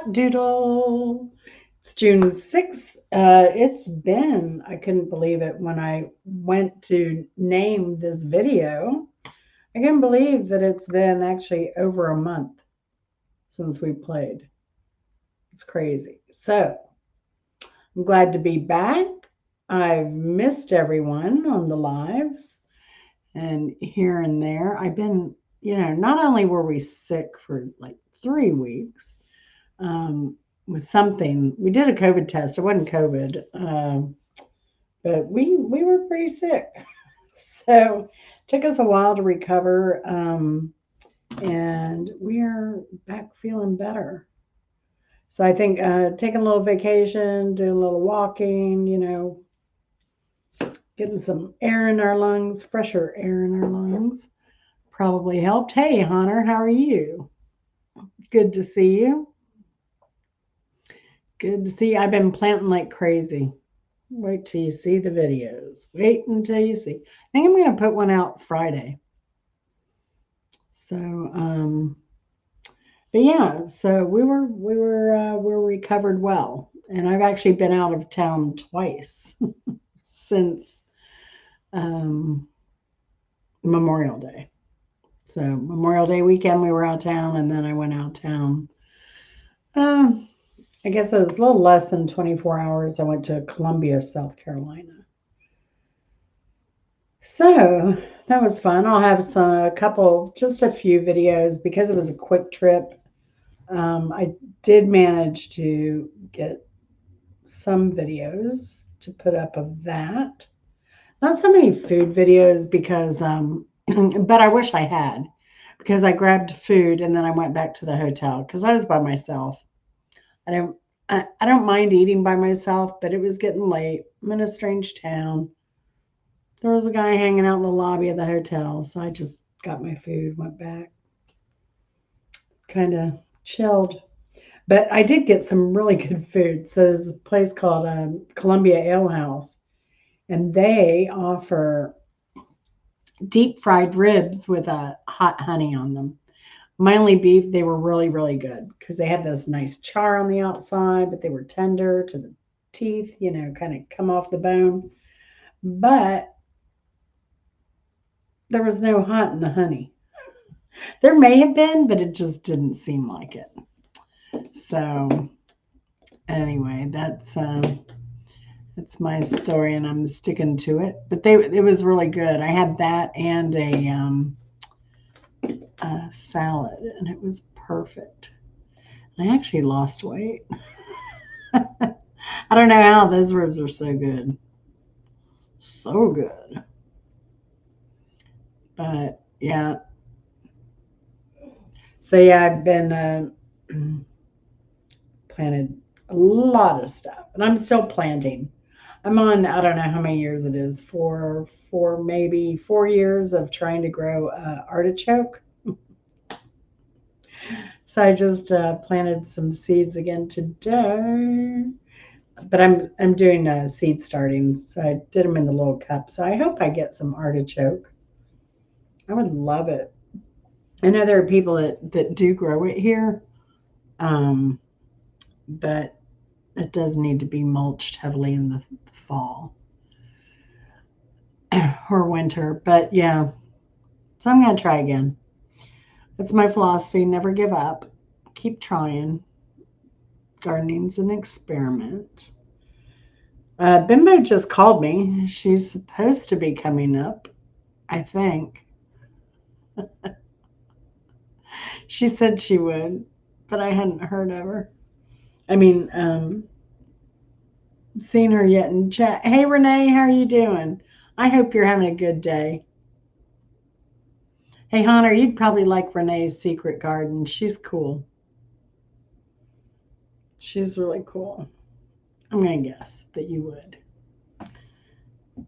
Flapdoodle. It's June 6th. I couldn't believe it when I went to name this video. I can't believe that it's been actually over a month since we played. It's crazy. So I'm glad to be back. I've missed everyone on the lives and here and there. I've been, not only were we sick for like 3 weeks, um, with something. We did a COVID test. It wasn't COVID, but we were pretty sick. So it took us a while to recover, and we are back feeling better. So I think taking a little vacation, doing a little walking, getting some air in our lungs, fresher air in our lungs, probably helped. Hey, Hunter, how are you? Good to see you. Good to see you. I've been planting like crazy. Wait till you see the videos. Wait until you see. I think I'm going to put one out Friday. So, but yeah, so we're recovered well, and I've actually been out of town twice since um, Memorial Day. So Memorial Day weekend we were out of town, and then I went out of town. Uh, I guess it was a little less than 24 hours. I went to Columbia, South Carolina. So that was fun. I'll have just a few videos because it was a quick trip. I did manage to get some videos to put up of that. Not so many food videos because, but I wish I had because I grabbed food and then I went back to the hotel because I was by myself. I don't, I don't mind eating by myself, but it was getting late. I'm in a strange town. There was a guy hanging out in the lobby of the hotel, so I just got my food, went back, kind of chilled. But I did get some really good food. So there's a place called Columbia Ale House, and they offer deep fried ribs with a hot honey on them. My only beef, they were really, really good because they had this nice char on the outside, but they were tender to the teeth, kind of come off the bone. But there was no hot in the honey. There may have been, but it just didn't seem like it. So anyway, that's my story, and I'm sticking to it. But it was really good. I had that and a salad, and it was perfect. And I actually lost weight. I don't know how those ribs are so good, so good. But yeah, so yeah, I've been planted a lot of stuff, and I'm still planting. I'm on, I don't know how many years it is, maybe 4 years of trying to grow artichoke. So I just planted some seeds again today, but I'm doing seed starting. So I did them in the little cup. So I hope I get some artichoke. I would love it. I know there are people that do grow it here, um, but it does need to be mulched heavily in the fall or winter. But yeah, so I'm gonna try again. That's my philosophy. Never give up. Keep trying. Gardening's an experiment. Bimbo just called me. She's supposed to be coming up, I think. She said she would, but I hadn't heard of her. I mean, seen her yet in chat. Hey, Renee, how are you doing? I hope you're having a good day. Hey, Hunter, you'd probably like Renee's secret garden. She's cool. She's really cool. I'm going to guess that you would.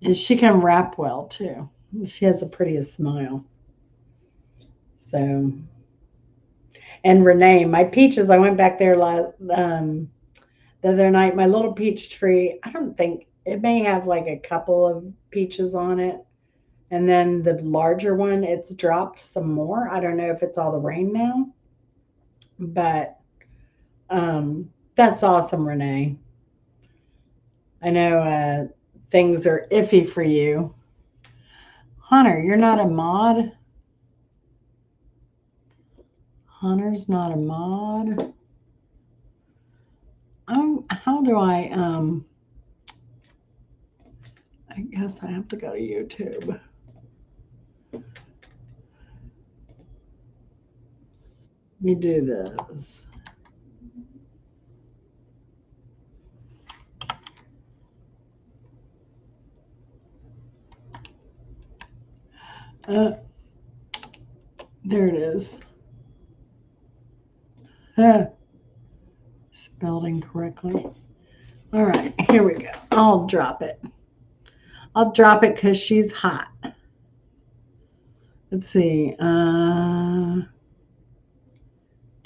And she can rap well, too. She has the prettiest smile. So, and Renee, my peaches, I went back there the other night. My little peach tree, I don't think it may have like a couple of peaches on it. And then the larger one, it's dropped some more. I don't know if it's all the rain now, but That's awesome, Renee. I know things are iffy for you. Hunter, you're not a mod. Hunter's not a mod. How do I guess I have to go to YouTube. Let me do this. Uh, there it is. Uh, spelled incorrectly. All right, here we go. I'll drop it. I'll drop it because she's hot. Let's see. How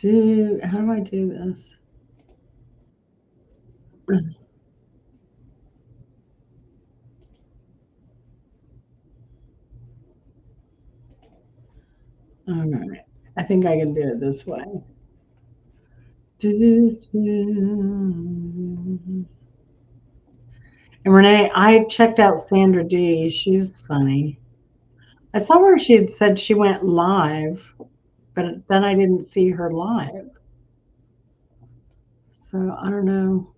do I do this? All right. I think I can do it this way. Do, do. And Renee, I checked out Sandra D. She's funny. I saw where she had said she went live, but then I didn't see her live. So I don't know.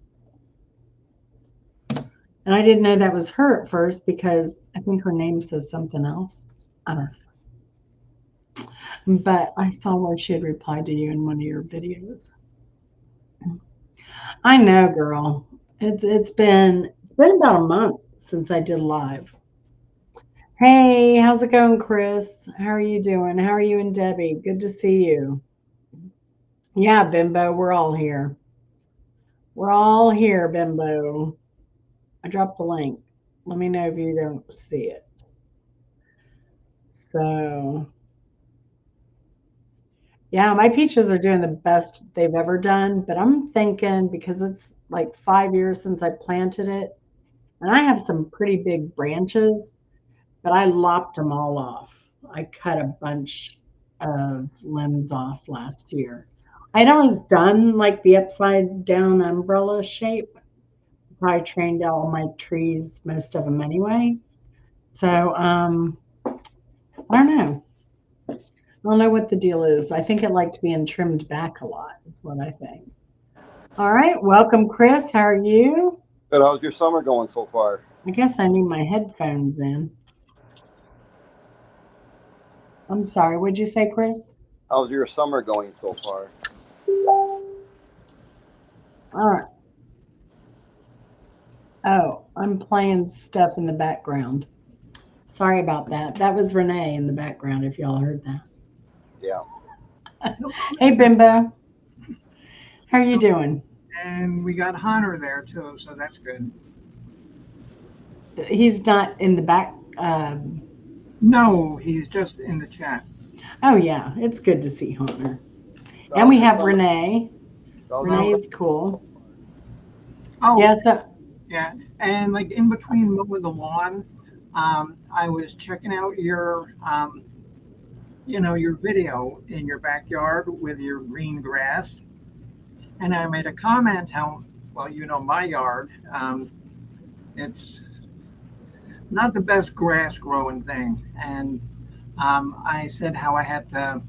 And I didn't know that was her at first because I think her name says something else. I don't know. But I saw where she had replied to you in one of your videos. I know, girl. It's been about a month since I did live. Hey, how's it going, Chris? How are you doing? How are you and Debbie? Good to see you. Yeah, Bimbo, we're all here. We're all here, Bimbo. I dropped the link. Let me know if you don't see it. So, yeah, my peaches are doing the best they've ever done, but I'm thinking because it's like 5 years since I planted it, and I have some pretty big branches, but I lopped them all off. I cut a bunch of limbs off last year. I'd always done like the upside down umbrella shape. Probably trained all my trees, most of them anyway. So I don't know. I don't know what the deal is. I think it liked being trimmed back a lot, is what I think. All right, welcome, Chris. How are you? Good. How's your summer going so far? I guess I need my headphones in. I'm sorry. What'd you say, Chris? How's your summer going so far? All right. Oh, I'm playing stuff in the background. Sorry about that. That was Renee in the background, if y'all heard Yeah. that. Hey, Bimbo. How are you doing? And we got Hunter there too, so that's good. He's not in the back. No, he's just in the chat. Oh, yeah. It's good to see Hunter. So And how's we your have summer? Renee. How's your Well, summer Renee's so cool. far? oh Yeah, so yeah, and like in between mowing the lawn, I was checking out your video in your backyard with your green grass, and I made a comment how well my yard. It's not the best grass growing thing, and I said how I had to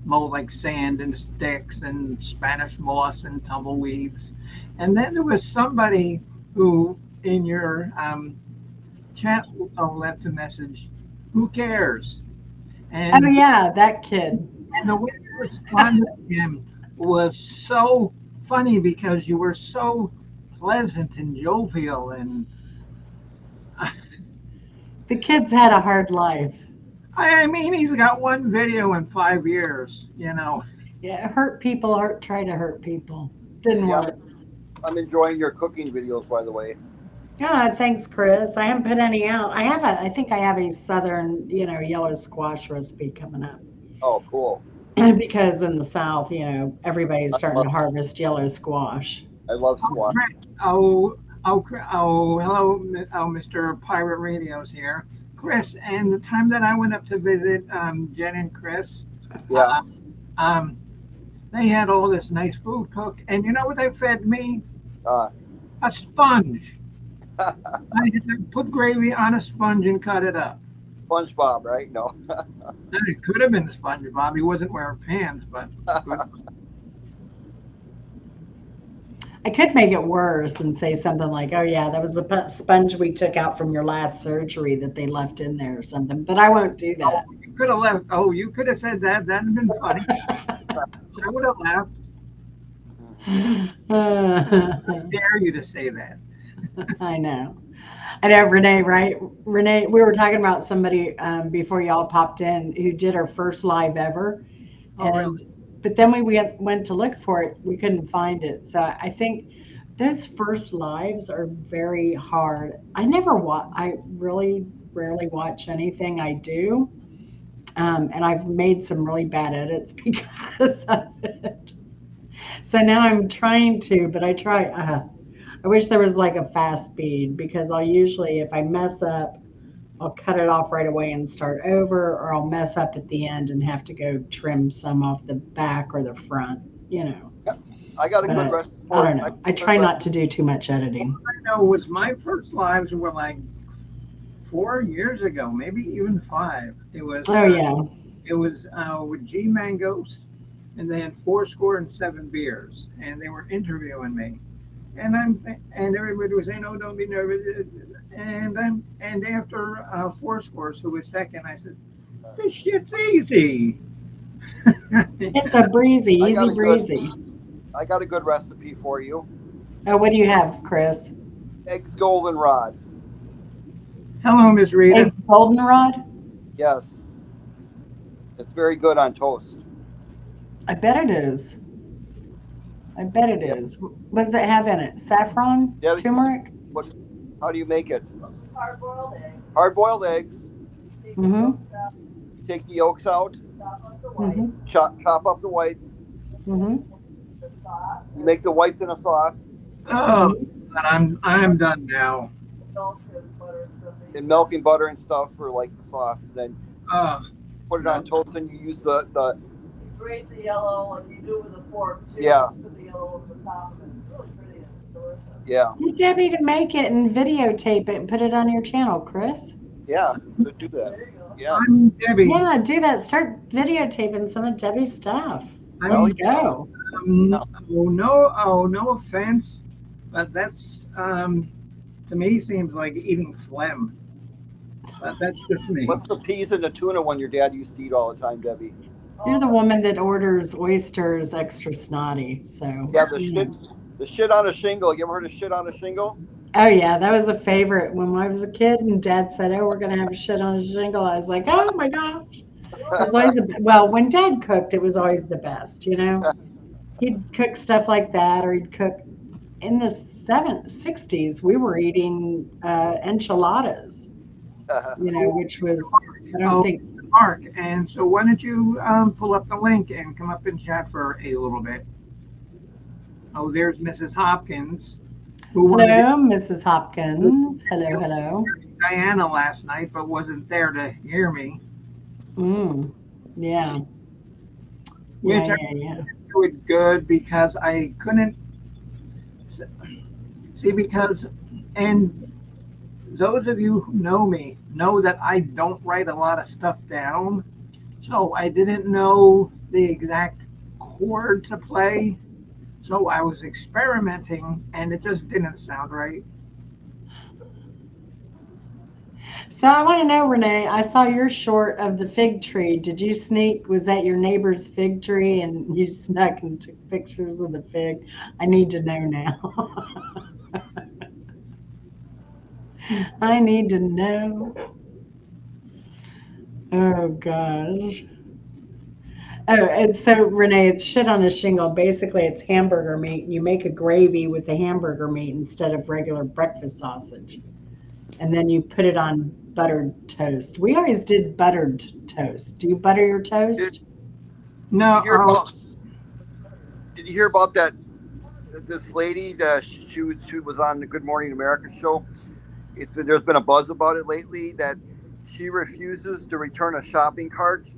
mow like sand and sticks and Spanish moss and tumbleweeds. And then there was somebody who, in your chat, left a message, who cares? oh And, yeah, that kid. and the way you responded to him was so funny because you were so pleasant and jovial. And The kid's had a hard life. I mean, he's got one video in 5 years. Yeah, hurt people try to hurt people. Didn't Yeah, work. I'm enjoying your cooking videos, by the way. Yeah, thanks, Chris. I haven't put any out. I think I have a southern, yellow squash recipe coming up. Oh, cool. Because in the South, everybody's I starting love, to harvest yellow squash. I love Oh, squash. hello, Mr. Pirate Radio's here. Chris, and the time that I went up to visit Jen and Chris, Yeah. They had all this nice food cooked, and you know what they fed me? Uh, A sponge. I had to put gravy on a sponge and cut it up. SpongeBob, right? No. It could have been SpongeBob. He wasn't wearing pants, but good. I could make it worse and say something like, "Oh yeah, that was the sponge we took out from your last surgery that they left in there or something." But I won't do Oh, that. you could have left. Oh, you could have said that. That'd have been funny. I would have laughed. I dare you to say that. I know. I know, Renee, right? Renee, we were talking about somebody before y'all popped in who did her first live ever. Oh, really? And but then we went to look for it, we couldn't find it. So I think those first lives are very hard. I really rarely watch anything I do. And I've made some really bad edits because of it. So now I'm trying to, but I wish there was like a fast speed because I'll usually, if I mess up, I'll cut it off right away and start over, or I'll mess up at the end and have to go trim some off the back or the front, you know. I got a good But recipe I for. don't I know. got I a good try not to recipe. do too much All editing. I know was my first lives were like 4 years ago, maybe even five. Oh yeah. It was with G Mangos, and they had 4 score and 7 beers, and they were interviewing me, and everybody was saying, "Oh, don't be nervous." And after 4 scores, who was second, I said, "This shit's easy." It's a breezy, I easy got a good. breezy. I got a good recipe for you. Oh, what do you have, Chris? Eggs goldenrod. Hello, Miss Egg Rita. goldenrod? Yes, it's very good on toast. I bet it is. I bet it Yeah. is. What does it have in it? Saffron? Yeah. Turmeric? What? How do you make it? Hard boiled eggs. Hard boiled eggs. Take the Mm-hmm. yolks out, Take the yolks out. chop up the Mm-hmm. whites, Chop up the whites. Mm-hmm. the sauce, You make the whites in a sauce Oh, Mm-hmm. I'm done now. milk and butter and stuff. That and you milk and butter and stuff for like the sauce. And then Oh, put it no. on toast and you use the you grate the yellow and you do it with a fork too. Yeah. Just put the yellow over the top of it. It's really pretty and it's delicious. yeah. Get Debbie to make it and videotape it and put it on your channel, Chris. Yeah. So do that. There you go. Yeah. I'm Debbie. Yeah, do that. Start videotaping some of Debbie's stuff. Well, I'm Let's go. yeah. oh no offense, but that's to me seems like eating phlegm. But that's just me. What's the peas and the tuna one your dad used to eat all the time, Debbie? You're the Oh, woman that orders oysters extra snotty. So, Yeah, yeah. the shit on a shingle. You ever heard of shit on a shingle? Oh, yeah, that was a favorite when I was a kid and dad said, "Oh, we're going to have shit on a shingle." I was like, "Oh my gosh." It was always well, when dad cooked, it was always the best, you know? He'd cook stuff like that, or he'd cook in the 60s, we were eating enchiladas, you know, which was, I don't Oh, think, Mark. And so why don't you pull up the link and come up and chat for a little bit? Oh, there's Mrs. Hopkins, who wanted to hello, Mrs. Hopkins. Hello, hello. Diana last night, but wasn't there to hear me. Mm, yeah, yeah, Which I yeah, yeah. do it good because I couldn't see because and those of you who know me know that I don't write a lot of stuff down. So I didn't know the exact chord to play. So I was experimenting and it just didn't sound right. So I want to know, Renee, I saw your short of the fig tree. Did you sneak? Was that your neighbor's fig tree and you snuck and took pictures of the fig? I need to know now. I need to know. Oh gosh. Oh, and so Renee, it's shit on a shingle. Basically, it's hamburger meat. You make a gravy with the hamburger meat instead of regular breakfast sausage, and then you put it on buttered toast. We always did buttered toast. Do you butter your Did, toast? did you No, hear about? Did you hear about that? This lady, she was on the Good Morning America show. There's been a buzz about it lately that she refuses to return a shopping cart.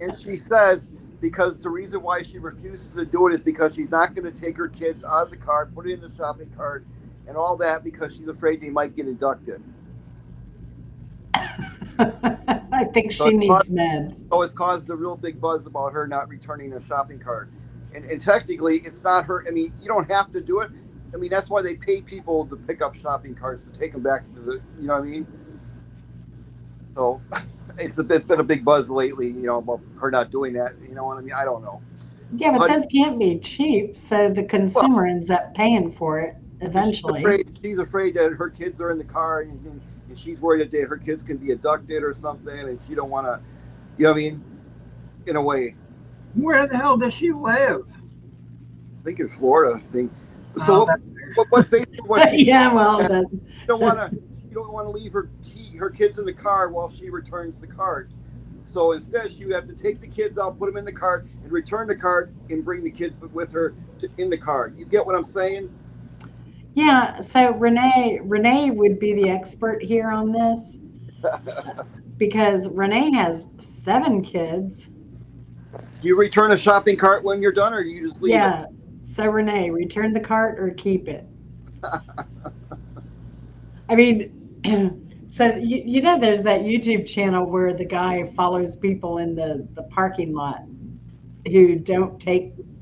and she says because the reason why she refuses to do it is because she's not going to take her kids out of the cart, put it in the shopping cart, and all that because she's afraid they might get inducted. I think So she needs meds. it's caused a real big buzz about her not returning a shopping cart. And technically, it's not her. I mean, you don't have to do it. I mean, that's why they pay people to pick up shopping carts to take them back to the, you know what I mean? So it's been a big buzz lately, you know, about her not doing that. You know what I mean? I don't know. Yeah, but those can't be cheap, so the consumer ends up paying for it eventually. She's afraid that her kids are in the car, and she's worried that her kids can be abducted or something, and she don't want to, you know what I mean? In a way. Where the hell does she live? I think in Florida. I think. So what basically what she yeah, well, you don't want to leave her kids in the car while she returns the cart. So instead, she would have to take the kids out, put them in the cart, and return the cart and bring the kids with her in the car. You get what I'm saying? Yeah. So Renee would be the expert here on this because Renee has 7 kids. Do you return a shopping cart when you're done, or do you just leave it? So Renee, return the cart or keep it. I mean, so you know, there's that YouTube channel where the guy follows people in the parking lot who don't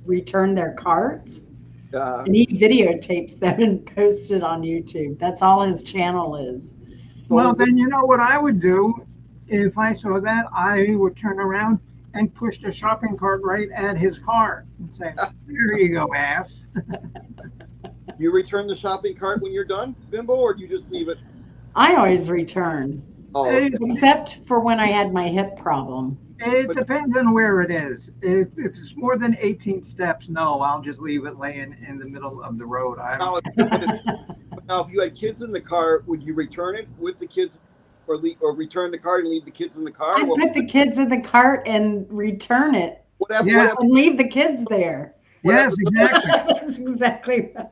return their carts, and he videotapes them and posts it on YouTube. That's all his channel is. Well, then you know what I would do if I saw that? I would turn around and push the shopping cart right at his car and say, "There you go, ass." You return the shopping cart when you're done, Bimbo, or do you just leave it? I always return. Oh, okay. Except for when I had my hip problem. It depends on where it is. If it's more than 18 steps, no, I'll just leave it laying in the middle of the road. Now, if you had kids in the car, would you return it with the kids, or return the cart and leave the kids in the car? I put the kids in the cart and return it. And leave the kids there. Yes, exactly. That's exactly right.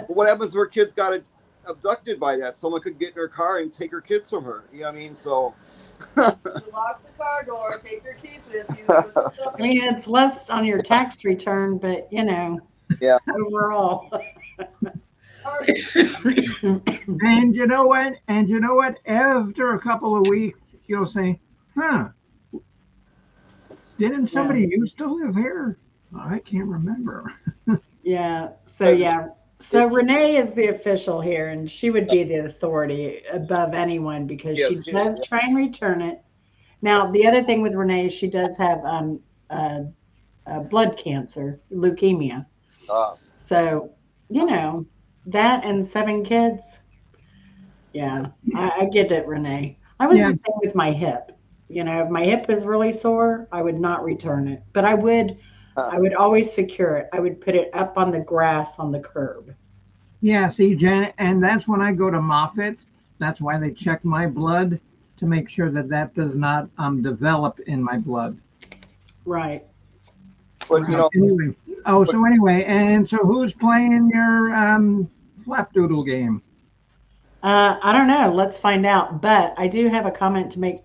What happens if her kids got abducted by that? Someone could get in her car and take her kids from her. You know what I mean? So you lock the car door, take your keys with you. I mean, it's less on your tax return, but you know, yeah. Overall. And you know what? After a couple of weeks, you'll say, "Huh? Didn't somebody used to live here? I can't remember." Yeah. So Renee is the official here, and she would be the authority above anyone because she does try and return it. Now, the other thing with Renee, she does have blood cancer, leukemia. So, you know, that and 7 kids. Yeah, I get it, Renee. I was the same with my hip. You know, if my hip was really sore, I would not return it, but I would always secure it. I would put it up on the grass on the curb. Yeah, see, Janet, and that's when I go to Moffitt. That's why they check my blood to make sure that does not develop in my blood. Right. But you know. Anyway, and so who's playing your Flapdoodle game? I don't know. Let's find out. But I do have a comment to make.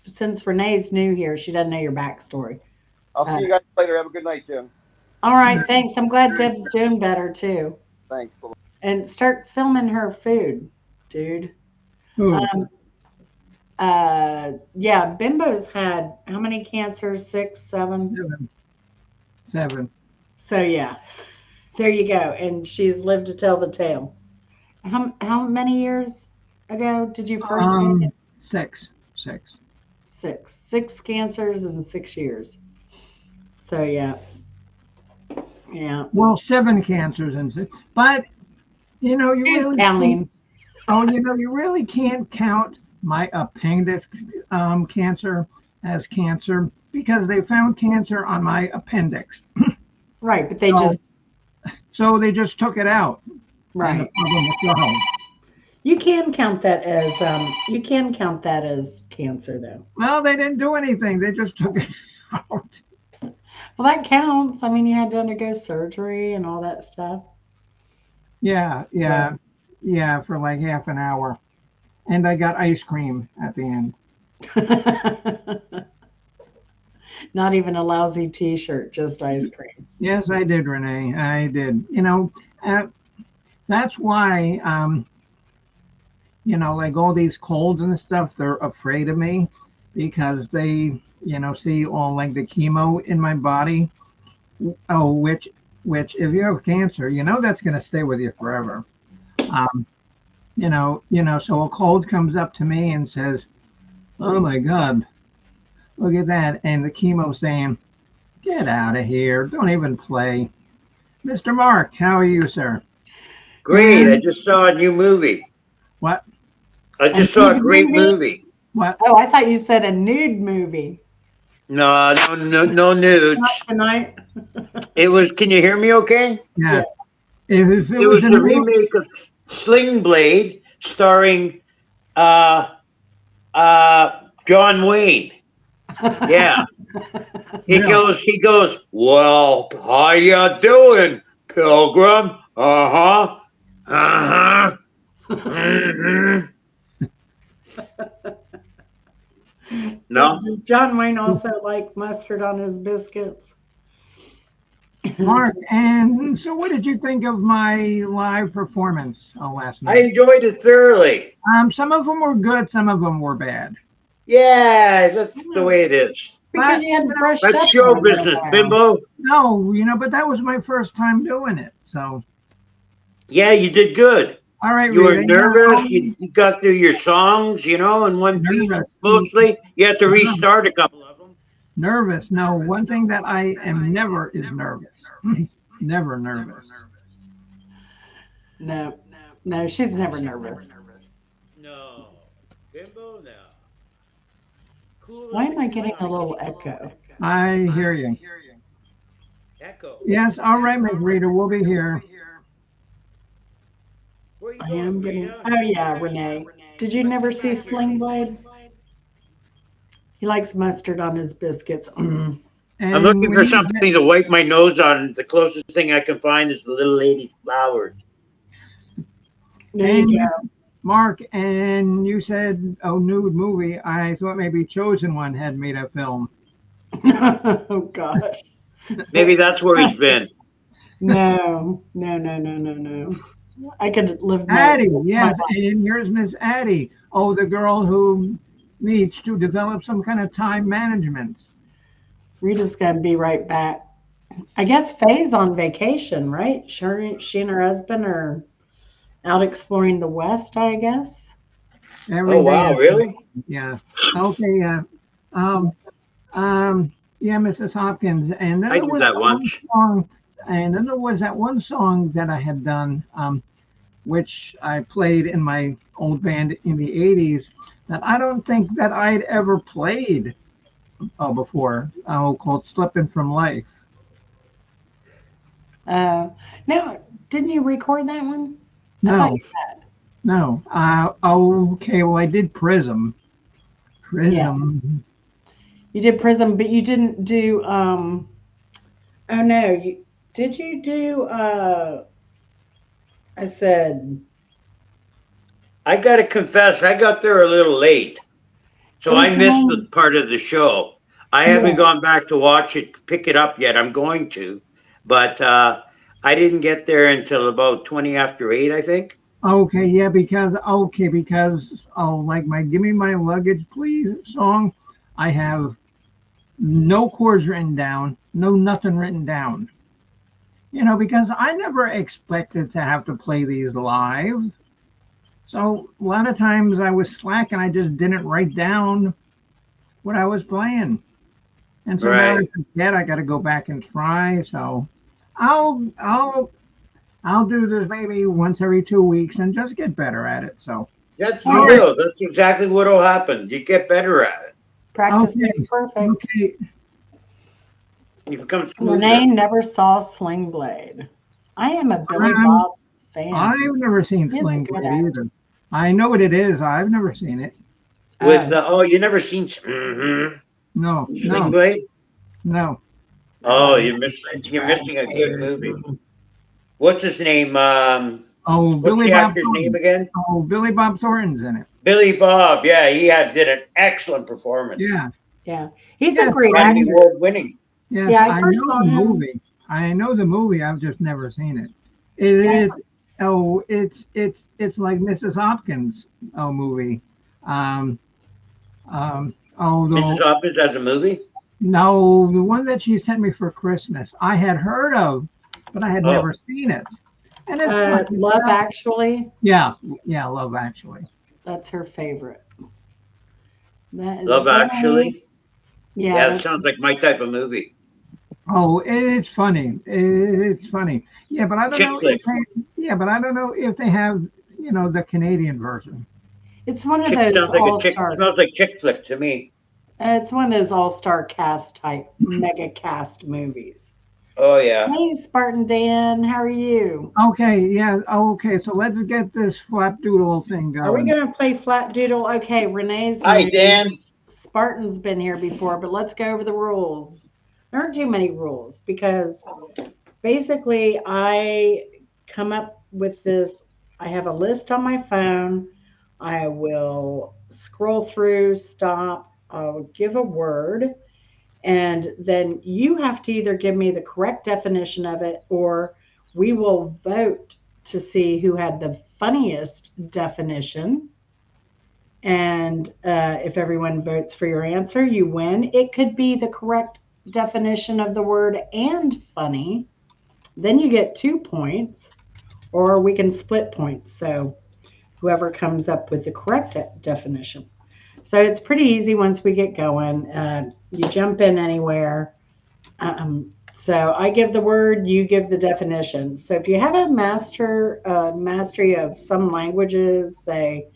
Since Renee's new here, she doesn't know your backstory. I'll see you guys later. Have a good night, Jim. All right, thanks. I'm glad Deb's doing better too. Thanks. And start filming her food, dude. Yeah, Bimbo's had how many cancers? 6, 7? 7. So yeah, there you go. And she's lived to tell the tale. How many years ago did you first get it? 6. 6 cancers in 6 years. So yeah. Well, 7 cancers in 6, but you know you really counting. You really can't count my appendix cancer as cancer because they found cancer on my appendix. Right, but they just took it out. Right. You can count that as cancer, though. Well, they didn't do anything. They just took it out. Well, that counts. I mean, you had to undergo surgery and all that stuff. Yeah, for like half an hour. And I got ice cream at the end. Not even a lousy T-shirt, just ice cream. Yes, I did, Renee. I did. Uh, that's why, like all these colds and stuff, they're afraid of me because they, see all like the chemo in my body. Oh, which if you have cancer, that's going to stay with you forever. Um, so a cold comes up to me and says, "Oh my God, look at that!" And the chemo saying, "Get out of here! Don't even play." Mr. Mark, how are you, sir? Great. I And just saw a new movie. what? I A just saw a nude great movie? movie. What? Oh, I thought you said a nude movie. No, no, no, no Not nudes. tonight. It was, can you hear me okay? Yeah. Yeah. If it It was was a the new, remake of Sling Blade starring uh John Wayne. Yeah. real, He goes, well, how you doing, Pilgrim? Uh-huh. Uh-huh. Mm-hmm. No? Does John Wayne also like mustard on his biscuits? Mark. And so, what did you think of my live performance last I night? enjoyed it thoroughly. Some of them were good, some of them were bad. Yeah, that's the way it is. Because But you hadn't brushed That's up in show a little business, while. bimbo. no, but that was my first time doing it. So, Yeah, you did good. all right, You were Rita. Yeah, nervous. I'm You got through your songs, in one piece nervous. mostly. You had to restart a couple of them. Nervous. No, one thing that I am never is nervous. Never nervous. No, no, she's never nervous. No, bimbo, no. Cool Why as a am I getting a little cucumber. echo? I hear you. Echo. Yes, all right, Miss Rita, we'll be here. Where are you I going, am getting. Rita? Oh yeah, Renee. Did you never see Sling Blade? He likes mustard on his biscuits. Mm. I'm And looking when for you something to wipe my nose on. The closest thing I can find is the little lady's flowers. There you and go. Mark, and you said, "Oh, nude movie." I thought maybe Chosen One had made a film. Oh gosh. Maybe that's where he's been. No, no, no, no, no, no. I could live Addie, my yes, life. and here's Miss Addie. Oh, the girl who needs to develop some kind of time management. Rita's gonna be right back. I guess Faye's on vacation, right? She and her husband are out exploring the West, I guess. Oh, Every day wow, is really? yeah. Okay, um, yeah, Mrs. Hopkins, and then I there do was that that one once. song, and then there was that one song that I had done, which I played in my old band in the '80s, that I don't think that I'd ever played before, called "Slipping from Life." No, didn't you record that one? I thought No, you had. no. Okay, well, I did Prism. Yeah, Prism. you did Prism, but you didn't do. Oh no, you did. You do. I said I got to confess, I got there a little late. it So was I the missed the one. part of the show. I haven't Yeah, gone back to watch it, pick it up yet. I'm going to, but I didn't get there until about 20 after 8, I think. Okay, yeah, because like my "Give Me My Luggage, Please" song, I have no chords written down, no nothing written down. Because I never expected to have to play these live. So a lot of times I was slack and I just didn't write down what I was playing. And so now I Right. forget, I got to go back and try. So I'll I'll I'll do this maybe once every 2 weeks and just get better at it. So That's all you right, will. That's exactly what'll happen. You get better at it. practice makes okay, perfect. okay. You become Renee smoother. never saw Sling Blade. I am a Billy I'm Bob fan. I've never seen He's a Sling good Blade actor. either. I know what it is. I've never seen it. With Oh, you never seen No, Sling no, Blade? no. Oh, you you're missing a good detractors. movie. What's his name? Oh, What's Billy the Bob actor's name Thornton. again? Oh, Billy Bob Thornton's in it. Billy Bob. Yeah, did an excellent performance. Yeah. Yeah, he's a Yes, great Grammy actor. Award winning. yes, Yeah, I I first know saw the him. movie. I know the movie. I've just never seen it. It Yeah, is. Oh, it's like Mrs. Hopkins. Oh, movie. Um, Mrs. Although Hopkins has a movie. no, the one that she sent me for Christmas, I had heard of, but I had Oh, never seen it. And it's like, Love Actually. yeah, yeah, Love Actually. That's her favorite. That is Love definitely, Actually. yeah, Yeah, that that's sounds like my type of movie. Oh, it's funny. It's funny. Yeah, but I don't Chick know if flick. they. Yeah, but I don't know if they have, the Canadian version. it's one of Chick those sounds like a all chick. star. Smells like chick flick to me. It's one of those all star cast type mega cast movies. Oh yeah. Hey, Spartan Dan, how are you? Okay, yeah. Okay, so let's get this flapdoodle thing Are we going. going to play Flapdoodle? Okay, Renee's Hi new. Dan. Spartan's been here before, but let's go over the rules. There aren't too many rules because basically I come up with this. I have a list on my phone. I will scroll through, stop, I'll give a word, and then you have to either give me the correct definition of it or we will vote to see who had the funniest definition. And if everyone votes for your answer, you win. It could be the correct definition of the word and funny. Then you get 2 points, or we can split points. So whoever comes up with the correct definition. So it's pretty easy once we get going. You jump in anywhere. So I give the word, you give the definition. So if you have a mastery of some languages, say,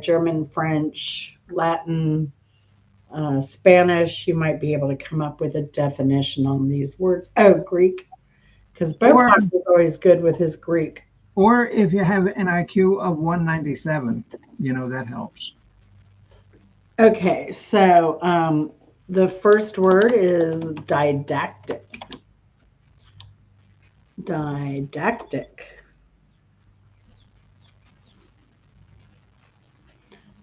German, French, Latin, Spanish, you might be able to come up with a definition on these words. Oh, Greek, because Or Bopak was always good with his Greek. or if you have an IQ of 197, that helps. Okay, so the first word is didactic. Didactic.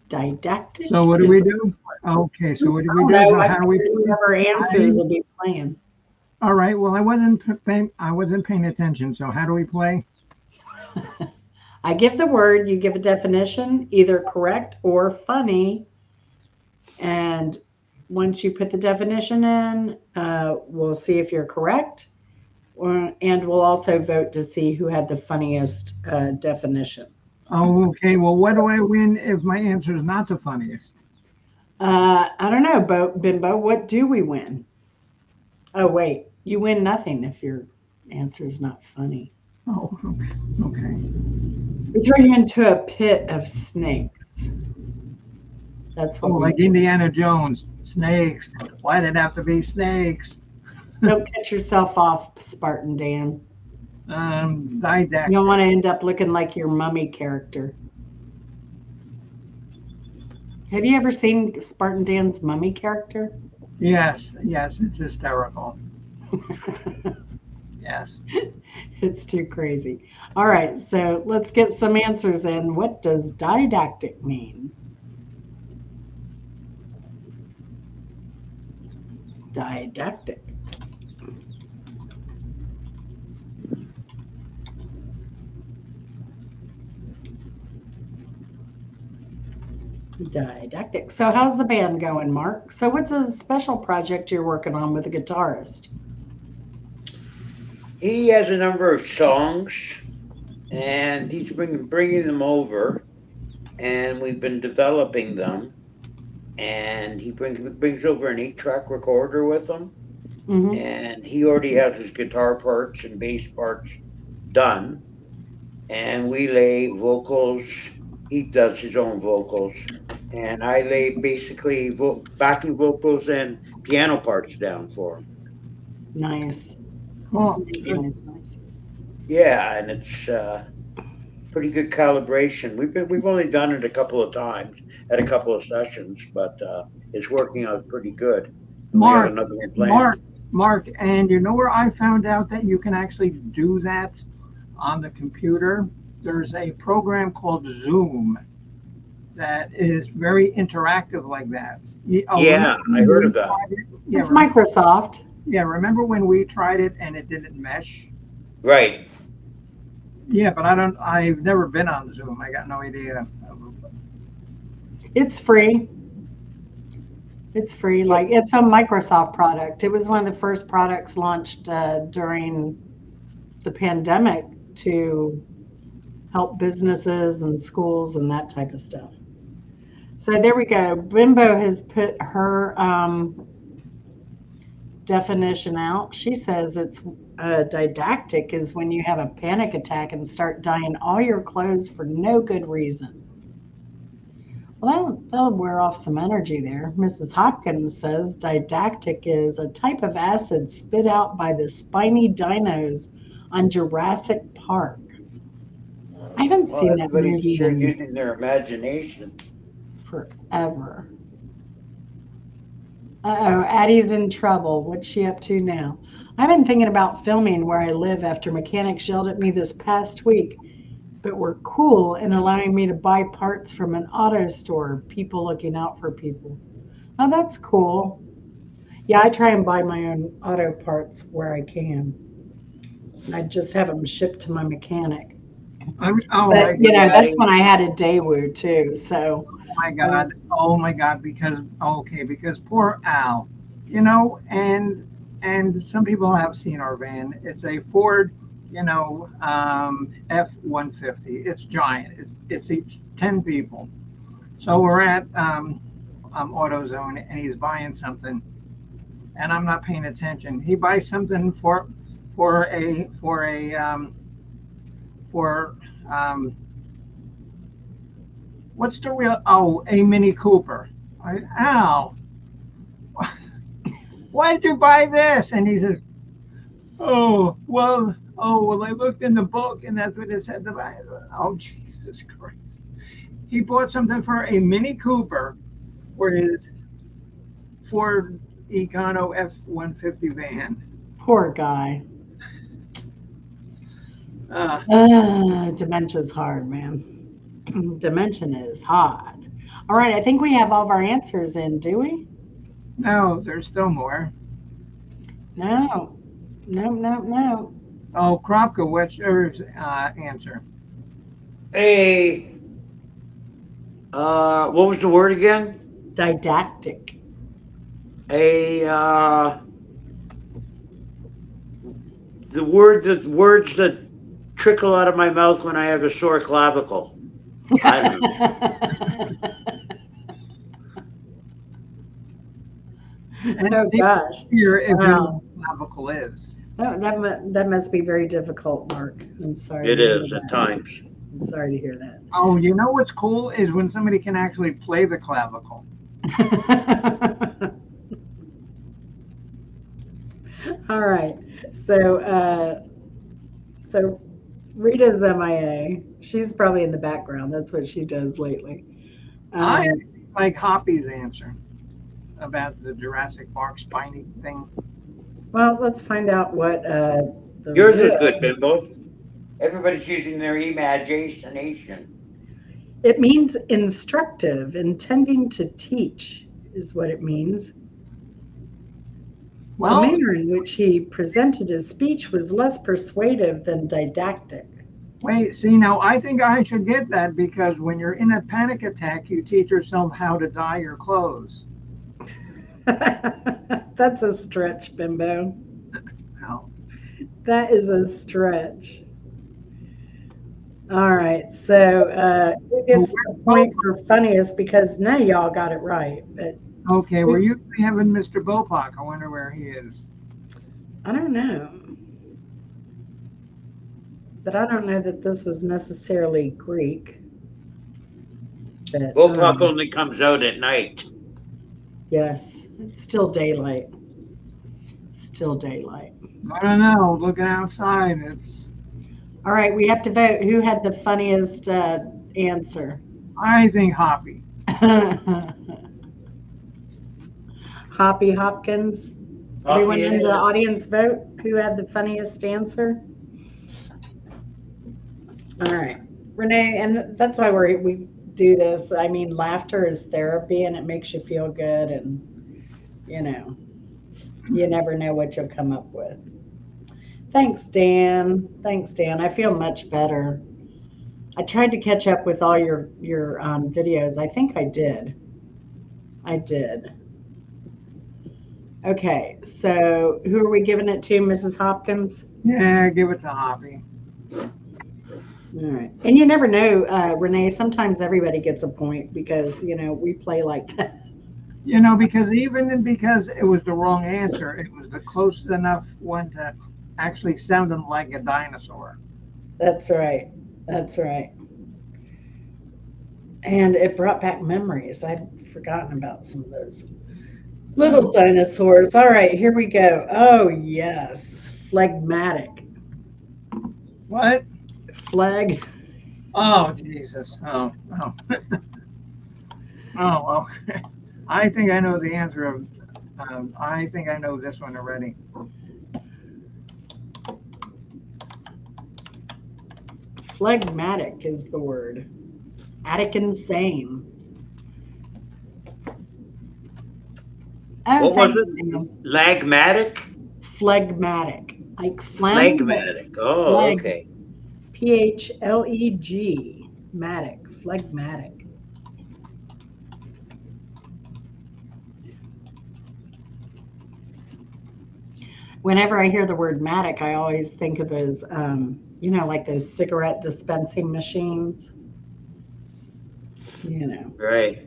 Didactic So what do we is, do? Okay, so what do I we don't do? know, So I how do we figured play? whoever answers I, will be playing. all right. Well, I wasn't paying attention. So how do we play? I give the word, you give a definition, either correct or funny. And once you put the definition in, we'll see if you're correct. And we'll also vote to see who had the funniest definition. Oh, okay. Well, what do I win if my answer is not the funniest? I don't know, Bimbo, what do we win? Oh, wait, you win nothing if your answer is not funny. Oh, okay. Okay. We throw you into a pit of snakes. That's Oh, what we like do. Indiana Jones, snakes. Why did it have to be snakes? Don't cut yourself off, Spartan Dan. You don't Didactic. want to end up looking like your mummy character. Have you ever seen Spartan Dan's mummy character? Yes, yes, it's hysterical. Yes. It's too crazy. All right, so let's get some answers in. What does didactic mean? Didactic. Didactic. So, how's the band going, Mark? So, what's a special project you're working on with a guitarist? He has a number of songs, and he's bringing them over, and we've been developing them. And he brings over an 8-track recorder with him, Mm-hmm. and he already has his guitar parts and bass parts done. And we lay vocals. He does his own vocals, and I lay basically backing vocals and piano parts down for him. Nice. Well, Nice, nice, nice. Yeah, and it's pretty good calibration. We've only done it a couple of times at a couple of sessions, but it's working out pretty good. And we got Mark, another one planned. Mark, and you know where I found out that you can actually do that on the computer? There's a program called Zoom that is very interactive like that. Yeah, Remember I when heard we of that. tried it? It's Microsoft. Yeah, remember when we tried it and it didn't mesh? Right. Yeah, but I've never been on Zoom. I got no idea. It's free. It's free. Like it's a Microsoft product. It was one of the first products launched during the pandemic to help businesses and schools and that type of stuff. So there we go. Bimbo has put her definition out. She says it's didactic is when you have a panic attack and start dyeing all your clothes for no good reason. Well, that'll wear off some energy there. Mrs. Hopkins says didactic is a type of acid spit out by the spiny dinos on Jurassic Park. I haven't Well, seen that everybody's movie sure in using their imagination. forever. Uh-oh, Addie's in trouble. What's she up to now? I've been thinking about filming where I live after mechanics yelled at me this past week, but were cool in allowing me to buy parts from an auto store, people looking out for people. Oh, that's cool. Yeah, I try and buy my own auto parts where I can. And I just have them shipped to my mechanic. Oh But, my that's when I had a Daewoo too. So I God! was, Oh my God! Because poor Al, and some people have seen our van. It's a Ford, F-150. It's giant. It seats 10 people. So we're at AutoZone, and he's buying something, and I'm not paying attention. He buys something for what's the real? Oh, a Mini Cooper. Al, why did you buy this? And he says, oh well, I looked in the book, and that's what it said to buy. Oh, Jesus Christ! He bought something for a Mini Cooper for his Ford Econo F-150 van. poor guy. Uh, Dementia's hard, man. Dementia is hard. All right, I think we have all of our answers in, do we? no, there's still more. No. No, no, no. Oh, Kropka, what's your answer? Hey, what was the word again? Didactic. A the words that trickle out of my mouth when I have a sore clavicle. I don't know. And Oh gosh. here, if you know Wow. what clavicle is. That must be very difficult, Mark. I'm sorry It to hear is at that. times. I'm sorry to hear Oh, you know what's cool is when somebody can actually play the clavicle. that. All right. So Rita's MIA. She's probably in the background. That's what she does lately. I Um, like Hoppy's answer about the Jurassic Park spiny thing. well, let's find out what the Yours is real. good, Bimbo. Everybody's using their imagination. It means instructive, intending to teach, is what it means. The Well, manner in which he presented his speech was less persuasive than didactic. wait, see, now I think I should get that because when you're in a panic attack, you teach yourself how to dye your clothes. That's a stretch, Bimbo. Now, That is a stretch. All right, so who gets the point for funniest because none of y'all got it right. But okay, we're usually having Mr. Bopak. I wonder where he is. I don't know. But I don't know that this was necessarily Greek. But Bullpuck only comes out at night. yes, it's still daylight. Still daylight. I don't know. Looking outside, it's. All right, we have to vote. Who had the funniest answer? I think Hoppy. Hoppy Hopkins. Everyone in the audience vote. Who had the funniest answer? All right, Renee, and that's why we do this. I mean, laughter is therapy and it makes you feel good. And, you know, you never know what you'll come up with. Thanks, Dan. Thanks, Dan. I feel much better. I tried to catch up with all your videos. I think I did. I did. Okay, so who are we giving it to, Mrs. Hopkins? Yeah, give it to Hoppy. All right. And you never know, Renee, sometimes everybody gets a point because, we play like that. Because it was the wrong answer, it was the close enough one to actually sounding like a dinosaur. That's right. That's right. And it brought back memories. I'd forgotten about some of those little dinosaurs. All right, here we go. Oh, yes. Phlegmatic. What? Flag. Oh, Jesus. Oh, oh. Oh, well. I think I know the answer of. I think I know this one already. Phlegmatic is the word. Attic insane. Oh, What was thank it? you. Lagmatic? Phlegmatic. Like phlegm, but Phlegmatic. Oh, phleg. okay. Phleg. Matic. Phlegmatic. Whenever I hear the word matic, I always think of those, like those cigarette dispensing machines. You know. Right.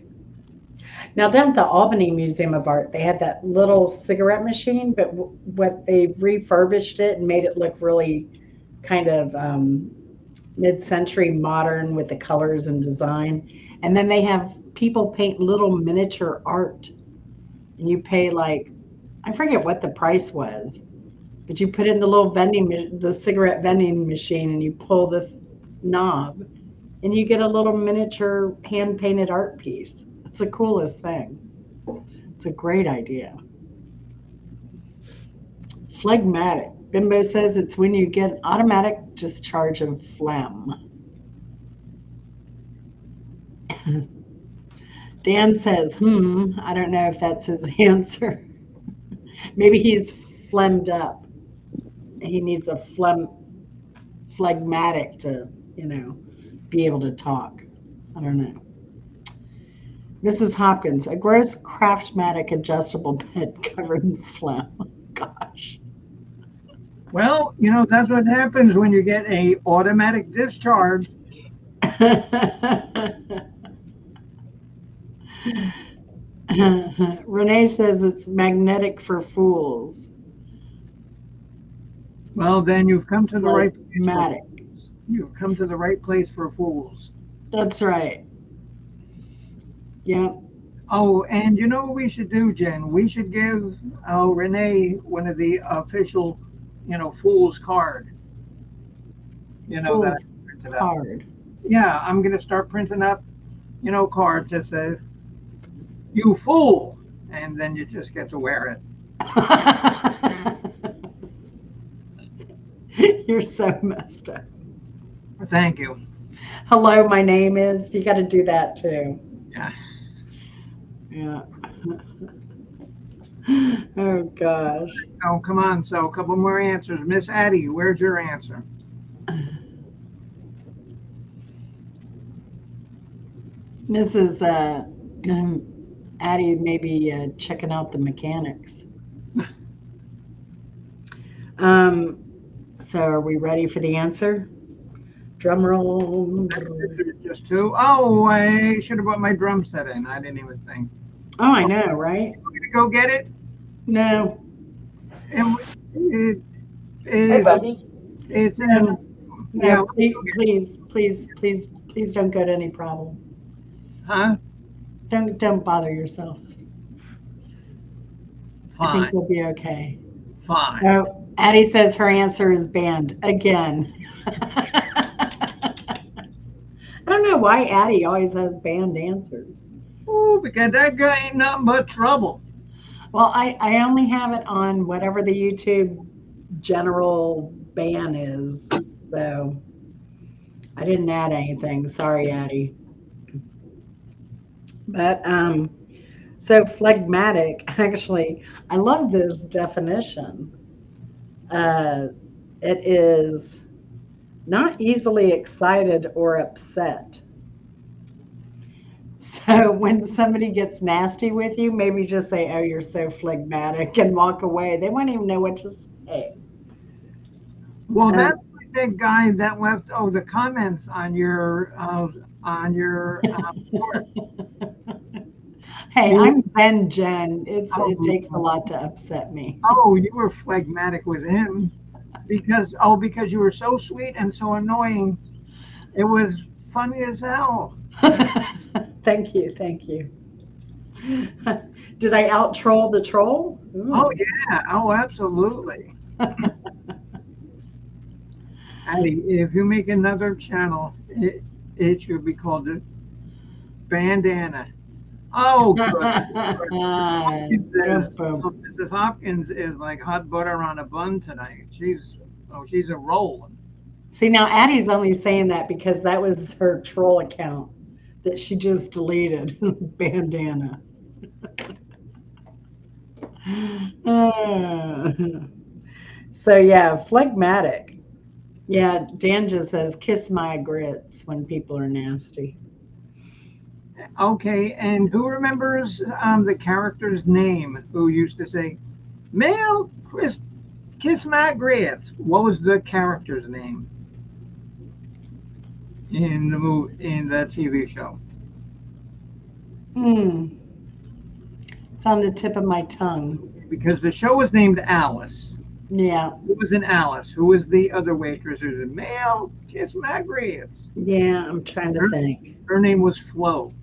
Now, down at the Albany Museum of Art, they had that little cigarette machine, but what they refurbished it and made it look really kind of mid-century modern with the colors and design. And then they have people paint little miniature art, and you pay like, I forget what the price was, but you put in the little the cigarette vending machine, and you pull the knob, and you get a little miniature hand painted art piece. It's the coolest thing. It's a great idea. Phlegmatic. Bimbo says it's when you get automatic discharge of phlegm. Dan says, I don't know if that's his answer. Maybe he's phlegmed up. He needs a phlegmatic to, be able to talk. I don't know. Mrs. Hopkins, a gross craftmatic adjustable bed covered in phlegm. Gosh. Well, that's what happens when you get a automatic discharge. Renee says it's magnetic for fools. Well, then you've come to the right place. Phlegmatic. You've come to the right place for fools. That's right. Yeah. Oh, and you know what we should do, Jen? We should give Renee one of the official, fool's card. That Fool's I printed up. card. Yeah, I'm gonna start printing up, cards that says "You fool," and then you just get to wear it. You're so messed up. Thank you. Hello, my name is. You got to do that too. Yeah. Yeah. Oh gosh. Oh, come on. So a couple more answers. Miss Addie, where's your answer? Mrs. Addie may be checking out the mechanics. So are we ready for the answer? Drum roll. Just two. Oh, I should have brought my drum set in. I didn't even think. Oh, I know, right? You gonna go get it? No. It, Hey, it, buddy. it's No, yeah. please don't go to any problem. Huh? Don't bother yourself. I think Fine. we'll be okay. Fine. Oh, Addie says her answer is banned again. I don't know why Addie always has banned answers. Oh, because that guy ain't nothing but trouble. Well, I only have it on whatever the YouTube general ban is. So I didn't add anything. Sorry, Addie. But so phlegmatic, actually, I love this definition. Uh, it is not easily excited or upset. So when somebody gets nasty with you, maybe just say, "Oh, you're so phlegmatic," and walk away. They won't even know what to say. Well, Uh, that's like that guy that left the comments on your report. hey, You I'm Zen Jen. It takes a oh, lot to upset me. you were phlegmatic with him because you were so sweet and so annoying. It was funny as hell. Thank you, thank you. Did I out troll the troll? Oh Ooh. yeah, oh absolutely. Addie, if you make another channel, it should be called the Bandana. Oh, good. Boom, boom. Mrs. Hopkins is like hot butter on a bun tonight. She's a roll. See, now Addie's only saying that because that was her troll account that she just deleted. Bandana. Uh, so yeah, phlegmatic. Yeah, Dan just says kiss my grits when people are nasty. Okay, and who remembers the character's name who used to say, Mel, Chris, kiss my grits? What was the character's name in the TV show? Hmm, it's on the tip of my tongue. Because the show was named Alice. Yeah, Who was in Alice? Who was the other waitress who said, Mel, kiss my grits? yeah, I'm trying to Her, think. her name was Flo.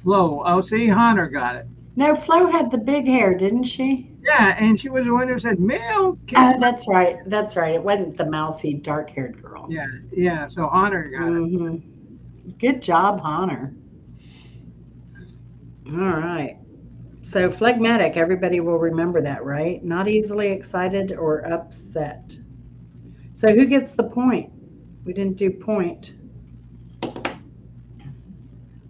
Flo. Oh, see, Hunter got it. No, Flo had the big hair, didn't she? Yeah, and she was the one who said, Mel, kiss Oh, my. that's right. That's right. It wasn't the mousy, dark-haired girl. Yeah, yeah. So Hunter got it. Hmm. Good job, Honor. All right. So phlegmatic, everybody will remember that, right? Not easily excited or upset. So who gets the point? We didn't do point.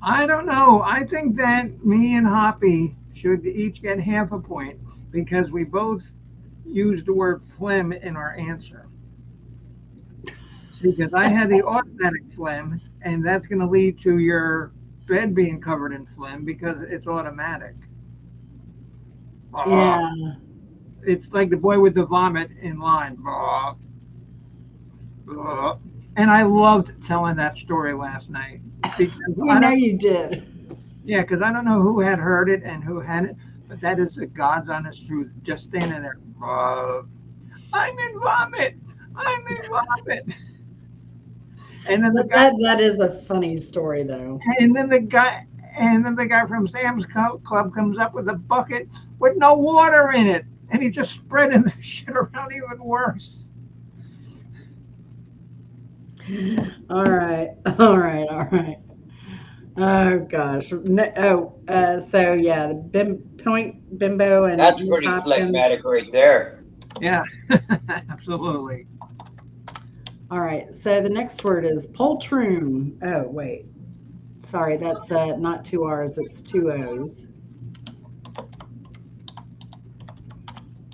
I don't know. I think that me and Hoppy should each get half a point because we both used the word phlegm in our answer. See, because I had the automatic phlegm, and that's going to lead to your bed being covered in phlegm because it's automatic. Ah, Yeah. it's like the boy with the vomit in line. Ah, ah. And I loved telling that story last night because We I know don't, you did. yeah, because I don't know who had heard it and who hadn't, but that is the God's honest truth. Just standing there, ah, I'm in vomit. I'm in vomit. And then the But guy that is a funny story though. And then the guy, and then the guy from Sam's Club comes up with a bucket with no water in it, and he just spreading the shit around even worse. All right. All right. All right. Oh gosh. No, so yeah, the point bimbo and That's Miss pretty Hopkins. phlegmatic right there. Yeah, absolutely. All right. So the next word is poltroon. Oh wait. Sorry, that's not two R's, it's two O's.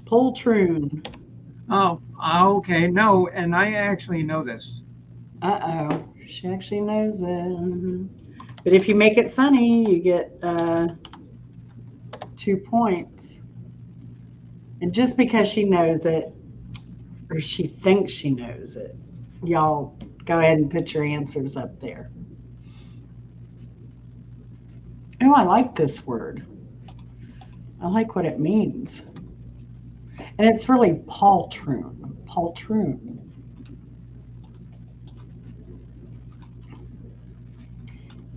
Poltroon. Oh, okay. No, and I actually know this. Uh-oh. She actually knows it. Mhm. But if you make it funny, you get 2 points. And just because she knows it, or she thinks she knows it, y'all go ahead and put your answers up there. Oh, I like this word. I like what it means. And it's really poltroon. Poltroon.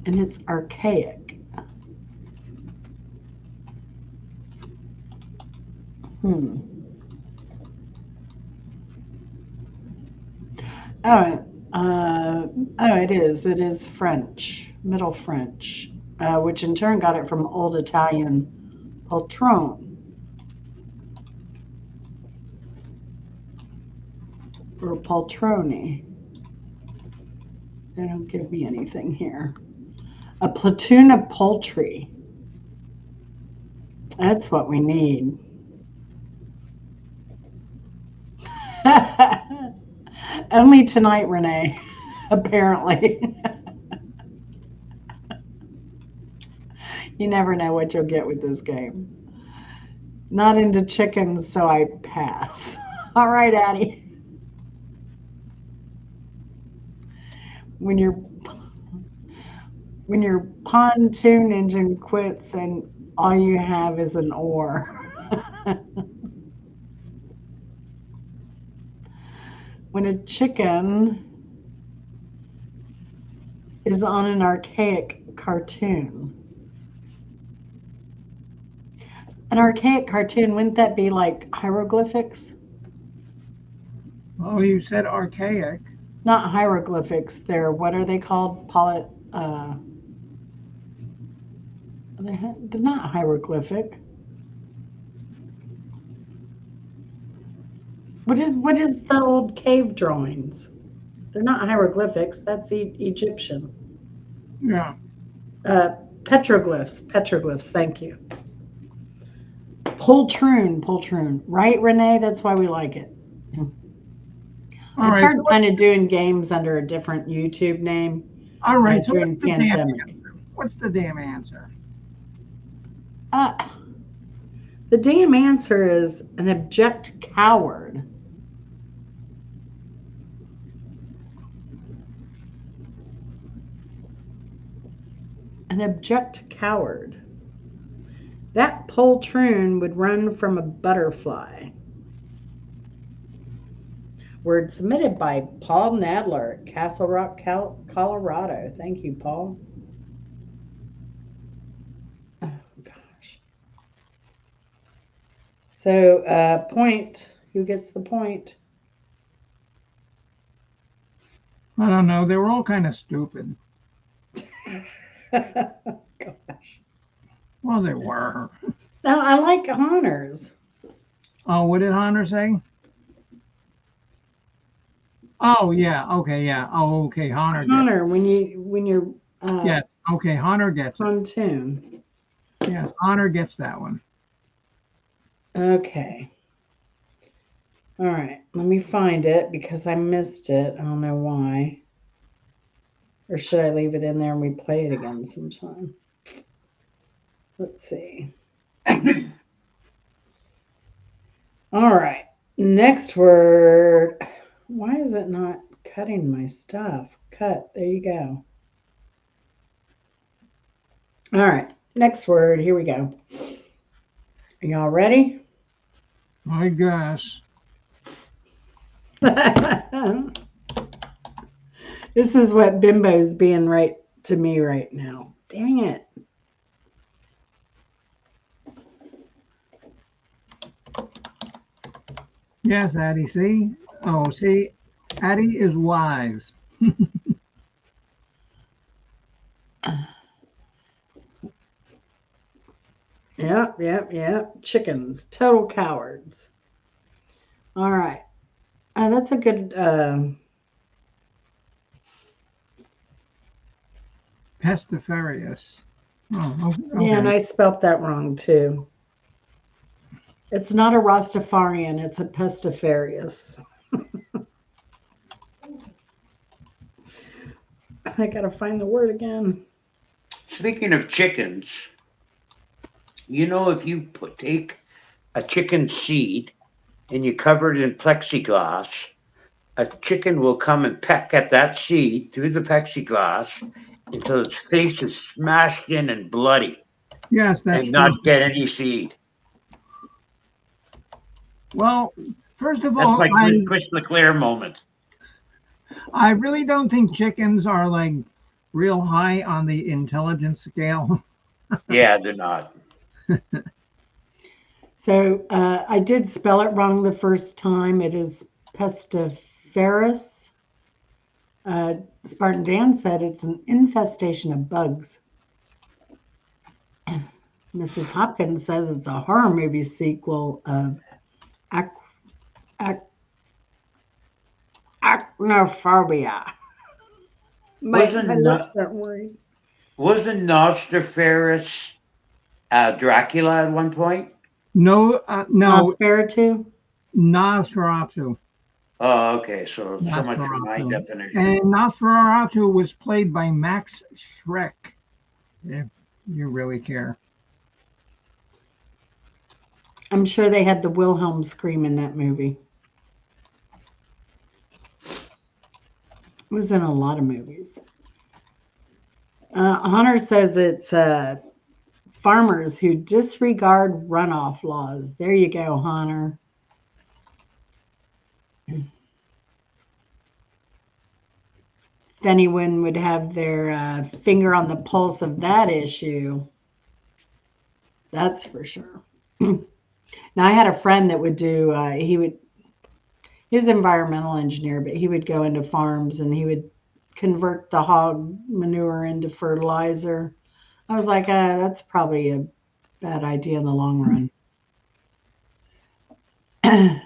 And it's archaic. Hmm. Oh, oh, it is. It is French, Middle French, which in turn got it from Old Italian poltrone or poltroni. They don't give me anything here. A platoon of poultry. That's what we need. Only tonight, Renee. Apparently. You never know what you'll get with this game. Not into chickens, so I pass. All right, Addie. When your pontoon engine quits and all you have is an oar. When a chicken is on an archaic cartoon. An archaic cartoon, wouldn't that be like hieroglyphics? Oh, you said archaic. Not hieroglyphics. They're, what are they called? They're not hieroglyphic. What is the old cave drawings? They're not hieroglyphics. That's Egyptian. Yeah. Petroglyphs. Thank you. Poltroon. Right, Renee? That's why we like it. All I right. started kind of doing games under a different YouTube name All right. So during what's the damn pandemic. answer? What's the damn answer? The damn answer is an abject coward. An abject coward. That poltroon would run from a butterfly. Word submitted by Paul Nadler at Castle Rock, Colorado. Thank you, Paul. Oh, gosh. So, point. Who gets the point? I don't know. They were all kind of stupid. Gosh. Well, they were. Now, I like honors. Oh, what did Hunter say? Oh, yeah. Okay, yeah. Oh, okay. Hunter gets it. Honor when you're Yes. Okay, Hunter gets it. pontoon. Yes, Hunter gets that one. Okay. All right. Let me find it because I missed it. I don't know why. Or should I leave it in there and we play it again sometime? Let's see. All right. Next word. Why is it not cutting my stuff? Cut. There you go. All right. Next word. Here we go. Are y'all ready? I guess. This is what Bimbo's being right to me right now. Dang it. Yes, Addie. See? Oh, see? Addie is wise. Yep. Chickens. Total cowards. All right. That's a good. Pestiferious. Oh, okay. Yeah, and I spelt that wrong too. It's not a Rastafarian, it's a pestiferious. I gotta find the word again. Speaking of chickens, if you take a chicken seed and you cover it in plexiglass, a chicken will come and peck at that seed through the plexiglass until its face is smashed in and bloody Yes, that's and true. not get any seed. Well, first of That's all, my Chris LeClaire moment. I really don't think chickens are like real high on the intelligence scale. Yeah, they're not. So I did spell it wrong the first time. It is pestiferous. Spartan Dan said it's an infestation of bugs. Mrs. Hopkins says it's a horror movie sequel of acrophobia. My lips aren't worried. Wasn't Nostradamus Dracula at one point? No, no, Nosferatu. Nosferatu. Oh, okay. So much for my Nosferatu. definition. And Nosferatu was played by Max Schreck, if you really care. I'm sure they had the Wilhelm scream in that movie. It was in a lot of movies. Hunter says it's farmers who disregard runoff laws. There you go, Hunter. If anyone would have their finger on the pulse of that issue, that's for sure. Now, I had a friend that would do, he was an environmental engineer, but he would go into farms and he would convert the hog manure into fertilizer. I was like, that's probably a bad idea in the long run.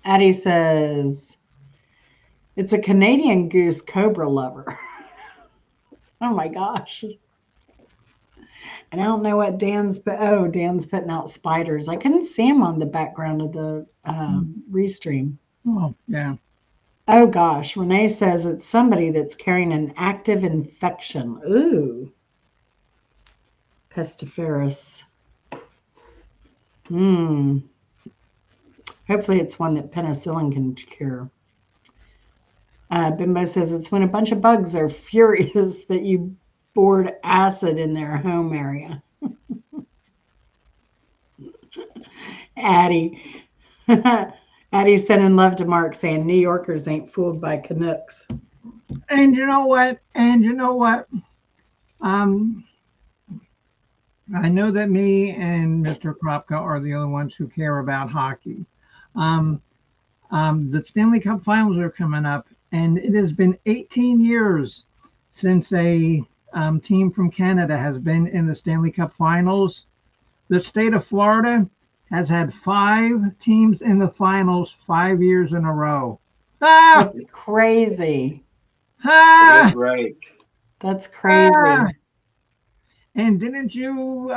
Addie says, it's a Canadian goose cobra lover. Oh my gosh. And I don't know what Dan's putting out spiders. I couldn't see him on the background of the restream. Oh, yeah. Oh gosh. Renee says it's somebody that's carrying an active infection. Ooh. Pestiferous. Hopefully it's one that penicillin can cure. Bimbo says it's when a bunch of bugs are furious that you poured acid in their home area. Addie. Addie's sending love to Mark saying New Yorkers ain't fooled by Canucks. And you know what? I know that me and Mr. Kropka are the only ones who care about hockey. The Stanley Cup Finals are coming up, and it has been 18 years since a team from Canada has been in the Stanley Cup Finals. The state of Florida has had 5 teams in the finals 5 years in a row. Ah! That's crazy. Ah! Right. That's crazy. Ah! And didn't you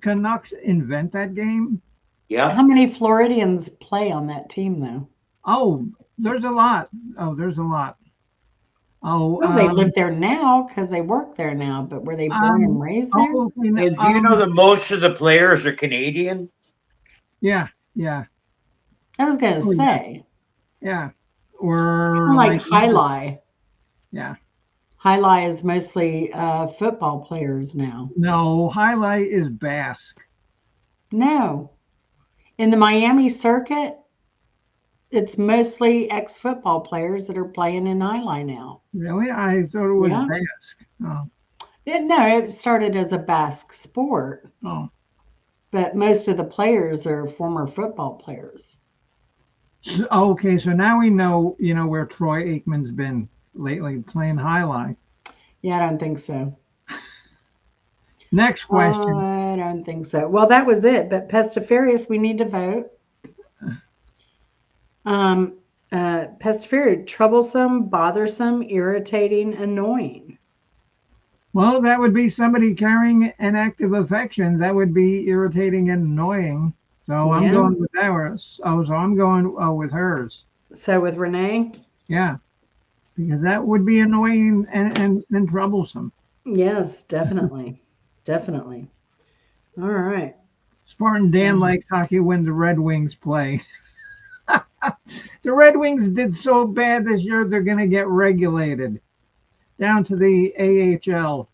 Canucks invent that game? Yeah. How many Floridians play on that team, though? Oh, there's a lot. Oh, Well, they live there now because they work there now, but were they born and raised there? okay, And do you know that most of the players are Canadian? yeah. I was going to Oh, say. Yeah. It's Or kind of like Highlight. Yeah. Highlight is mostly football players now. No, Highlight is Basque. No. In the Miami circuit, it's mostly ex-football players that are playing in Highlight now. Really? I thought it was Basque. Oh. No, it started as a Basque sport. Oh. But most of the players are former football players. So, okay, so now we know, where Troy Aikman's been lately, playing Highlight. Yeah, I don't think so. Next question. I don't think so. Well, that was it. But pestiferious, we need to vote. Pestiferious, troublesome, bothersome, irritating, annoying. Well, that would be somebody carrying an active affection. That would be irritating and annoying. So I'm going with ours. Oh, so I'm going with hers. So with Renee? Yeah, because that would be annoying and troublesome. Yes, definitely. Definitely. All right. Spartan Dan likes hockey when the Red Wings play. The Red Wings did so bad this year, they're going to get regulated down to the AHL.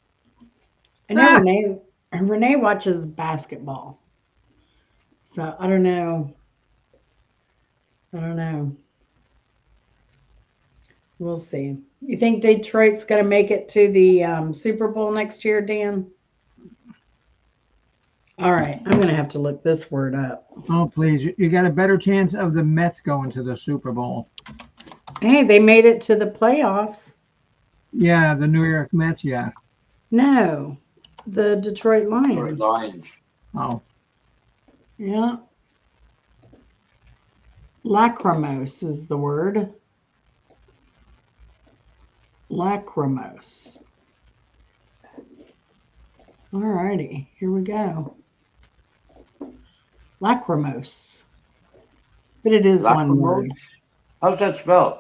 I know Renee watches basketball. So I don't know. We'll see. You think Detroit's going to make it to the Super Bowl next year, Dan? All right. I'm going to have to look this word up. Oh, please. You got a better chance of the Mets going to the Super Bowl. Hey, they made it to the playoffs. Yeah, the New York Mets, yeah. No, the Detroit Lions. Detroit Lions. Oh. Yeah. Lachrymose is the word. Lachrymose. All righty, here we go. Lachrymose. But it is one Lachrymose? word. How's that spelled?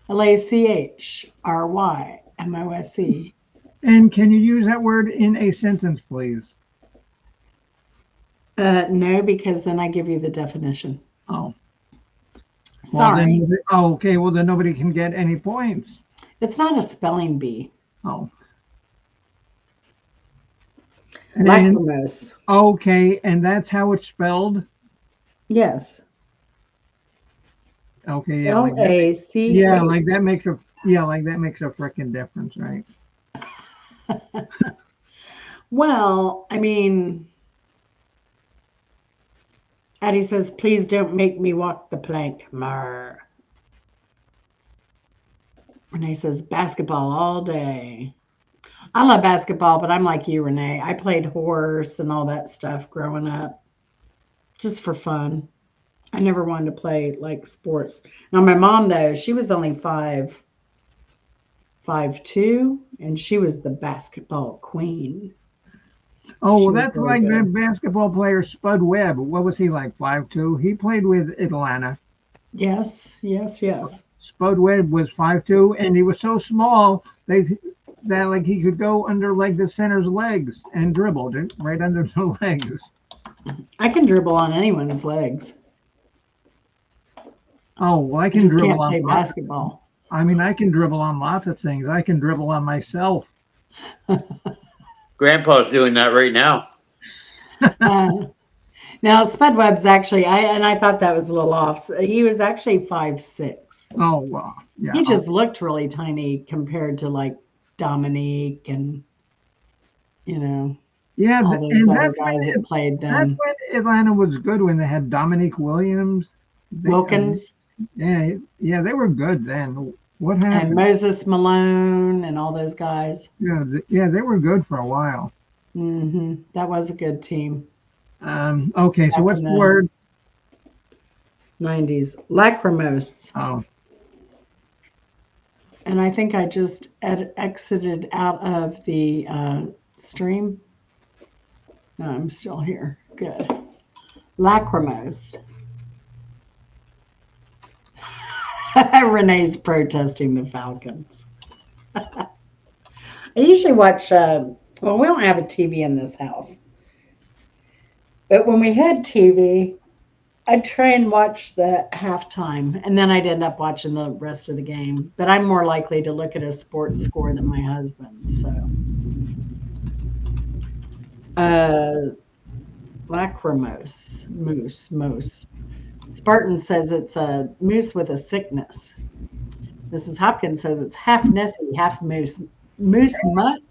Lachrymose. And can you use that word in a sentence, please? No, because then I give you the definition. Oh, well Sorry. then. Oh, okay. Well then, nobody can get any points. It's not a spelling bee. Oh, and Lachrymose. okay, and that's how it's spelled. Yes. Okay, yeah, L like that. A C Yeah, H. like that makes a like that makes a freaking difference, right? Well, I mean, Addie says, please don't make me walk the plank. Mar. Renee says, basketball all day. I love basketball, but I'm like you, Renee. I played horse and all that stuff growing up just for fun. I never wanted to play like sports. Now, my mom, though, she was only 5'2", and she was the basketball queen. Oh, She well, was that's very like good. that basketball player Spud Webb. What was he like? 5'2"? He played with Atlanta. Yes, yes, yes. Spud Webb was 5'2", and he was so small that like he could go under like the center's legs and dribble right under the legs. I can dribble on anyone's legs. Oh, well, I I can just dribble can't on play lots. basketball. I mean, I can dribble on lots of things. I can dribble on myself. Grandpa's doing that right now. Uh, Now, Spud Webb's actually, I thought that was a little off. He was actually 5'6". Oh, well, yeah. He just looked really tiny compared to like Dominique and, you know, Yeah, all those and other guys that played that's then. when Atlanta was good when they had Dominique Williams. Wilkins Yeah, they were good then. What and happened? Moses Malone and all those guys. Yeah, yeah, they were good for a while. That was a good team Okay, so back what's in the the word? 90s. Lachrymose. Oh, And I think I just exited out of the stream. No, I'm still here. Good. Lachrymose. Renee's protesting the Falcons. I usually watch, well, we don't have a TV in this house. But when we had TV, I'd try and watch the halftime, and then I'd end up watching the rest of the game. But I'm more likely to look at a sports score than my husband. So, uh, lachrymose, moose. Spartan says it's a moose with a sickness. Mrs. Hopkins says it's half Nessie, half moose. Moose mutt?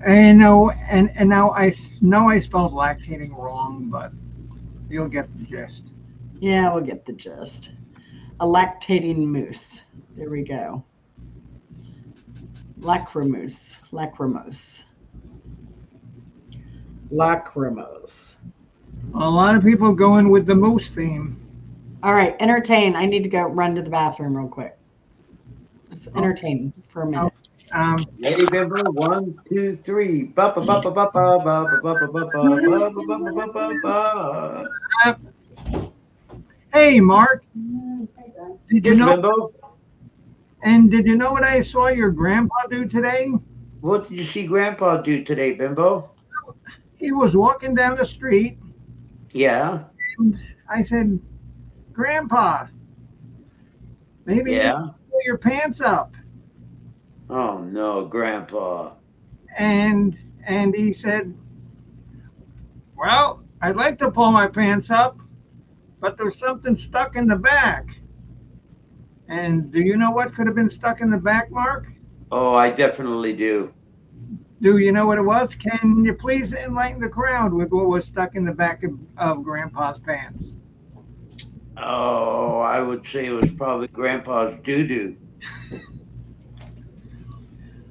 and no, and now I know I spelled lactating wrong, but you'll get the gist. Yeah, we'll get the gist. A lactating moose. There we go. Lachrymose. Lachrymose. A lot of people going with the moose theme. All right, entertain. I need to go run to the bathroom real quick. Just Oh, entertain for a oh, minute. Lady Bimbo, 1, 2, 3. Ba ba ba ba ba ba ba ba ba ba ba ba ba ba ba ba ba. uh, hey, Mark, did you Yes, know? Bimbo. And did you know what I saw your grandpa do today? What did you see Grandpa do today, Bimbo? He was walking down the street, Yeah, and I said, "Grandpa, maybe you need to yeah. pull your pants up." Oh no, Grandpa. And he said, "Well, I'd like to pull my pants up, but there's something stuck in the back." And do you know what could have been stuck in the back, Mark? Oh, I definitely do. Do you know what it was? Can you please enlighten the crowd with what was stuck in the back of Grandpa's pants? Oh, I would say it was probably Grandpa's doo doo.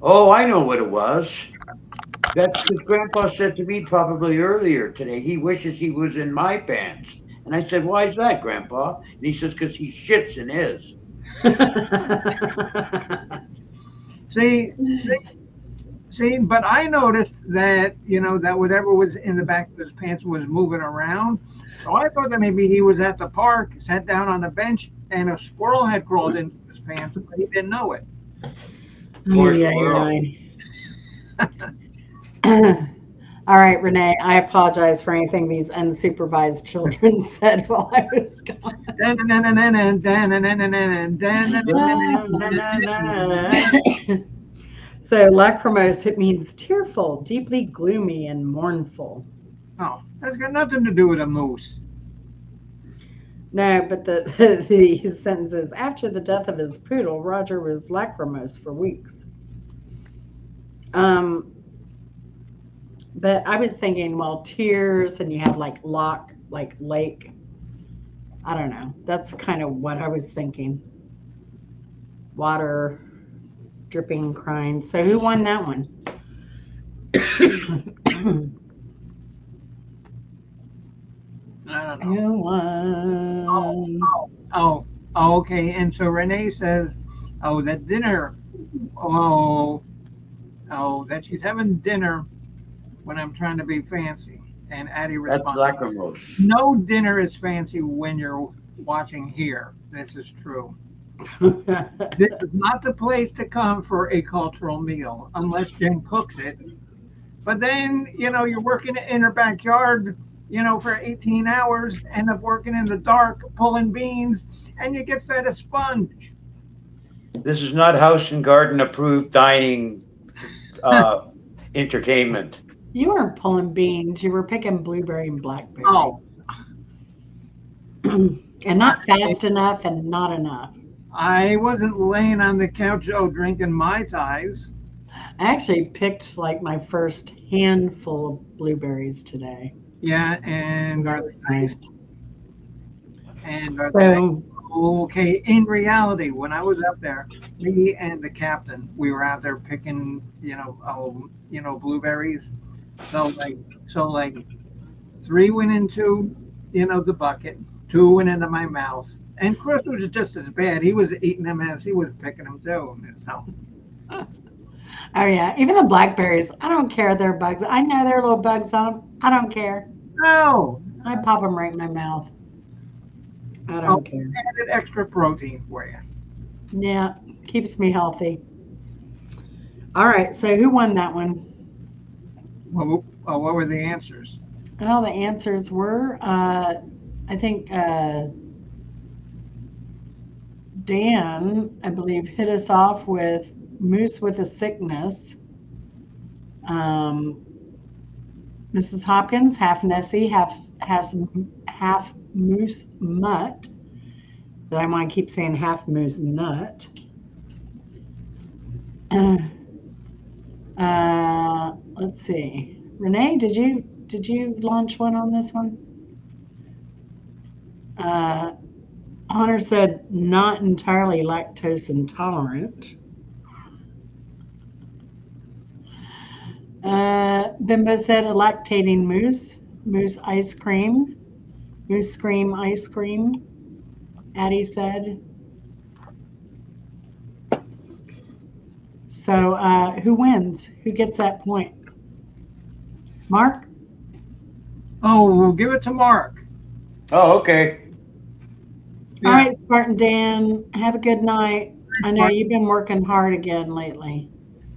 Oh, I know what it was. That's because Grandpa said to me probably earlier today, he wishes he was in my pants. And I said, why is that, Grandpa? And he says, because he shits in his. See, See, but I noticed that, that whatever was in the back of his pants was moving around. So I thought that maybe he was at the park, sat down on a bench, and a squirrel had crawled into his pants, but he didn't know it. Poor Ay, squirrel. ay, ay. All right, Renee, I apologize for anything these unsupervised children said while I was gone. So, lachrymose, it means tearful, deeply gloomy, and mournful. Oh, that's got nothing to do with a moose. No, but the sentence is after the death of his poodle, Roger was lachrymose for weeks. Um, but I was thinking, well, tears, and you have like lock, like lake. I don't know. That's kind of what I was thinking. Water, dripping, crying. So who won that one? I don't know. Who Oh, won? oh, oh, okay. And so Renee says, oh, that dinner, oh, oh, that she's having dinner when I'm trying to be fancy. And Addie That's responds, lacrimose. no dinner is fancy when you're watching here. This is true. This is not the place to come for a cultural meal unless Jen cooks it. But then, you're working in her backyard, for 18 hours, end up working in the dark, pulling beans, and you get fed a sponge. This is not house and garden approved dining uh, entertainment. You weren't pulling beans. You were picking blueberry and blackberry. Oh, And not fast enough and not enough. I wasn't laying on the couch, drinking Mai Tais. I actually picked like my first handful of blueberries today. Yeah, and That are was they nice? nice. And are they nice? So, Okay, in reality, when I was up there, me and the captain, we were out there picking, blueberries. So like three went into, the bucket, two went into my mouth, and Chris was just as bad. He was eating them as he was picking them too. So oh yeah, even the blackberries, I don't care. They're bugs. I know there are little bugs on them. I don't care. no, I pop them right in my mouth. I oh, don't care. added extra protein for you. Yeah, keeps me healthy. All right, so who won that one? What were the answers? Well, the answers were, I think Dan, I believe, hit us off with Moose with a Sickness. Um, Mrs. Hopkins, half Nessie, half Moose Mutt. But I want to keep saying half Moose Nut. Let's see. Renee, did you launch one on this one? Uh, Honor said not entirely lactose intolerant. Bimbo said a lactating moose moose cream ice cream. Addie said. So who wins? Who gets that point? Mark? Oh, we'll give it to Mark. Oh, okay. All Yeah, right, Spartan Dan, have a good night. I know Mark. you've been working hard again lately,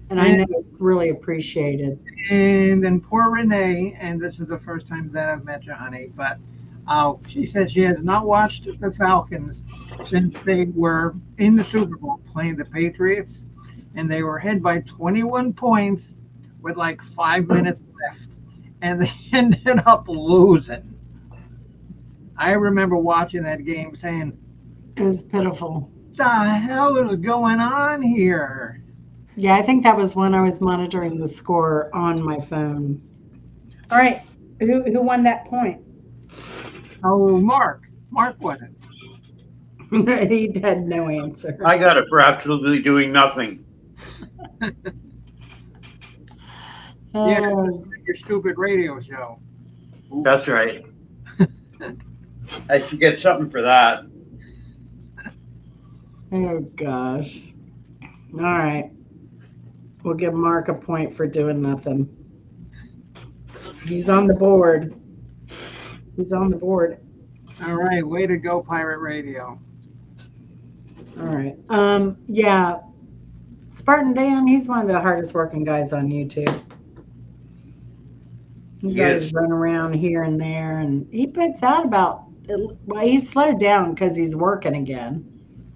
and I And, know it's really appreciated. and then poor Renee, and this is the first time that I've met you, honey, but she said she has not watched the Falcons since they were in the Super Bowl playing the Patriots, and they were ahead by 21 points with like 5 minutes left, and they ended up losing. I remember watching that game saying, It was pitiful. "The hell is going on here?" Yeah, I think that was when I was monitoring the score on my phone. All right, who won that point? Oh, Mark won it. He had no answer. I got it for absolutely doing nothing. Yeah, Oh, your stupid radio show. That's right. I should get something for that. oh gosh. All right. We'll give Mark a point for doing nothing. He's on the board. He's on the board. All right, way to go, Pirate Radio. All right. Yeah. Spartan Dan, he's one of the hardest working guys on YouTube. He's always Yes. running around here and there, and he puts out about. Well, he's slowed down because he's working again.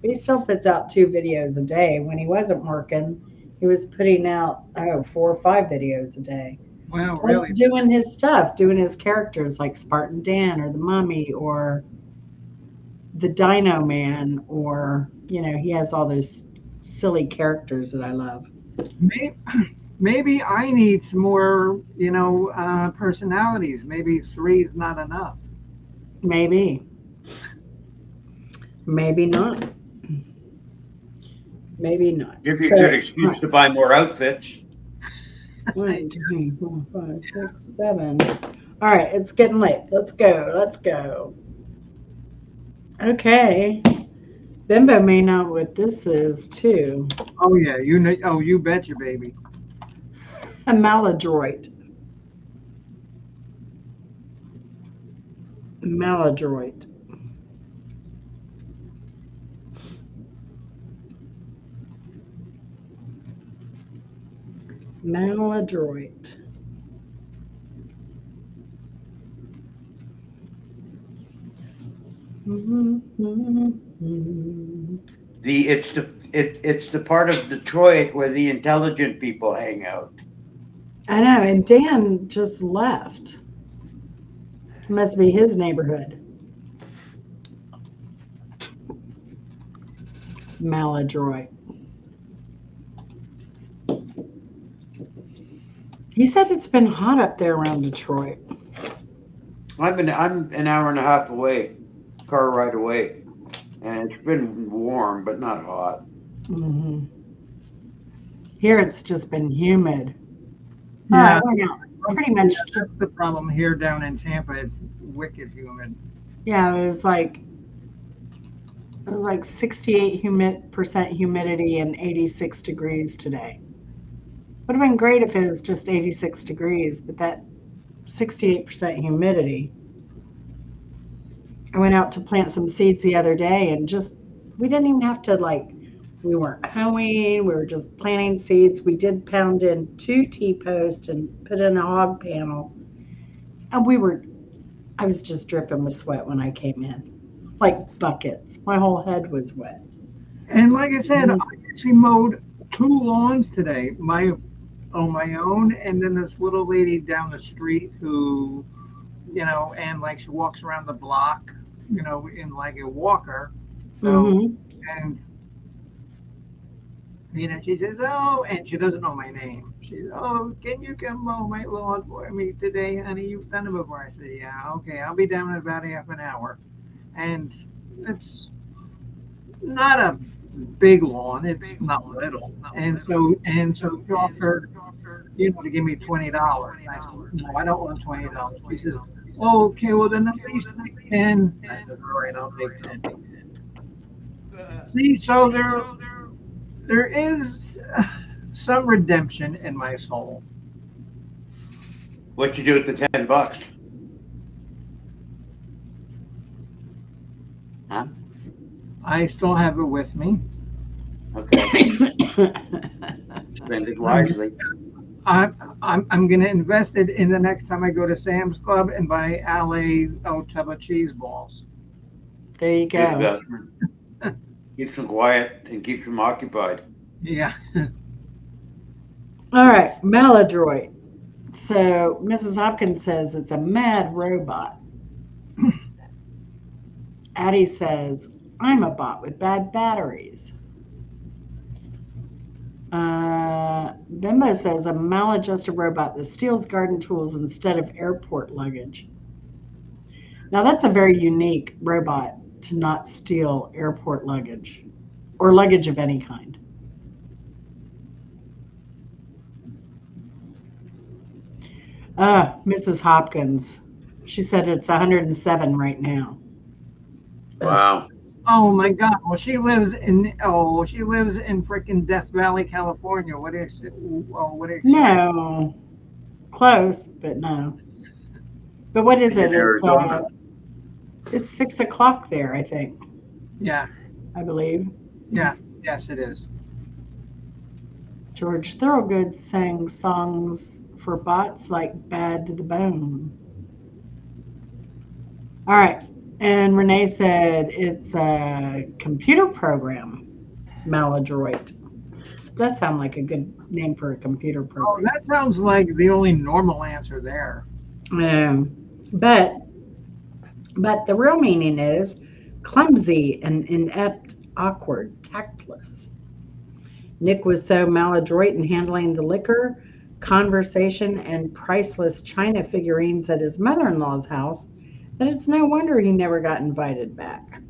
But he still puts out 2 videos a day. When he wasn't working, he was putting out 4 or 5 videos a day. Well, Plus really, doing his stuff, doing his characters like Spartan Dan or the Mummy or the Dino Man, or he has all those silly characters that I love. maybe, maybe I need some more, personalities. Maybe three is not enough. Maybe, maybe not. Maybe not. Give you a good So, excuse to buy more outfits. 1, 2, 3, 4, 5, 6, 7. All right, it's getting late. Let's go. Let's go. Okay. Bimbo may know what this is too. Oh yeah, you know. Oh, you betcha, baby. A maladroit. Maladroit. Maladroit. It's the part of Detroit where the intelligent people hang out. I know, and Dan just left. Must be his neighborhood. Maladroit. He said it's been hot up there around Detroit. I'm an hour and a half away, car ride away, and it's been warm but not hot. Hmm. Here it's just been humid. Yeah, Well, pretty much yeah, just, that's the problem here down in Tampa. It's wicked humid. yeah, it was like 68% humidity and 86 degrees today. Would have been great if it was just 86 degrees, but that 68% humidity. I went out to plant some seeds the other day and just, we didn't even have to we weren't hoeing, we were just planting seeds. We did pound in 2 T-posts and put in a hog panel. And I was just dripping with sweat when I came in, like buckets. My whole head was wet. And like I said, I Mhm. actually mowed 2 lawns today, my on my own, and then this little lady down the street who, and like she walks around the block, in like a walker. So, Mhm. and she says, "Oh," and she doesn't know my name. She says, "Oh, can you come mow my lawn for me today, honey? You've done it before." I said, "Yeah, okay, I'll be down in about half an hour." And it's not a big lawn. It's not little. And so she offered, to give me $20. I said, "No, I don't want $20." She says, "Oh, okay, well then at least take 10." I said, "All right, I'll take 10." See, so there is some redemption in my soul. What you do with the $10? Huh? I still have it with me. Okay, spend it I'm wisely. I'm gonna invest it in the next time I go to Sam's Club and buy Ale tub of cheese balls. There you Good go. investment. Keeps them quiet and keeps them occupied. Yeah. All right, maladroit. So Mrs. Hopkins says it's a mad robot. Addie says, I'm a bot with bad batteries. Bimbo says, a maladjusted robot that steals garden tools instead of airport luggage. Now, that's a very unique robot to not steal airport luggage or luggage of any kind. Mrs. Hopkins. She said it's 107 right now. Ugh. Wow. Oh my God! Well, she lives in freaking Death Valley, California. What is it? Oh, what do you expect? No, close, but no. But what is In it? Arizona. It's 6 o'clock there, I think. Yeah, I believe. yeah, yes, it is. George Thorogood sang songs for bots like Bad to the Bone. All right. And Renee said it's a computer program, Maladroit. Does sound like a good name for a computer Oh, program. that sounds like the only normal answer there. Um, but the real meaning is clumsy and inept, awkward, tactless. Nick was so maladroit in handling the liquor, conversation, and priceless china figurines at his mother in law's house that it's no wonder he never got invited back.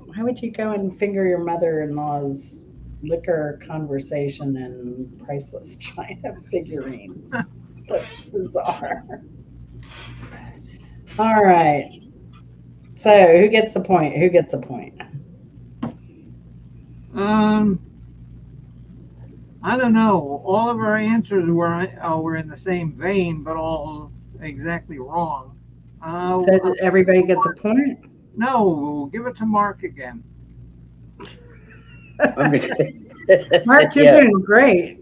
Why would you go and finger your mother in law's liquor, conversation, and priceless china figurines? That's bizarre. All right. So, who gets the point? Who gets the point? Um, I don't know. All of our answers were in the same vein, but all exactly wrong. So, everybody gets a point? No, we'll give it to Mark again. I'm gonna. Mark, you're Yeah, doing great.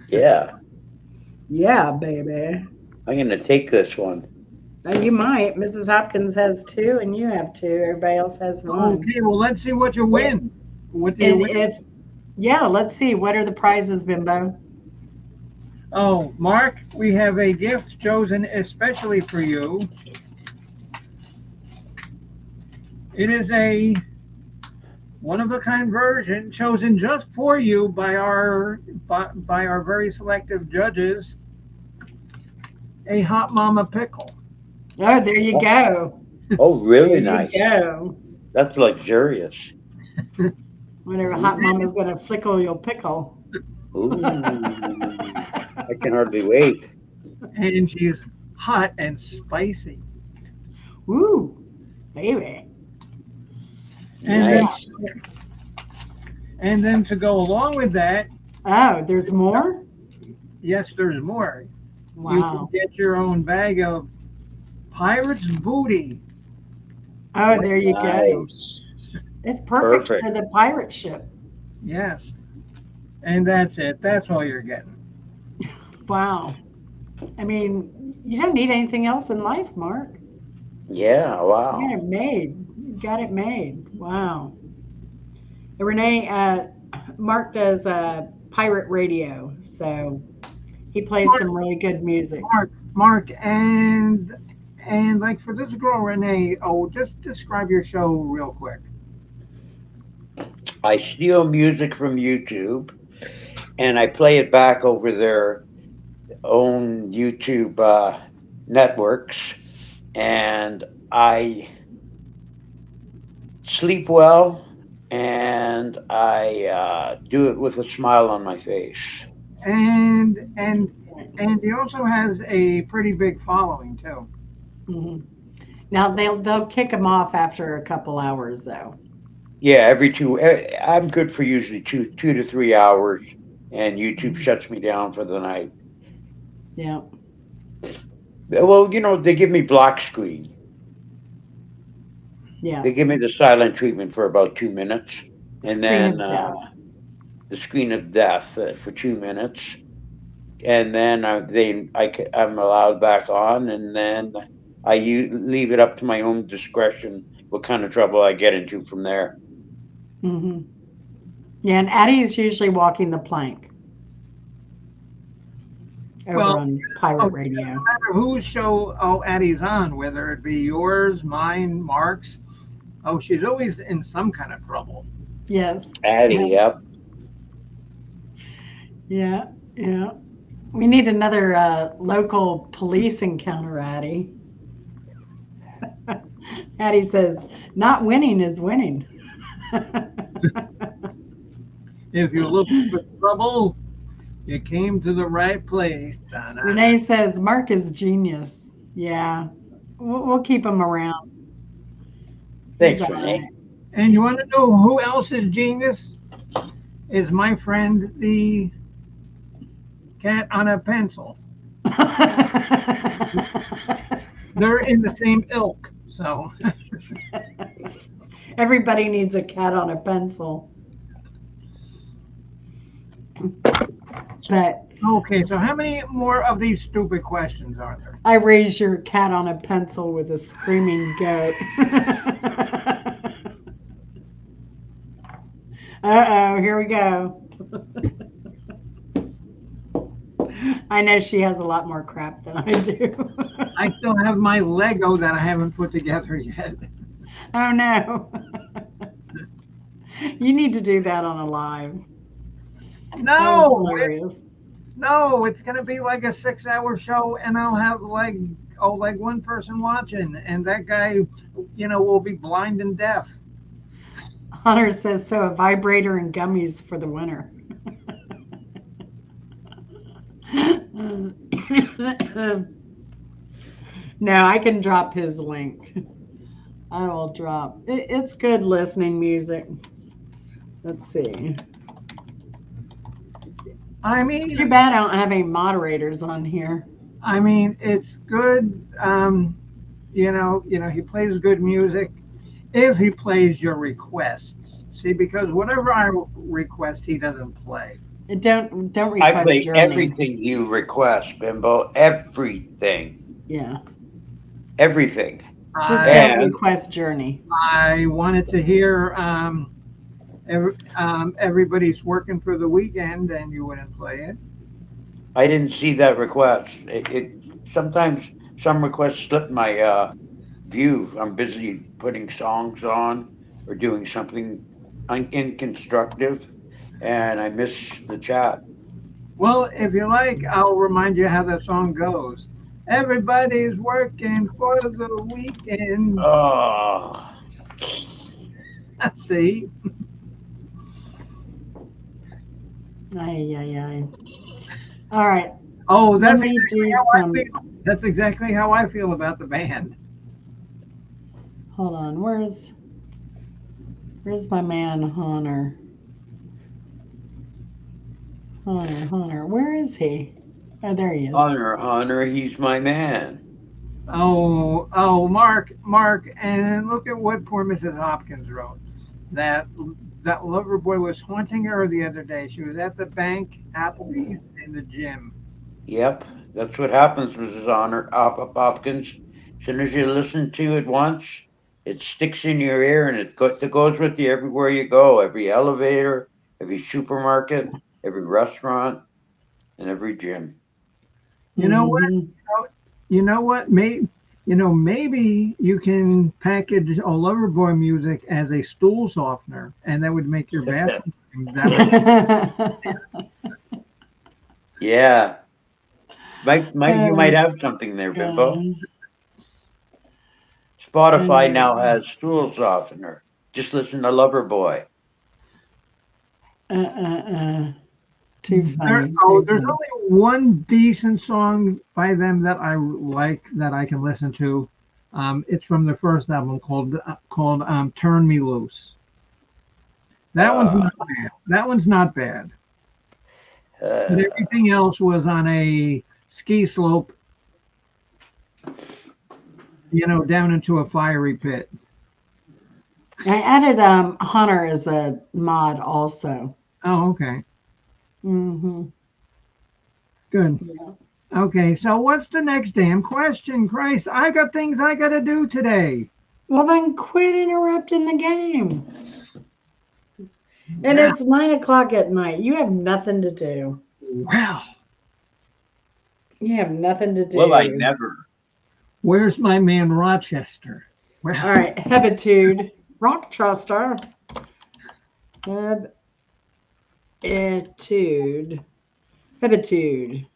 yeah. Yeah, baby. I'm gonna take this one. You might. Mrs. Hopkins has two, and you have two. Everybody else has one. Okay, well, let's see what you Well, win. What do you and win? if, yeah, let's see. What are the prizes, Bimbo? Oh, Mark, we have a gift chosen especially for you. It is a one of a kind version chosen just for you by our very selective judges. A hot mama pickle. Oh, there you Oh, go. oh, There really you nice. go. That's luxurious. Whenever hot Ooh, mama's gonna flickle your pickle. ooh. I can hardly wait. And she's hot and spicy. Ooh, baby. And then Yeah. Nice. to go along with that, Oh, there's more? yes, there's more. You can Wow. get your own bag of pirate's booty. Oh, there you go. Nice. It's perfect Perfect. for the pirate ship. Yes. And that's it. That's all you're getting. Wow. I mean, you don't need anything else in life, Mark. Yeah, You wow. got it made. You got it made. Wow. And Renee, Mark does pirate radio, so he plays Mark, some really good music. Mark, and like for this girl Renee, oh, just describe your show real quick. I steal music from YouTube and I play it back over their own YouTube networks. And I sleep well and I do it with a smile on my face. And he also has a pretty big following too. Hmm. Now they'll kick him off after a couple hours, though. Yeah, every two. I'm good for usually 2 to 3 hours, and YouTube Mhm. shuts me down for the night. Yeah, Well, they give me black screen. yeah. They give me the silent treatment for about 2 minutes, and Screen then of death. the screen of death for 2 minutes, and then I'm allowed back on, and then leave it up to my own discretion what kind of trouble I get into from there. Hmm. Yeah, and Addie is usually walking the plank over Well, on oh, pirate no radio. matter whose show Addie's on, whether it be yours, mine, Mark's, oh, she's always in some kind of trouble. Yes. Addie, Yeah. yep. Yeah. Yeah. We need another local police encounter, Addie. Addie says, "Not winning is winning." If you're looking for trouble, you came to the right place. Da-na-na. Renee says, "Mark is genius." Yeah, we'll keep him around. He's Thanks, all right. Renee. And you want to know who else is genius? Is my friend the cat on a pencil. They're in the same ilk. So, Everybody needs a cat on a pencil. But okay, so how many more of these stupid questions are there? I raise your cat on a pencil with a screaming goat. Uh oh, here we go. I know she has a lot more crap than I do. I still have my Lego that I haven't put together yet. Oh no. You need to do that on a live. That was No, hilarious. no, it's gonna be like a 6 hour show, and I'll have like one person watching, and that guy, will be blind and deaf. Hunter says so, a vibrator and gummies for the winter. No, I can drop his link. I will drop. It's good listening music. Let's see. I Too mean, bad I don't have any moderators on here. it's good. He plays good music if he plays your requests. See, because whatever I request, he doesn't play. Don't I request play Journey. everything you request, Bimbo. Everything. Yeah, Everything. just I don't And request Journey. I wanted to hear everybody's working for the weekend, and you wouldn't play it. I didn't see that request. It sometimes some requests slip my view. I'm busy putting songs on or doing something inconstructive, and I miss the chat. Well, if you like, I'll remind you how that song goes. Everybody's working for the weekend. Oh, See, Ay, ay, ay. All right, oh, let that's me exactly do how I some. feel. That's exactly how I feel about the band. Hold on, where's my man Hunter? Hunter, where is he? Oh, there he is. Hunter, he's my man. Oh, Mark, and look at what poor Mrs. Hopkins wrote. That that lover boy was haunting her the other day. She was at the bank, Applebee's, and the gym. Yep, that's what happens, Mrs. Honor Hopkins. As soon as you listen to it once, it sticks in your ear and it goes with you everywhere you go, every elevator, every supermarket, every restaurant, and every gym. You know what? Hmm. You know what? Maybe you can package a lover boy music as a stool softener, and that would make your bathroom that much. Yeah, you might Oh, have something there, Bimbo. God. Spotify now Anyway, has stool softener. Just listen to Loverboy. too funny, too There's funny. only one decent song by them that I like that I can listen to. It's from the first album called "Turn Me Loose." That one's Uh, not bad. That one's not bad. But uh, everything else was on a ski slope, down into a fiery pit. I added Hunter as a mod also. Oh, okay, Hmm. good. Yeah. Okay, so what's the next damn question? Christ, I got things I got to do today. Well, then quit interrupting the game. And Well, it's 9 o'clock at night. You have nothing to do. well, You have nothing to will I do. never? where's my man Rochester? All Well, right, Hebitude, Rochester, Hebitude, Hebitude,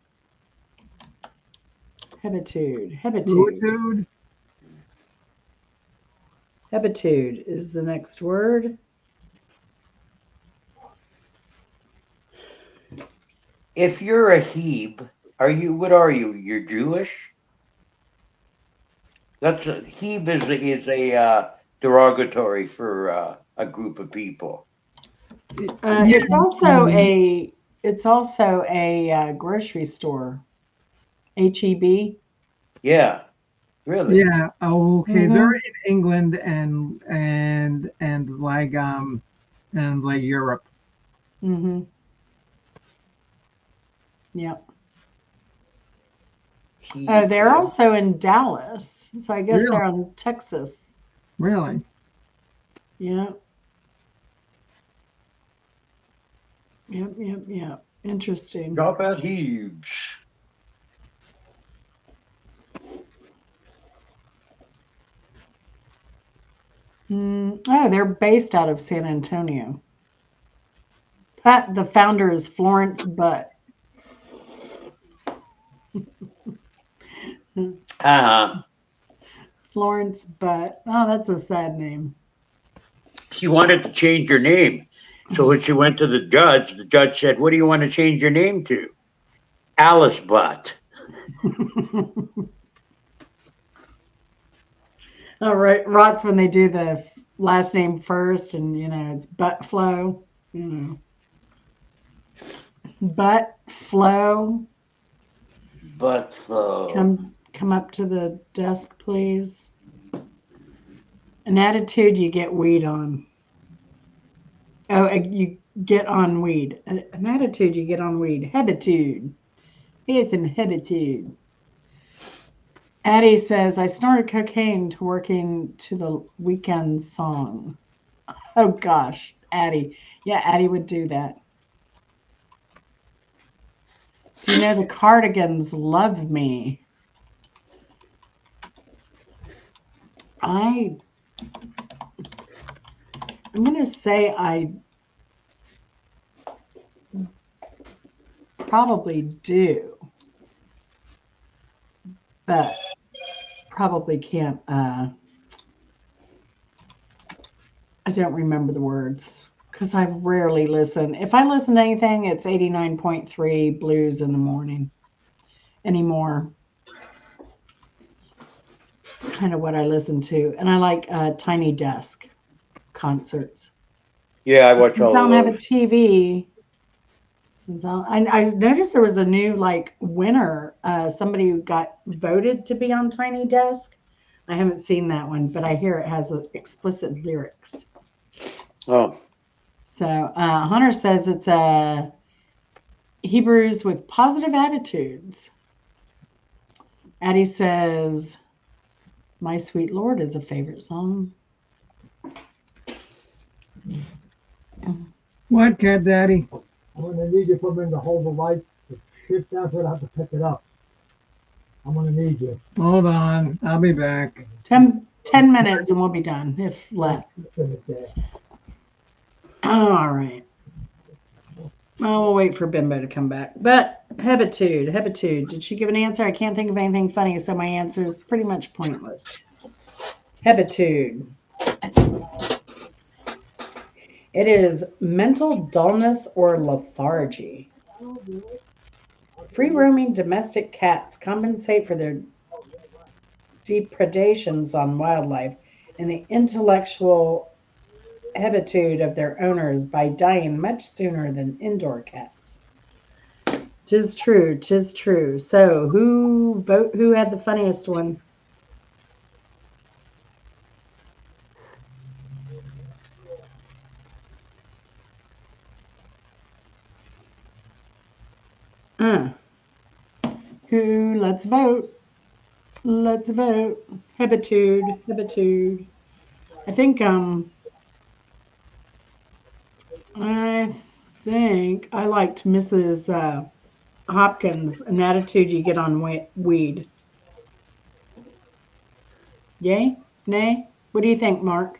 Hebitude, Hebitude, dude. Hebitude is the next word. If you're a Hebe, are you? What are you? You're Jewish. That's a Hebe is a derogatory for a group of people. It's also a grocery store. HEB. Yeah, really. Yeah. Okay. They're Mm-hmm. in England and like Europe. Mm-hmm. Yep. Oh, they're He also in Dallas. So I guess Really? they're on Texas. Really? Yeah. Yep. Yep. Yep. Interesting. Drop out huge. Oh, they're based out of San Antonio. The founder is Florence Butt. Uh, Florence Butt. Oh, that's a sad name. she wanted to change her name. So when she went to the judge said, "What do you want to change your name to?" Alice Butt. All right, rots when they do the last name first, and it's butt flow. You know, butt flow. Butt flow. Come up to the desk, please. An attitude you get weed on. Oh, you get on weed. An attitude you get on weed. Habitude. Here's an habitude. Addie says, I snorted cocaine to working to the weekend song. Oh gosh, Addie. Yeah, Addie would do that. Do you know the Cardigans love me? I I'm gonna say I probably do, but probably can't I don't remember the words because I rarely listen. If I listen to anything, it's 89.3 blues in the morning anymore. Kind of what I listen to. And I like Tiny Desk concerts. Yeah, I watch Since all I of don't have a those. TV, I noticed there was a new like winner, somebody who got voted to be on Tiny Desk. I haven't seen that one, but I hear it has explicit lyrics. Oh, So Hunter says it's Hebrews with positive attitudes. Addie says, My Sweet Lord is a favorite song. What, Cat Daddy? I'm gonna need you to put me in the hold the light. The ship down so I have to pick it up. I'm gonna need you. Hold on. I'll be back. 10 minutes and we'll be done if left. Finish there. All right. Well, we'll wait for Bimbo to come back. But Hebitude. Did she give an answer? I can't think of anything funny, so my answer is pretty much pointless. Hebitude. It is mental dullness or lethargy. Free roaming domestic cats compensate for their depredations on wildlife and the intellectual habitude of their owners by dying much sooner than indoor cats. Tis true, tis true. So who had the funniest one? Uh, who let's vote. Let's vote. Habitude. I think I think I liked Mrs. Hopkins, an attitude you get on weed. Yay? Nay? What do you think, Mark?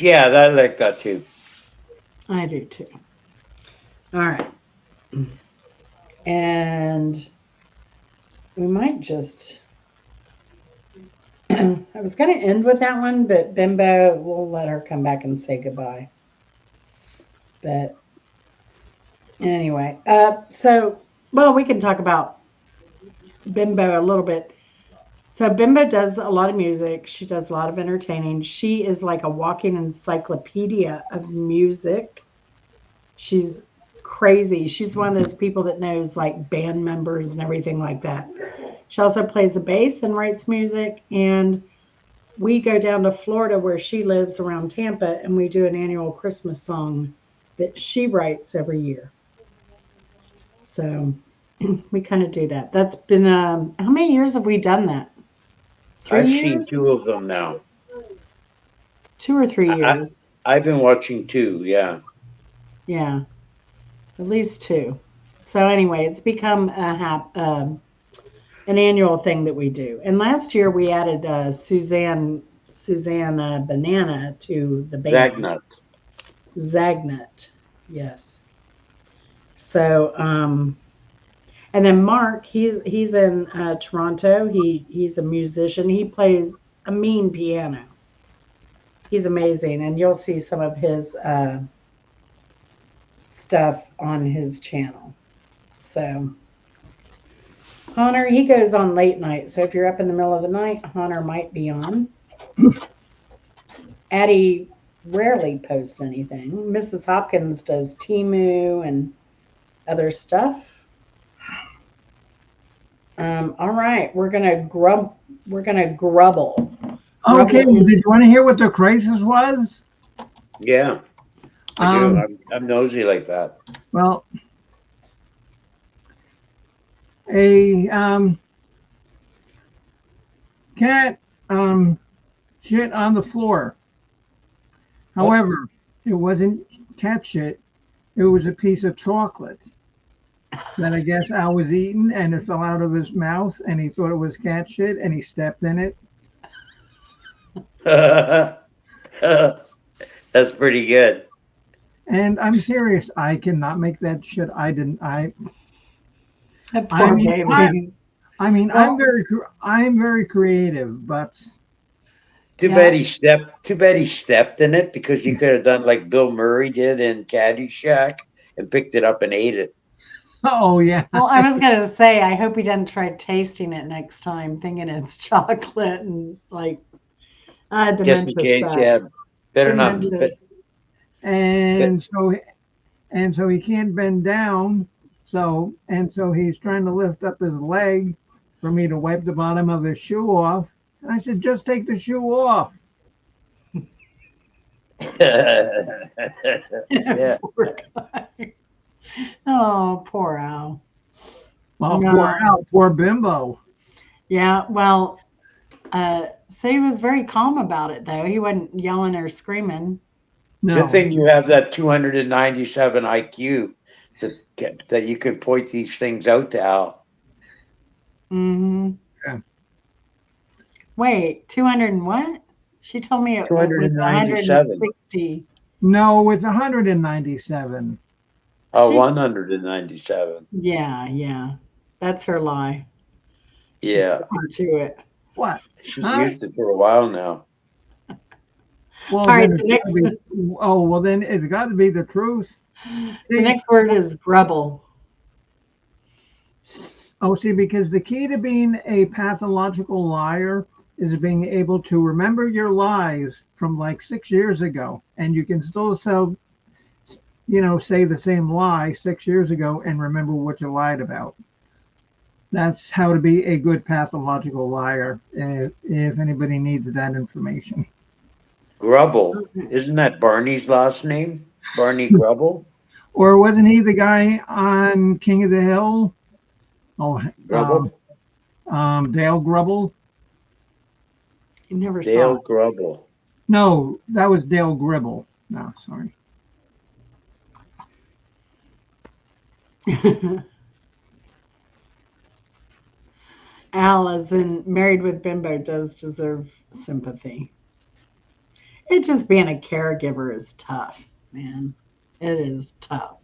yeah, I like that too. I do too. All right. And we might just. I was going to end with that one, but Bimbo, we'll let her come back and say goodbye. But anyway, well, we can talk about Bimbo a little bit. So Bimbo does a lot of music. She does a lot of entertaining. She is like a walking encyclopedia of music. She's crazy. She's one of those people that knows like band members and everything like that. She also plays the bass and writes music. And we go down to Florida where she lives around Tampa and we do an annual Christmas song that she writes every year. So we kind of do that. That's been, how many years have we done that? Three I've seen years? 2 of them now. 2 or 3 years. I've been watching 2, yeah. Yeah, at least two. So anyway, it's become an annual thing that we do. And last year we added Susanna Banana to the band. Zagnut. Zagnut, yes. So and then Mark, he's in Toronto. He's a musician. He plays a mean piano. He's amazing, and you'll see some of his stuff on his channel. So Hunter, he goes on late night. So if you're up in the middle of the night, Hunter might be on. Addie rarely posts anything. Mrs. Hopkins does Timu and other stuff. All right, we're gonna grumble. Okay, Grubble did is you want to hear what the crisis was? Yeah, I do. Um, I'm nosy like that. well, a cat shit on the floor. However, it wasn't cat shit. It was a piece of chocolate that I guess Al was eating, and it fell out of his mouth, and he thought it was cat shit, and he stepped in it. That's pretty good. And I'm serious. I cannot make that shit. I didn't. poor I mean, baby. I'm Well, very creative, but yeah. Too bad he stepped in it because you could have done like Bill Murray did in Caddyshack and picked it up and ate it. oh yeah. Well, I was gonna say, I hope he doesn't try tasting it next time, thinking it's chocolate and like Just in dementia case, yeah. sucks. Better not. Dementia. And so he can't bend down. So he's trying to lift up his leg for me to wipe the bottom of his shoe off. And I said, just take the shoe off. Yeah. Poor guy. Oh, poor Al. Well, poor No. Al, poor Bimbo. Yeah, well, so he was very calm about it though. He wasn't yelling or screaming. Good No. thing you have that 297 IQ that you can point these things out to Al. Hmm. Yeah. Wait, 200 and what? She told me it was 297. 160. No, it's 197. Oh, She, 197. yeah. That's her lie. She's Yeah. sticking to it. What? She's Huh? used it for a while now. Well, All right, then it's gotta be, well, then it's got to be the truth. the See, next word is grubble. see, because the key to being a pathological liar is being able to remember your lies from like 6 years ago, and you can still say the same lie 6 years ago and remember what you lied about. That's how to be a good pathological liar. If anybody needs that information, Grubble. Isn't that Barney's last name? Barney Grubble? or wasn't he the guy on King of the Hill? Oh, Grubble? Dale Grubble. You never Dale saw Grubble. No, that was Dale Gribble. No, sorry. it. Al, as in Married with Bimbo, does deserve sympathy. It just being a caregiver is tough, man. It is tough.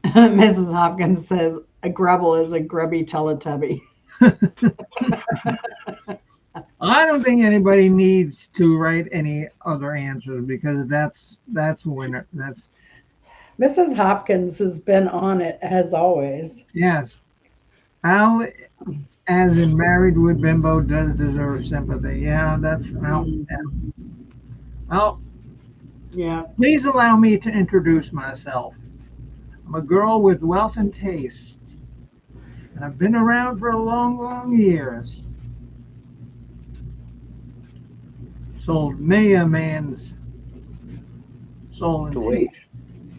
Mrs. Hopkins says a grubble is a grubby Teletubby. I don't think anybody needs to write any other answers because that's winner. That's Mrs. Hopkins has been on it as always. yes. Al As in married with bimbo does deserve sympathy. Yeah, that's well. Yeah. Mhm. Well, Yeah. please allow me to introduce myself. I'm a girl with wealth and taste, and I've been around for a long, long years. Sold many a man's soul and To teeth.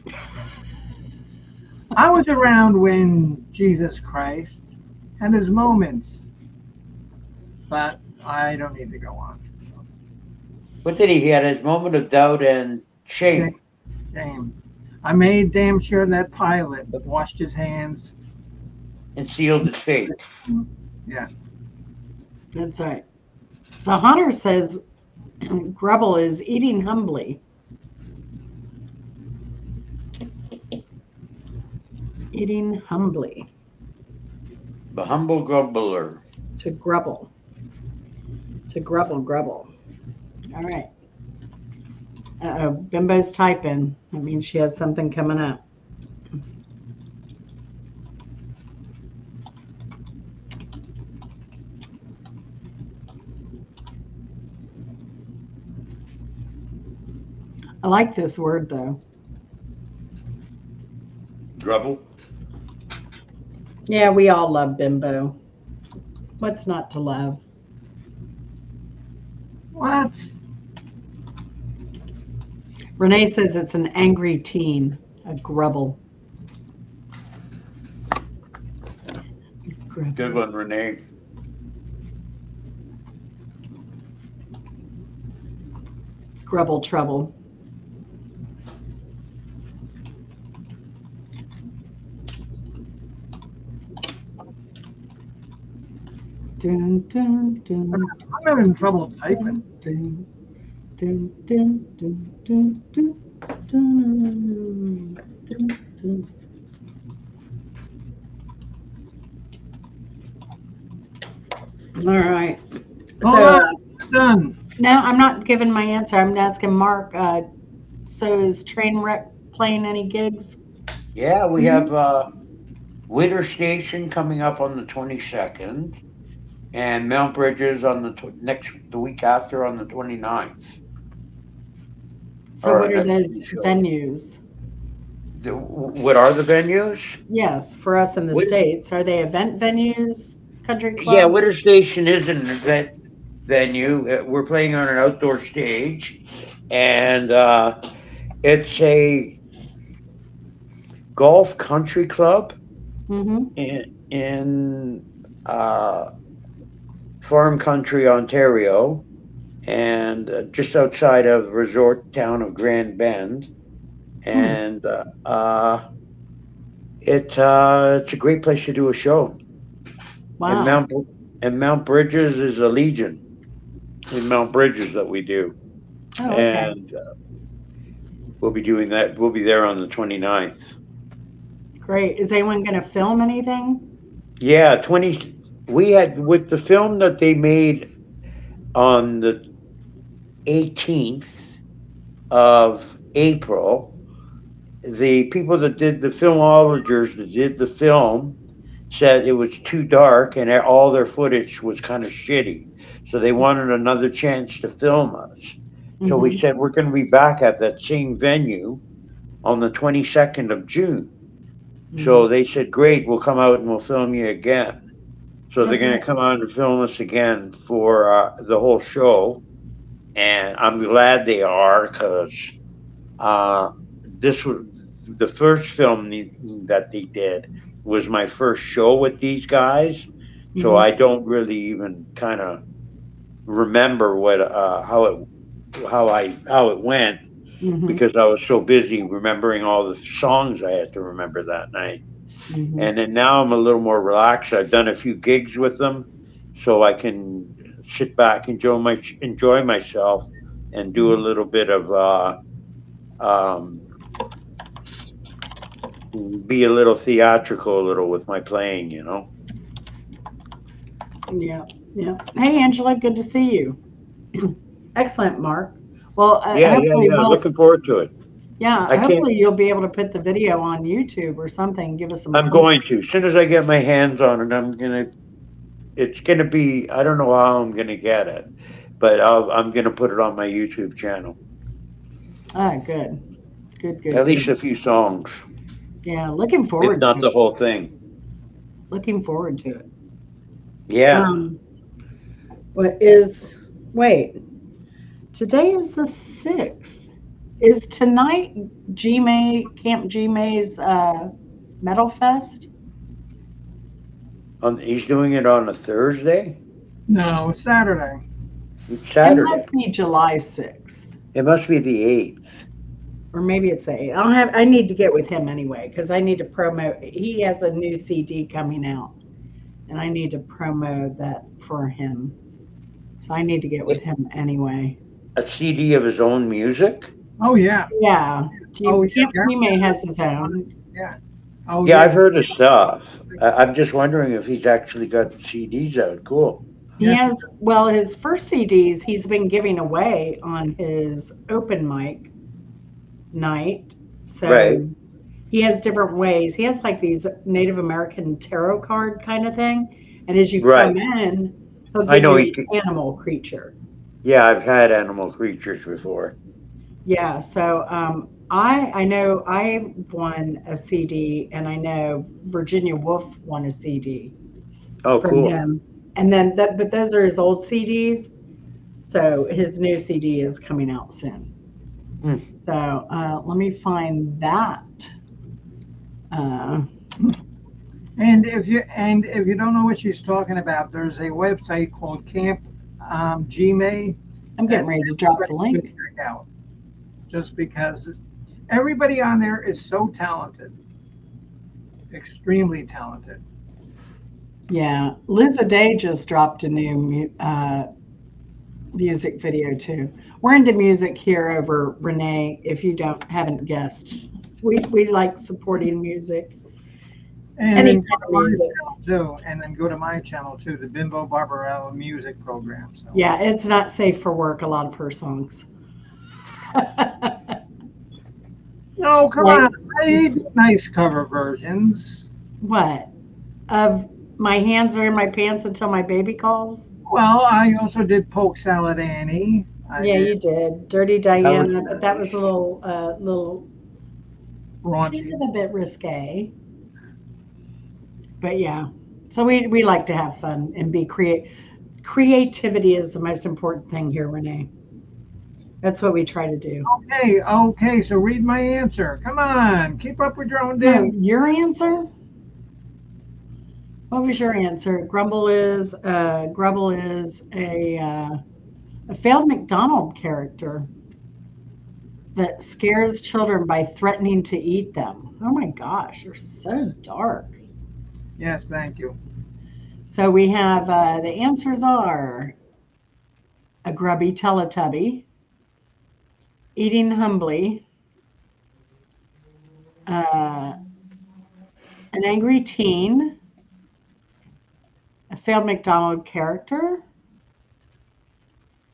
wait. I was around when Jesus Christ had his moments, but I don't need to go on. What did he? He had his moment of doubt and Shame, shame. shame. I made damn sure that pilot washed his hands. And sealed his fate. Yeah. That's right. So Hunter says Grubble is eating humbly. Eating humbly The humble grumbler. to grubble. To grubble, grubble. All right. Uh-oh. Bimbo's typing. That means she has something coming up. I like this word though. Grubble. Yeah, we all love Bimbo. What's not to love? What? Renee says it's an angry teen, a grubble. Good Grubble. one, Renee. Grubble trouble. Dun, dun, dun, I'm having trouble typing. dun, dun, dun, dun, dun, dun, dun, dun, dun. All right. Hold So on, done. now I'm not giving my answer. I'm asking Mark. So is Trainwreck playing any gigs? Yeah, we have Winter Station coming up on the 22nd, and Mount Bridges on the week after on the 29th. So Are what our are next those two shows. venues? What are the venues? Yes, for us in the Win- States. Are they event venues? Country yeah, club? Winter Station is an event venue. We're playing on an outdoor stage, and it's a golf country club Mm-hmm. in uh, farm country, Ontario, and just outside of resort town of Grand Bend. Hmm. And it's a great place to do a show. And Wow. Mount Bridges is a legion in Mount Bridges that we do, Oh, okay. and we'll be doing that. We'll be there on the 29th. Great. Is anyone going to film anything? Yeah, 20. We had with the film that they made on the 18th of April. The people that did the filmologers that did the film said it was too dark and all their footage was kind of shitty. So they wanted another chance to film us. So we Mm-hmm. said we're going to be back at that same venue on the 22nd of June. Mm-hmm. So they said, great, we'll come out and we'll film you again. So Oh, they're going great. to come out and film us again for the whole show. And I'm glad they are because uh, this was the first film that they did was my first show with these guys, so Mm-hmm. I don't really even kind of remember what how it went Mm-hmm. because I was so busy remembering all the songs I had to remember that night. Mm-hmm. And then now I'm a little more relaxed. I've done a few gigs with them, so I can sit back, enjoy myself, and do a Mm-hmm. little bit of um, be a little theatrical a little with my playing, you know. Yeah. Yeah. Hey, Angela. Good to see you. Excellent, Mark. Well, Yeah, yeah, hopefully yeah. we'll. Looking forward to it. Yeah. I can't. Hopefully you'll be able to put the video on YouTube or something. Give us some I'm proof. going to. As soon as I get my hands on it, I'm gonna it's gonna be. I don't know how I'm gonna get it, but I'm gonna put it on my YouTube channel. Ah, good. Good, good, At least good. a few songs, Yeah, looking if forward to not it. the whole thing. Looking forward to it. Yeah. Um, what is, wait, today is the 6th. Is tonight G May, Camp G May's Metal Fest? He's doing it on a Thursday. No, Saturday. It's It Saturday. must be July 6th. It must be the 8th. Or maybe it's the 8th. I need to get with him anyway, because I need to promote. He has a new CD coming out, and I need to promote that for him. So I need to get with him anyway. A CD of his own music. Oh yeah. Yeah, Oh Camp yeah. G May has his own. Yeah. Oh Yeah, yeah. I've heard his stuff. I'm just wondering if he's actually got CDs out. Cool. He Yes. has, well, his first CDs he's been giving away on his open mic night. Right. So he has different ways. He has like these Native American tarot card kind of thing. And as you come Right. in, he'll I give know you he. an animal creature. Yeah, I've had animal creatures before. Yeah. So I know I won a CD, and I know Virginia Woolf won a CD Oh, from cool. him. And then that, but those are his old CDs. So his new CD is coming out soon. Hmm. So let me find that. Uh, And if you don't know what she's talking about, there's a website called Camp Gmail I'm that getting ready to drop the everybody should link. check out. Just because everybody on there is so talented, extremely talented. Yeah, Liza Day just dropped a new music video too. We're into music here over Renee. If you haven't guessed, we like supporting music, And any then kind go of to my music. channel too. And then go to my channel too, the Bimbo Barbarella music program. So Yeah, it's not safe for work. A lot of her songs. no, come Like on, I do nice cover versions. what? Of my hands are in my pants until my baby calls. Well, I also did Polk Salad Annie. I Yeah, did you did. Dirty That was Diana, but that was nice. a little kind Raunchy. of a bit risque. But yeah. So we like to have fun and be creativity is the most important thing here, Renee. That's what we try to do. Okay, okay, so read my answer. Come on, keep up with your own No, damn. your answer? What was your answer? Grubble is a failed McDonald character that scares children by threatening to eat them. Oh my gosh, you're so dark. Yes, thank you. So we have the answers are a grubby Teletubby, eating humbly, uh, an angry teen, a failed McDonald character,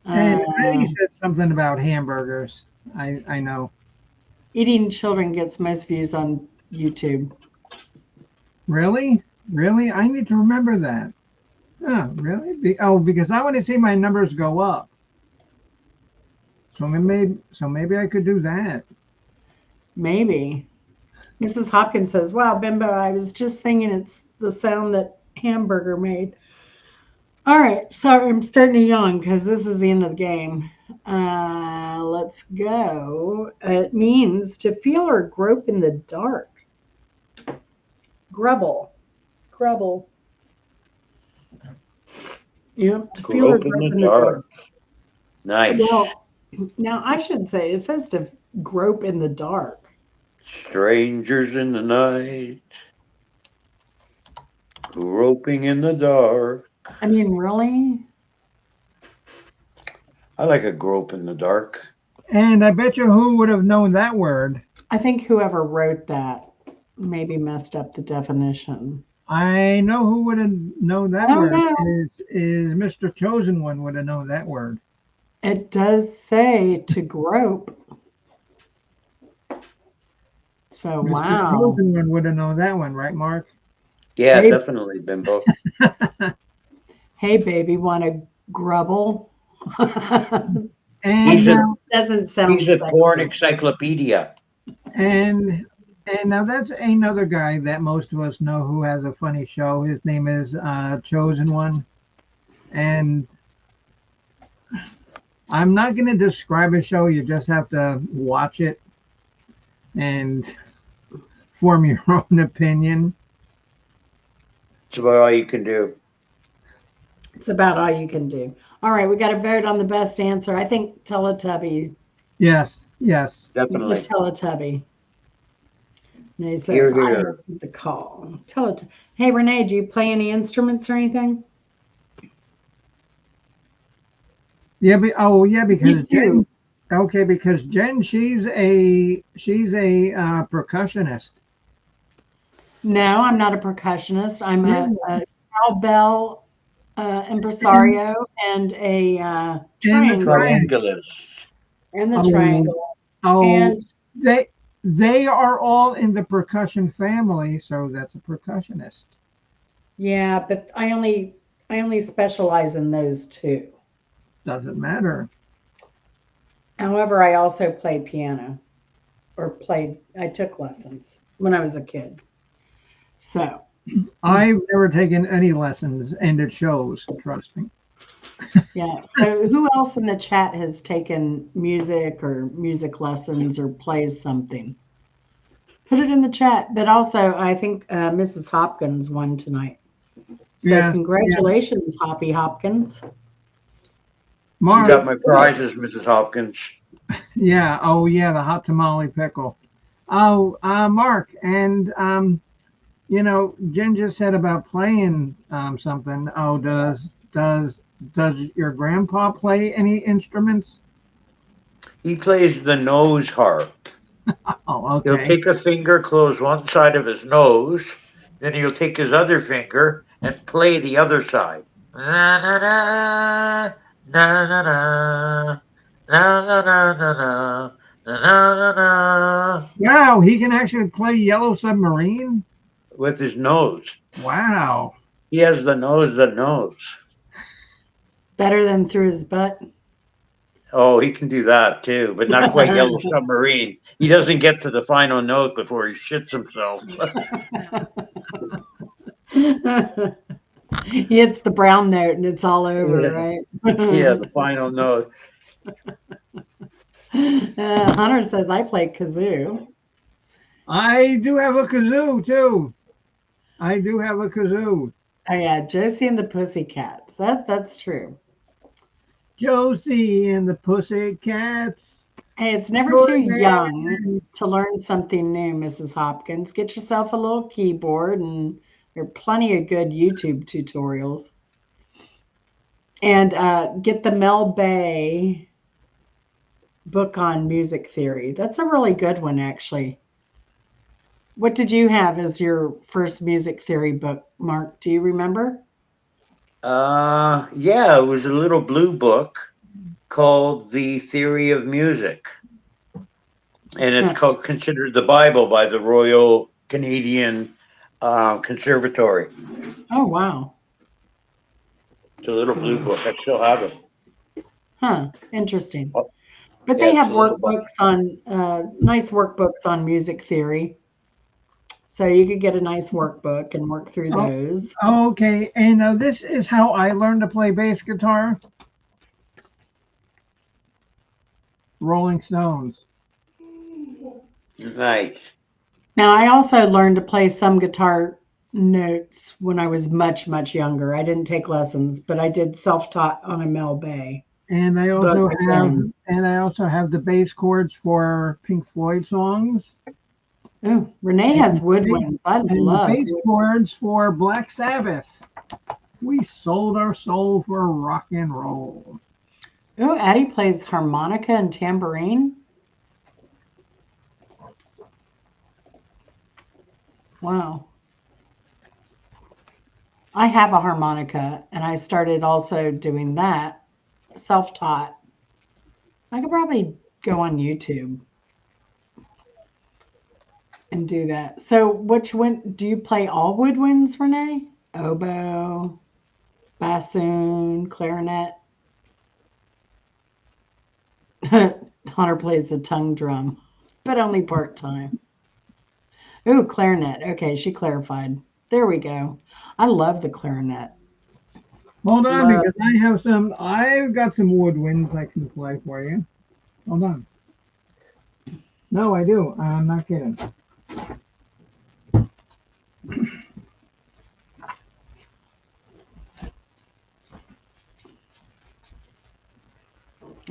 And Betty uh, said something about hamburgers. I know. eating children gets most views on YouTube. Really? Really? I need to remember that. Oh, really? Because I want to see my numbers go up. So maybe I could do that. Maybe. Mrs. Hopkins says, wow, Bimbo, I was just thinking it's the sound that hamburger made. All right, sorry, I'm starting to yawn because this is the end of the game. Let's go. It means to feel or grope in the dark. Grubble. Grubble. Yep, to feel or Grope in grope the in the dark. dark. Nice. Well, now I should say it says to grope in the dark. Strangers in the night, groping in the dark. I mean, really? I like a grope in the dark. And I bet you who would have known that word. I think whoever wrote that maybe messed up the definition. I know who would have known that Oh word. no. Is Mr. Chosen One would have known that word. It does say to grope. So Mr. wow. Chosen One would have known that one, right, Mark? Yeah, They definitely, Bimbo. Hey, baby, want to grubble? And He's a Doesn't sound he's a corn sexy. encyclopedia. and and now that's another guy that most of us know who has a funny show. His name is Chosen One, and I'm not going to describe a show. You just have to watch it and form your own opinion. It's about all you can do. It's about all you can do. All right, we got to vote on the best answer. I think Teletubby, Yes, yes. the Definitely. Teletubby. And he says, Here, I here. answered the call. Hey, Renee, do you play any instruments or anything? Yeah, oh yeah, You because do. Jen. Okay, because Jen, she's a percussionist. No, I'm not a percussionist. I'm Yeah, a cowbell and, impresario and a and the triangle triangle. Triangulus. and the Oh, triangle. oh, And they they are all in the percussion family, so that's a percussionist. yeah, but I only specialize in those two. Doesn't matter. However, I also play piano I took lessons when I was a kid. So, I've never taken any lessons, and it shows. Trust me. yeah. So, who else in the chat has taken music or music lessons or plays something? Put it in the chat. But also, I think Mrs. Hopkins won tonight. So, Yes, yeah. congratulations, Hoppy Hopkins. You You Mark, did got my good. prizes, Mrs. Hopkins. yeah. Oh, yeah. The hot tamale pickle. Oh, Mark, and Jen just said about playing something. Oh, does your grandpa play any instruments? He plays the nose harp. Oh, He'll okay. take a finger, close one side of his nose, then he'll take his other finger and play the other side. Na na na na na na na na na na na na na na Wow, he can actually play Yellow Submarine. with his nose. Wow. He has the nose that knows. Better than through his butt. Oh, he can do that too, but not quite Yellow Submarine. He doesn't get to the final note before he shits himself. He hits the brown note and it's all over, Yeah, right? yeah, the final note. Hunter says I play kazoo. I do have a kazoo too. I do have a kazoo. Oh yeah, Josie and the Pussycats. That's true. Josie and the Pussycats. Hey, it's never Good too young day. to learn something new, Mrs. Hopkins. Get yourself a little keyboard, and there are plenty of good YouTube tutorials. And get the Mel Bay book on music theory. That's a really good one, actually. What did you have as your first music theory book, Mark? Do you remember? Yeah, it was a little blue book called The Theory of Music, and it's Huh. called considered the Bible by the Royal Canadian Conservatory. Oh, wow. It's a little blue book. I still have it. Huh. Interesting. Oh, But yeah, they it's have a little book. workbooks on, nice workbooks on music theory. So you could get a nice workbook and work through Oh, those. okay. And now this is how I learned to play bass guitar. Rolling Stones. Nice. Now, I also learned to play some guitar notes when I was much, much younger. I didn't take lessons, but I did self-taught on a Mel Bay And I book also have again. and I also have the bass chords for Pink Floyd songs. Oh, Renee And has woodwinds. I and the love bass wood. chords for Black Sabbath. We sold our soul for rock and roll. Oh, Addie plays harmonica and tambourine. Wow. I have a harmonica and I started also doing that self-taught. I could probably go on YouTube and do that. So, which one do you play all woodwinds, Renee? Oboe. bassoon, clarinet. Hunter plays the tongue drum, but only part time. Ooh, clarinet. Okay, she clarified. There we go. I love the clarinet. Hold on, Love. because I've got some woodwinds I can play for you. Hold on. No, I do. I'm not kidding.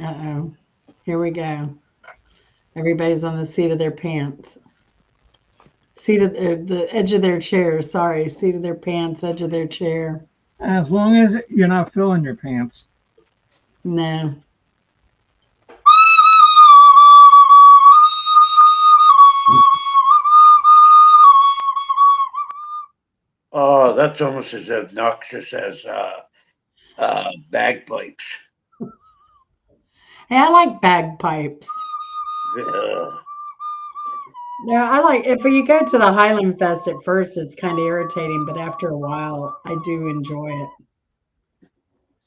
Uh-oh. Here we go. Everybody's on the seat of their pants. Seat of the edge of their chair. Sorry, seat of their pants, edge of their chair. As long as you're not filling your pants. No. Oh, that's almost as obnoxious as bagpipes. Hey, I like bagpipes. Uh, No, I like if you go to the Highland Fest at first, it's kind of irritating, but after a while, I do enjoy it.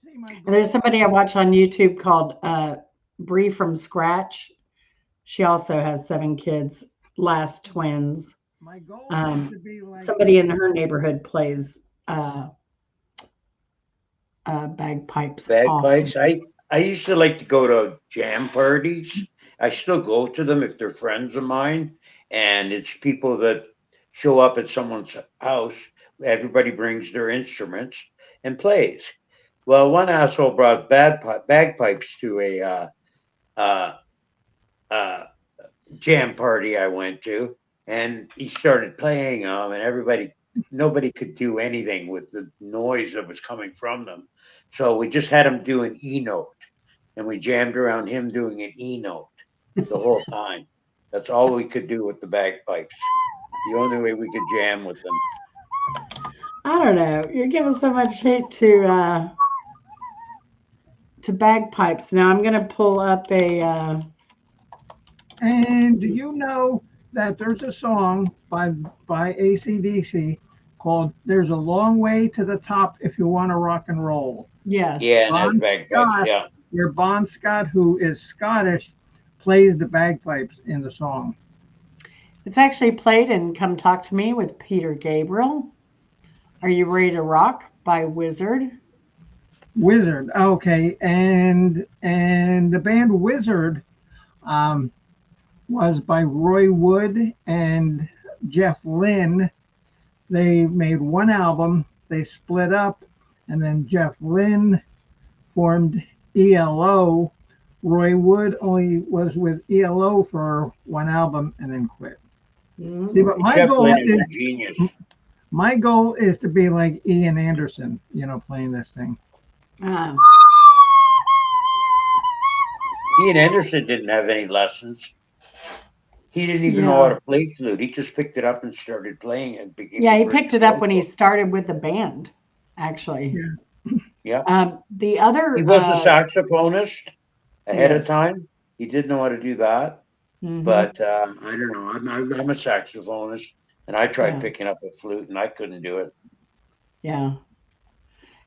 See, my And there's goal, somebody I watch on YouTube called Bree from Scratch. She also has 7 kids, last twins. my goal is Um, to be like Somebody in her neighborhood plays bagpipes often. Bagpipes. I used to like to go to jam parties. I still go to them if they're friends of mine, and it's people that show up at someone's house. Everybody brings their instruments and plays. Well, one asshole brought bagpipes to a uh, uh, jam party I went to, and he started playing them, and nobody could do anything with the noise that was coming from them. So we just had him do an E note, and we jammed around him doing an E note the whole time. That's all we could do with the bagpipes. The only way we could jam with them. I don't know. You're giving so much hate to bagpipes. Now I'm gonna pull up a. And do you know that there's a song by AC/DC called "There's a Long Way to the Top If You Want to Rock and Roll"? Yes, Yeah, and that's Bon bagpipes. Scott, Yeah, where Bon Scott, who is Scottish, plays the bagpipes in the song. it's actually played in "Come Talk to Me" with Peter Gabriel. "Are You Ready to Rock" by Wizard. Wizard, okay, and the band Wizard um, was by Roy Wood and Jeff Lynne. They made one album, they split up, and then Jeff Lynne formed ELO. Roy Wood only was with ELO for one album and then quit. See, but Mm. my Jeff goal Lynne is is a genius. my goal is to be like Ian Anderson, playing this thing. Ah, Ian Anderson didn't have any lessons. He didn't even know how yeah. to play flute. He just picked it up and started playing it. Became Yeah, a he great picked it up when he virtuoso. started with the band, actually. Yeah. Yeah. The He other, was a saxophonist ahead of yes. time. He did know how to do that, Hmm. but I don't know. I'm a saxophonist, and I tried Yeah, picking up a flute, and I couldn't do it. yeah.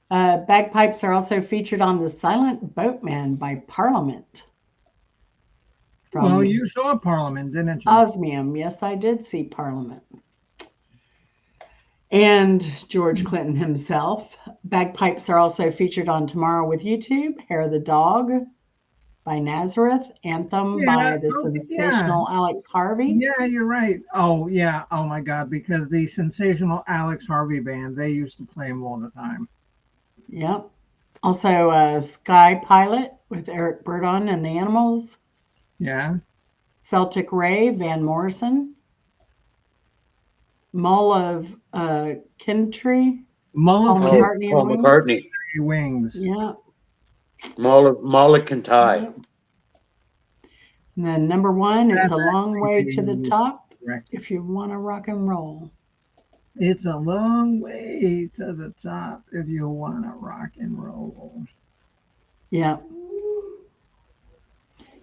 Bagpipes are also featured on The Silent Boatman by Parliament Well, from you saw Parliament, didn't you? Osmium. Yes, I did see Parliament. And George Clinton himself. Bagpipes are also featured on Tomorrow with YouTube, Hair of the Dog by Nazareth, Anthem Yeah. by the Okay. Yeah. sensational Alex Harvey. Yeah, you're right. Oh, yeah. Oh my God, because the sensational Alex Harvey band, they used to play him all the time. Yep. Also, Sky Pilot with Eric Burdon and the Animals, Yeah. Celtic Ray, Van Morrison, Mull of Kintry, Mull Paul of Kid Oh, McCartney and Paul Wings. McCartney, Wings. Yeah, Molokai. yeah. And then number one, it's That's a long way to the actually top correct. if you want to rock and roll. It's a long way to the top if you want to rock and roll. Yeah.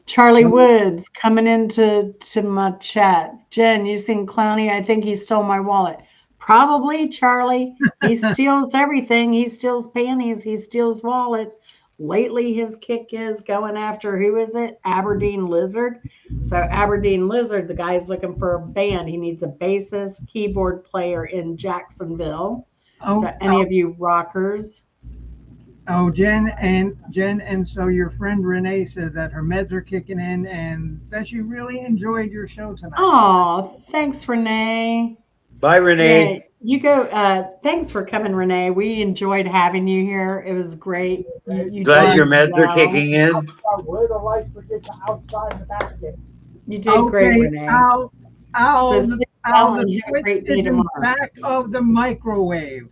Charlie Woods coming into my chat. Jen, you seen Clowny? I think he stole my wallet. Probably Charlie. He steals everything. He steals panties. He steals wallets. Lately, his kick is going after who is it? Aberdeen Lizard. So, Aberdeen Lizard, the guy's looking for a band. He needs a bassist, keyboard player in Jacksonville. So, Oh, any of you rockers? oh, Jen, and so your friend Renee said that her meds are kicking in, and that she really enjoyed your show tonight. Oh, thanks, Renee. Bye, Yeah, Renee. you go. Thanks for coming, Renee. We enjoyed having you here. It was great. You Glad Bye. did your meds are well. kicking in. Where the lights forget to outside the back again. You did great, Okay, Renee. So Al, sleep Al, well the and have a switch great is day in tomorrow. back of the microwave.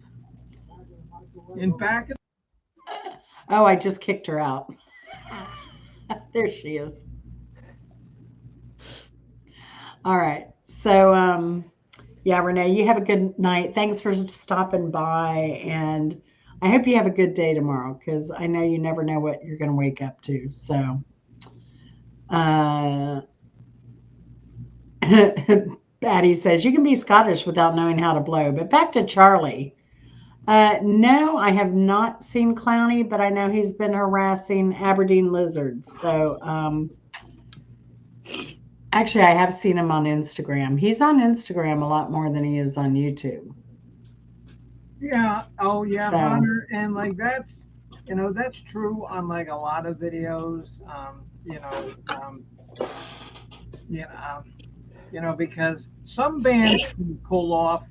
In back of Oh, I just kicked her out. There she is. All right. So, yeah, Renee, you have a good night. Thanks for stopping by. And I hope you have a good day tomorrow because I know you never know what you're going to wake up to. So, uh, Batty says you can be Scottish without knowing how to blow. But back to Charlie. No, I have not seen Clowny, but I know he's been harassing Aberdeen lizards. So, actually, I have seen him on Instagram. He's on Instagram a lot more than he is on YouTube. yeah, oh yeah, So, Hunter, and like that's true on like a lot of videos. Yeah, because some bands can pull off,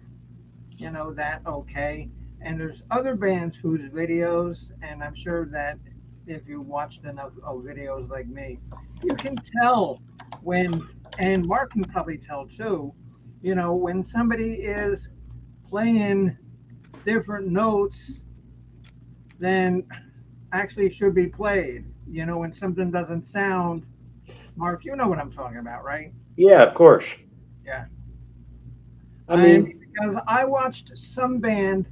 that okay, and there's other bands whose videos, and I'm sure that if you watched enough of videos like me, you can tell when, and Mark can probably tell too, when somebody is playing different notes than actually should be played. When something doesn't sound, Mark, you know what I'm talking about, right? Yeah, of course. Yeah. I I mean, mean, because I watched some band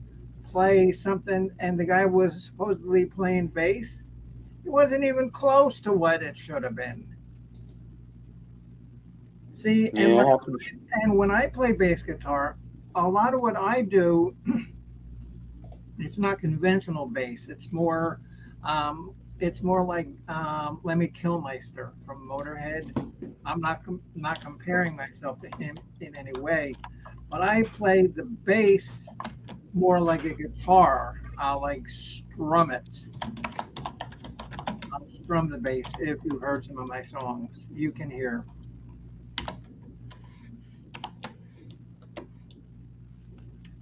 play something and the guy was supposedly playing bass. It wasn't even close to what it should have been. See, yeah, it happens. and when I play bass guitar, a lot of what I do, it's not conventional bass. It's more like Lemmy Kilmister from Motorhead. I'm not comparing myself to him in any way, but I play the bass more like a guitar. I'll like strum it. I'll strum the bass. If you've heard some of my songs, you can hear.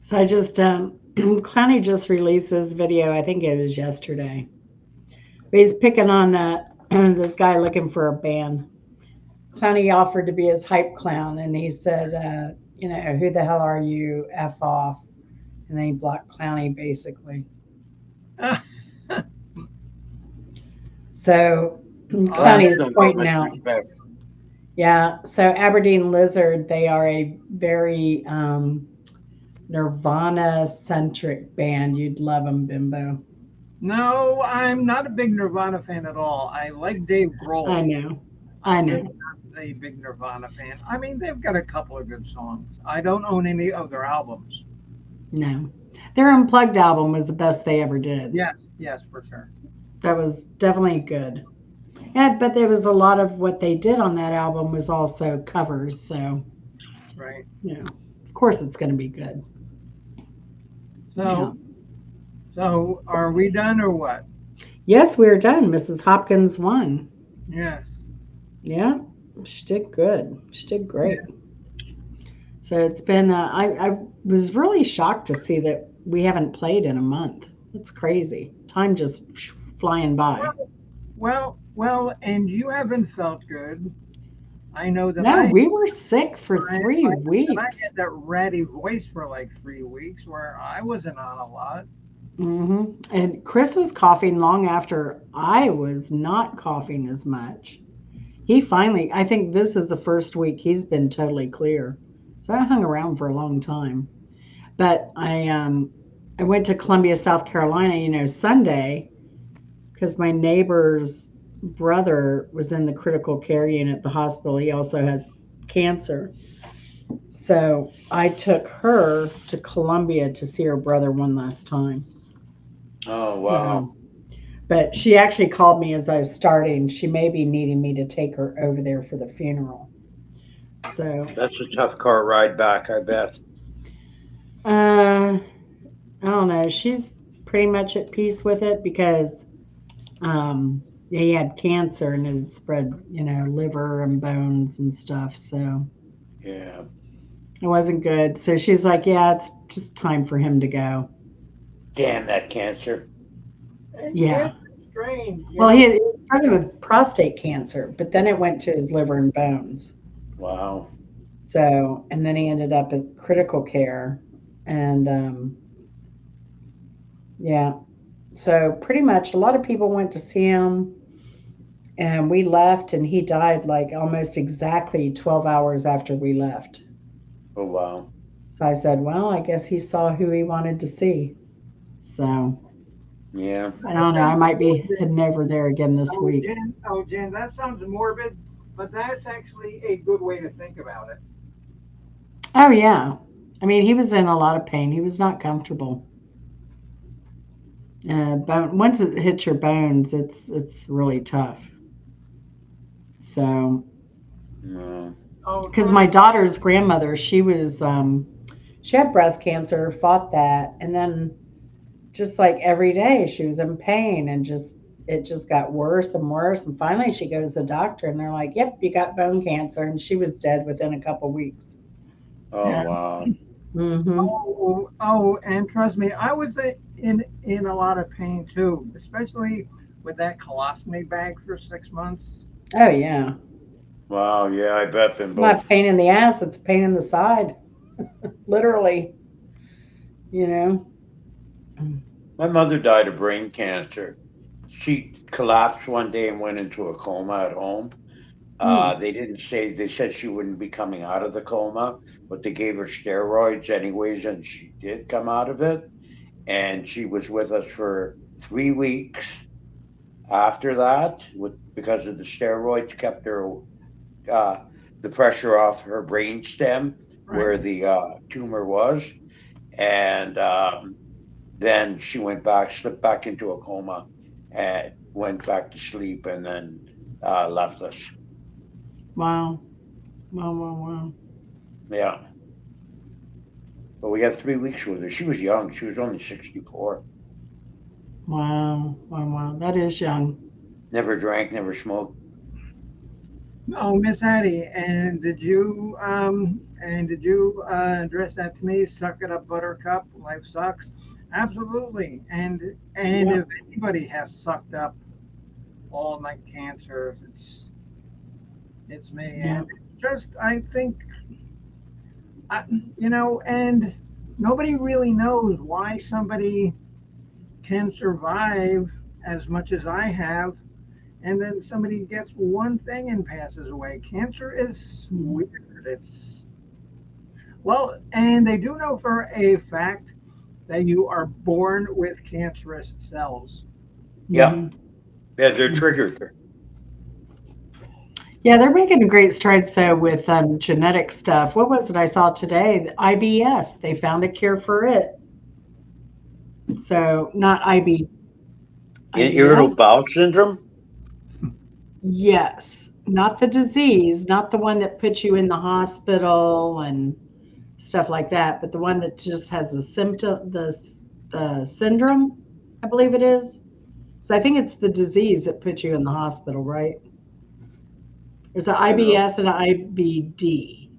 so I just, Clowny just released this video. I think it was yesterday. But he's picking on this guy looking for a band. Clowny offered to be his hype clown, and he said, who the hell are you? F off. And then he blocked Clowny basically. So Well, Clowny that's is no pointing much out, respect. yeah. So Aberdeen Lizard, they are a very Nirvana centric band. You'd love them, Bimbo. No, I'm not a big Nirvana fan at all. I like Dave I Grohl. know. I I'm really know. not a big Nirvana fan. I mean, they've got a couple of good songs. I don't own any of their albums. No. Their Unplugged album was the best they ever did. Yes, yes, for sure. That was definitely good. Yeah, but there was a lot of what they did on that album was also covers. So, Right. of course it's going to be good. Yeah. So, so are we done or what? Yes, we're done. Mrs. Hopkins won. Yes. Yeah, she did good. She did Yeah. great. So it's been, I was really shocked to see that we haven't played in a month. It's crazy. Time just flying by. And you haven't felt good. I know that No, we were sick for I three and I weeks. had that ratty voice for like 3 weeks where I wasn't on a lot. And Chris was coughing long after I was not coughing as much. He finally, I think this is the first week he's been totally clear. So I hung around for a long time. But I went to Columbia, South Carolina, Sunday because my neighbor's brother was in the critical care unit at the hospital. He also has cancer. So I took her to Columbia to see her brother one last time. Oh, wow. So, but she actually called me as I was starting. She may be needing me to take her over there for the funeral. So, That's a tough car ride back, I bet. I don't know. She's pretty much at peace with it because he had cancer and it had spread, liver and bones and stuff. So Yeah. it wasn't good. So she's like, yeah, it's just time for him to go. Damn that cancer. And Yeah. cancer is strange, Well, he started with prostate cancer, but then it went to his liver and bones. Wow. So, and then he ended up at critical care. And yeah, so pretty much a lot of people went to see him. And we left, and he died like almost exactly 12 hours after we left. Oh, wow. So I said, well, I guess he saw who he wanted to see. So Yeah. I that don't know. I sounds might be morbid. heading over there again this Oh, week. Jen, oh, Jen, that sounds morbid, but that's actually a good way to think about it. Oh, yeah. I mean, he was in a lot of pain. He was not comfortable. Once it hits your bones, it's really tough. So, No. Oh, because trust my daughter's grandmother, she had breast cancer, fought that, and then just like every day she was in pain and just it just got worse and worse. And finally she goes to the doctor and they're like, yep, you got bone cancer. And she was dead within a couple weeks. Oh, yeah. wow. Mm-hmm. Oh, and trust me, I was in a lot of pain too, especially with that colostomy bag for 6 months. Oh yeah. Wow. Yeah, I bet them Not a both. pain in the ass, it's a pain in the side. Literally, you know. My mother died of brain cancer. She collapsed one day and went into a coma at home. Mm. They didn't say, they said she wouldn't be coming out of the coma, but they gave her steroids anyways, and she did come out of it. And she was with us for 3 weeks after that, with because of the steroids, kept her uh, the pressure off her brain stem Right. where the tumor was, and then she went back, slipped back into a coma, and went back to sleep, and then left us. Wow. Wow, wow, wow. Yeah, but we had 3 weeks with her. She was young. She was only 64. Wow. Wow, wow. That is young. Never drank, never smoked. Oh, Miss Addie, and did you address that to me? Suck it up, Buttercup. Life sucks. Absolutely. And Yeah. if anybody has sucked up all my cancers, it's me. Yeah. And it's just I think I, and nobody really knows why somebody can survive as much as I have, and then somebody gets one thing and passes away. Cancer is Mm-hmm. weird. It's well, and they do know for a fact that you are born with cancerous cells. Yeah, Mm-hmm. yeah, they're triggered. Yeah, they're making great strides though with genetic stuff. What was it I saw today? The IBS. They found a cure for it. So not Irritable IBS. bowel syndrome. Yes, not the disease, not the one that puts you in the hospital and stuff like that, but the one that just has a symptom, the syndrome, I believe it is. So I think it's the disease that puts you in the hospital, right? There's an I don't know. IBS and an IBD.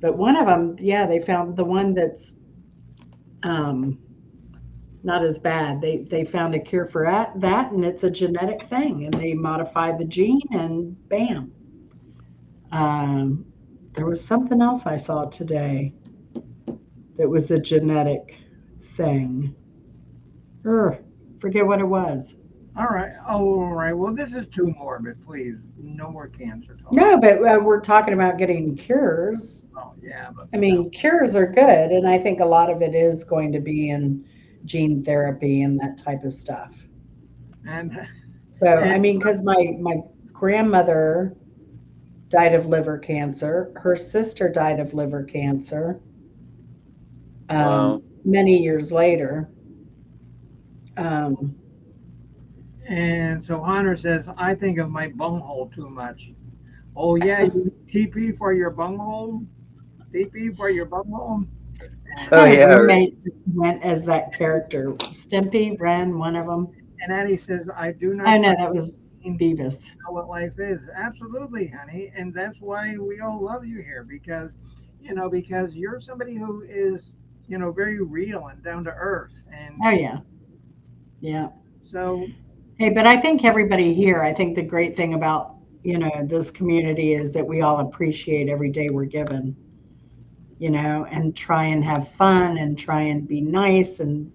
But one of them, yeah, they found the one that's um, not as bad. They found a cure for that, and it's a genetic thing, and they modify the gene, and bam. Um, there was something else I saw today that was a genetic thing. Forget what it was. All right. Oh, all right. Well, this is too morbid. Please, no more cancer talk. No, but we're talking about getting cures. Oh, yeah, but I still. mean, cures are good, and I think a lot of it is going to be in gene therapy and that type of stuff. And So, and I mean, because my grandmother, died of liver cancer. Her sister died of liver cancer Wow. many years later. Um, And so Hunter says, I think of my bunghole too much. Oh yeah, you TP for your bunghole? TP for your bunghole? And Oh I had a yeah, right. roommate that went as that character. Stimpy, Ren, one of them. and Addie says, I do Oh not no, that was know Beavis. what life is. Absolutely, honey. And that's why we all love you here because, because you're somebody who is, very real and down to earth. And Oh yeah, yeah. so, Hey, but I think everybody here, I think the great thing about, this community is that we all appreciate every day we're given, and try and have fun and try and be nice and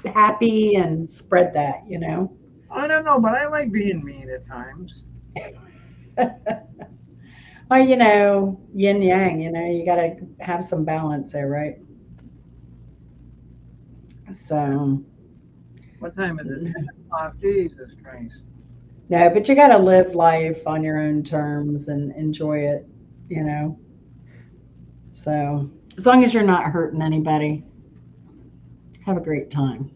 happy and spread that. I don't know, but I like being mean at times. Well, yin yang, you got to have some balance there, right? So, What time is it? 10 o'clock. Jesus Christ. no, but you got to live life on your own terms and enjoy it, you know? So, as long as you're not hurting anybody, have a great time.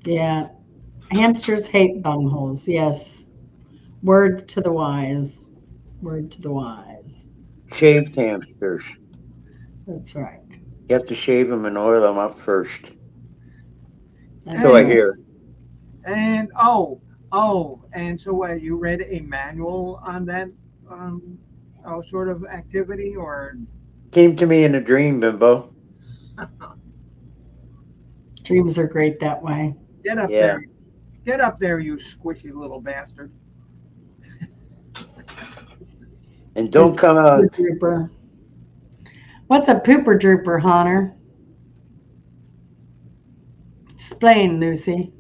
Yeah. Hamsters hate bungholes. Yes. Word to the wise. Word to the wise. Shaved hamsters. That's right. You have to shave them and oil them up first. So That's I And right. hear. and so what? You read a manual on that, um, sort of activity, or Came to me in a dream, Bimbo. Dreams are great that way. get up Yeah. there, get up there, you squishy little bastard. And don't His come pooper out. drooper. What's a pooper drooper, Honor? Explain, Lucy.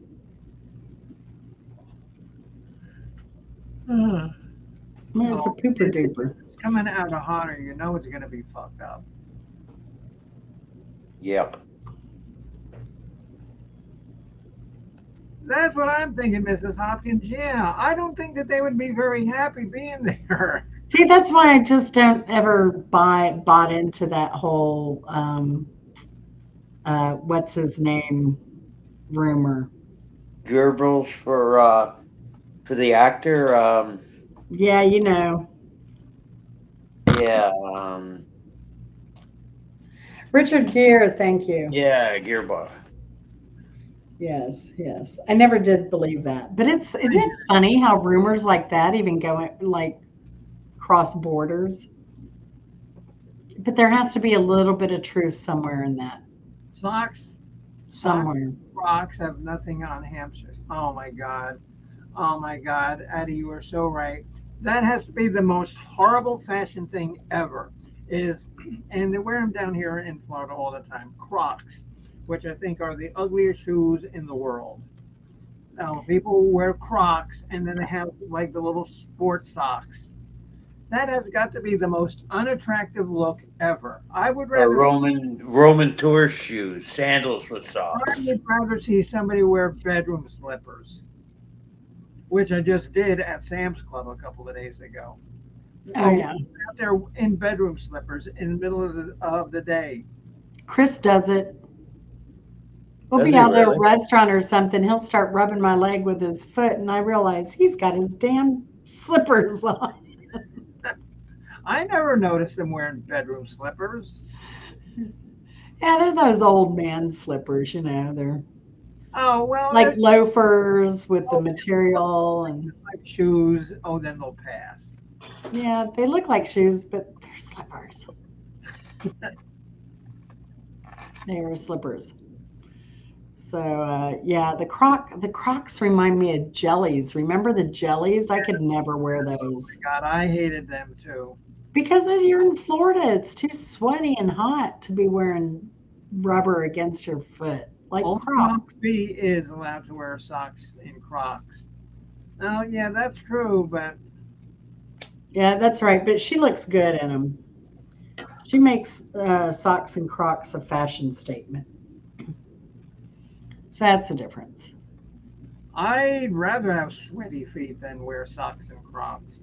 What's a Oh, pooper duper? it's coming out of Hunter. You know it's gonna be fucked up. Yep. That's what I'm thinking, Mrs. Hopkins. Yeah, I don't think that they would be very happy being there. See, that's why I just don't ever bought into that whole what's his name rumor. Gerbils for the actor. Yeah, Yeah. Richard Gere, thank you. Yeah, Gearbox. Yes, yes. I never did believe that. But isn't it funny how rumors like that even go like cross borders? But there has to be a little bit of truth somewhere in that. Socks, socks, Somewhere. rocks have nothing on hamsters. Oh my god. Oh my God, Addie, you are so right. That has to be the most horrible fashion thing ever. Is and they wear them down here in Florida all the time. Crocs, which I think are the ugliest shoes in the world. Now people wear Crocs and then they have like the little sports socks. That has got to be the most unattractive look ever. Roman tourist shoes, sandals with I socks. would rather see somebody wear bedroom slippers, which I just did at Sam's Club a couple of days ago. Oh Oh, yeah. out there in bedroom slippers in the middle of the day. Chris does it. We'll Does be he out at a really? restaurant or something. He'll start rubbing my leg with his foot, and I realize he's got his damn slippers on. I never noticed them wearing bedroom slippers. Yeah, they're those old man slippers. They're Oh, well, like if loafers with the oh, material, and like shoes, oh, then they'll pass. yeah, they look like shoes, but they're slippers. They are slippers. So yeah, the Crocs remind me of jellies. Remember the jellies? I could never wear those God, I hated them too. because you're in Florida. It's too sweaty and hot to be wearing rubber against your foot like Only Mom Crocs. B is allowed to wear socks in Crocs. Oh, yeah, that's true, but Yeah, that's right. But she looks good in them. She makes socks and Crocs a fashion statement. So that's the difference. I'd rather have sweaty feet than wear socks and Crocs.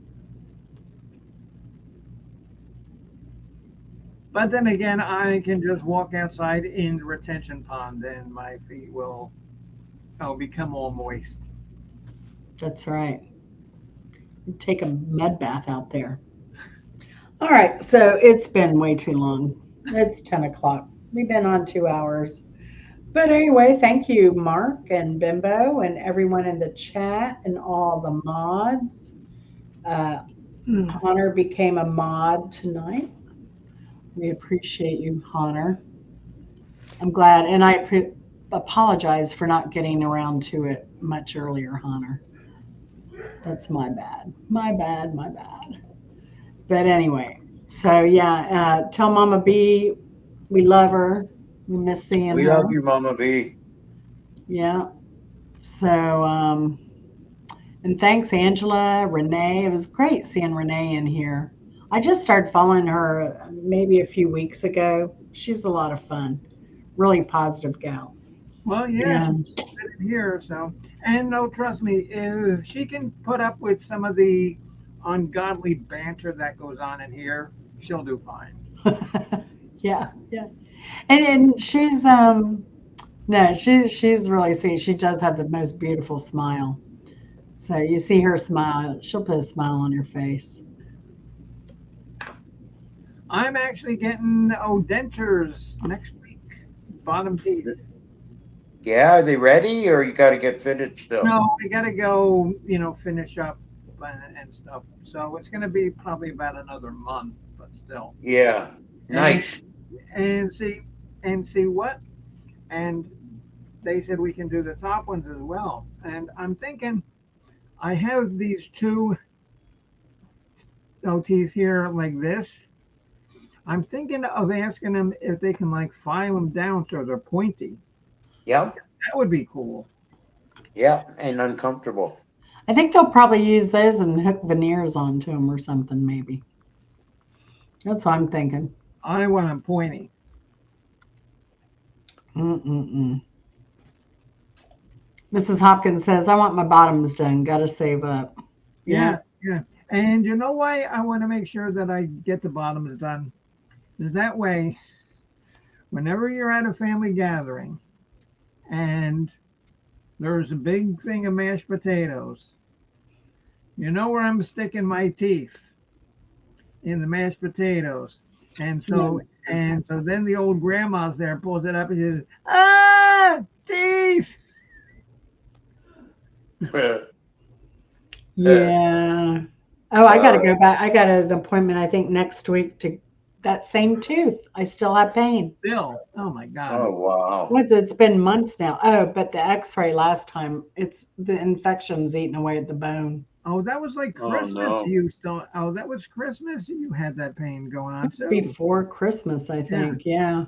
But then again, I can just walk outside in the retention pond and my feet will become all moist. That's right. Take a mud bath out there. All right, so it's been way too long. It's 10 o'clock. We've been on 2 hours. But anyway, thank you, Mark and Bimbo, and everyone in the chat and all the mods. Uh, Hunter became a mod tonight. We appreciate you, Hunter. I'm glad, and apologize for not getting around to it much earlier, Hunter. That's my bad. My bad, my bad. But anyway, so yeah, tell Mama B we love her. We miss seeing We her. love you, Mama B. Yeah. So, and thanks, Angela, Renee. It was great seeing Renee in here. I just started following her maybe a few weeks ago. She's a lot of fun. Really positive gal. Well, yeah, she's And been here, so and no, trust me, if she can put up with some of the ungodly banter that goes on in here, she'll do fine. yeah, yeah. And she's no, she's really sweet. She does have the most beautiful smile. So you see her smile, she'll put a smile on your face. I'm actually getting dentures next week, bottom teeth. Yeah, are they ready or you got to get fitted still? No, I gotta go, finish up and stuff. So it's gonna be probably about another month, but still. Yeah, And nice. and see what? And they said we can do the top ones as well. And I'm thinking I have these two teeth here like this. I'm thinking of asking them if they can like file them down so they're pointy. Yep, That would be cool. yep, and uncomfortable. I think they'll probably use those and hook veneers onto them or something, maybe. That's what I'm thinking. I want them pointy. Mm-mm-mm. Mrs. Hopkins says, I want my bottoms done. Got to save up. Yeah. Yeah, yeah. And you know why I want to make sure that I get the bottoms done? Is that way, whenever you're at a family gathering and there's a big thing of mashed potatoes, you know where I'm sticking my teeth in the mashed potatoes. And so Yeah. and so then the old grandma's there pulls it up and says, "Ah, teeth." Yeah. Oh, I got to Uh, go back. I got an appointment, I think, next week to that same tooth. I still have pain. Still, oh my God. oh, wow. It's been months now. Oh, but the x-ray last time, it's the infection's eating away at the bone. Oh, that was like Oh, Christmas. no. You still? Oh, that was Christmas. You had that pain going on too. Before Christmas, I Yeah. think. Yeah.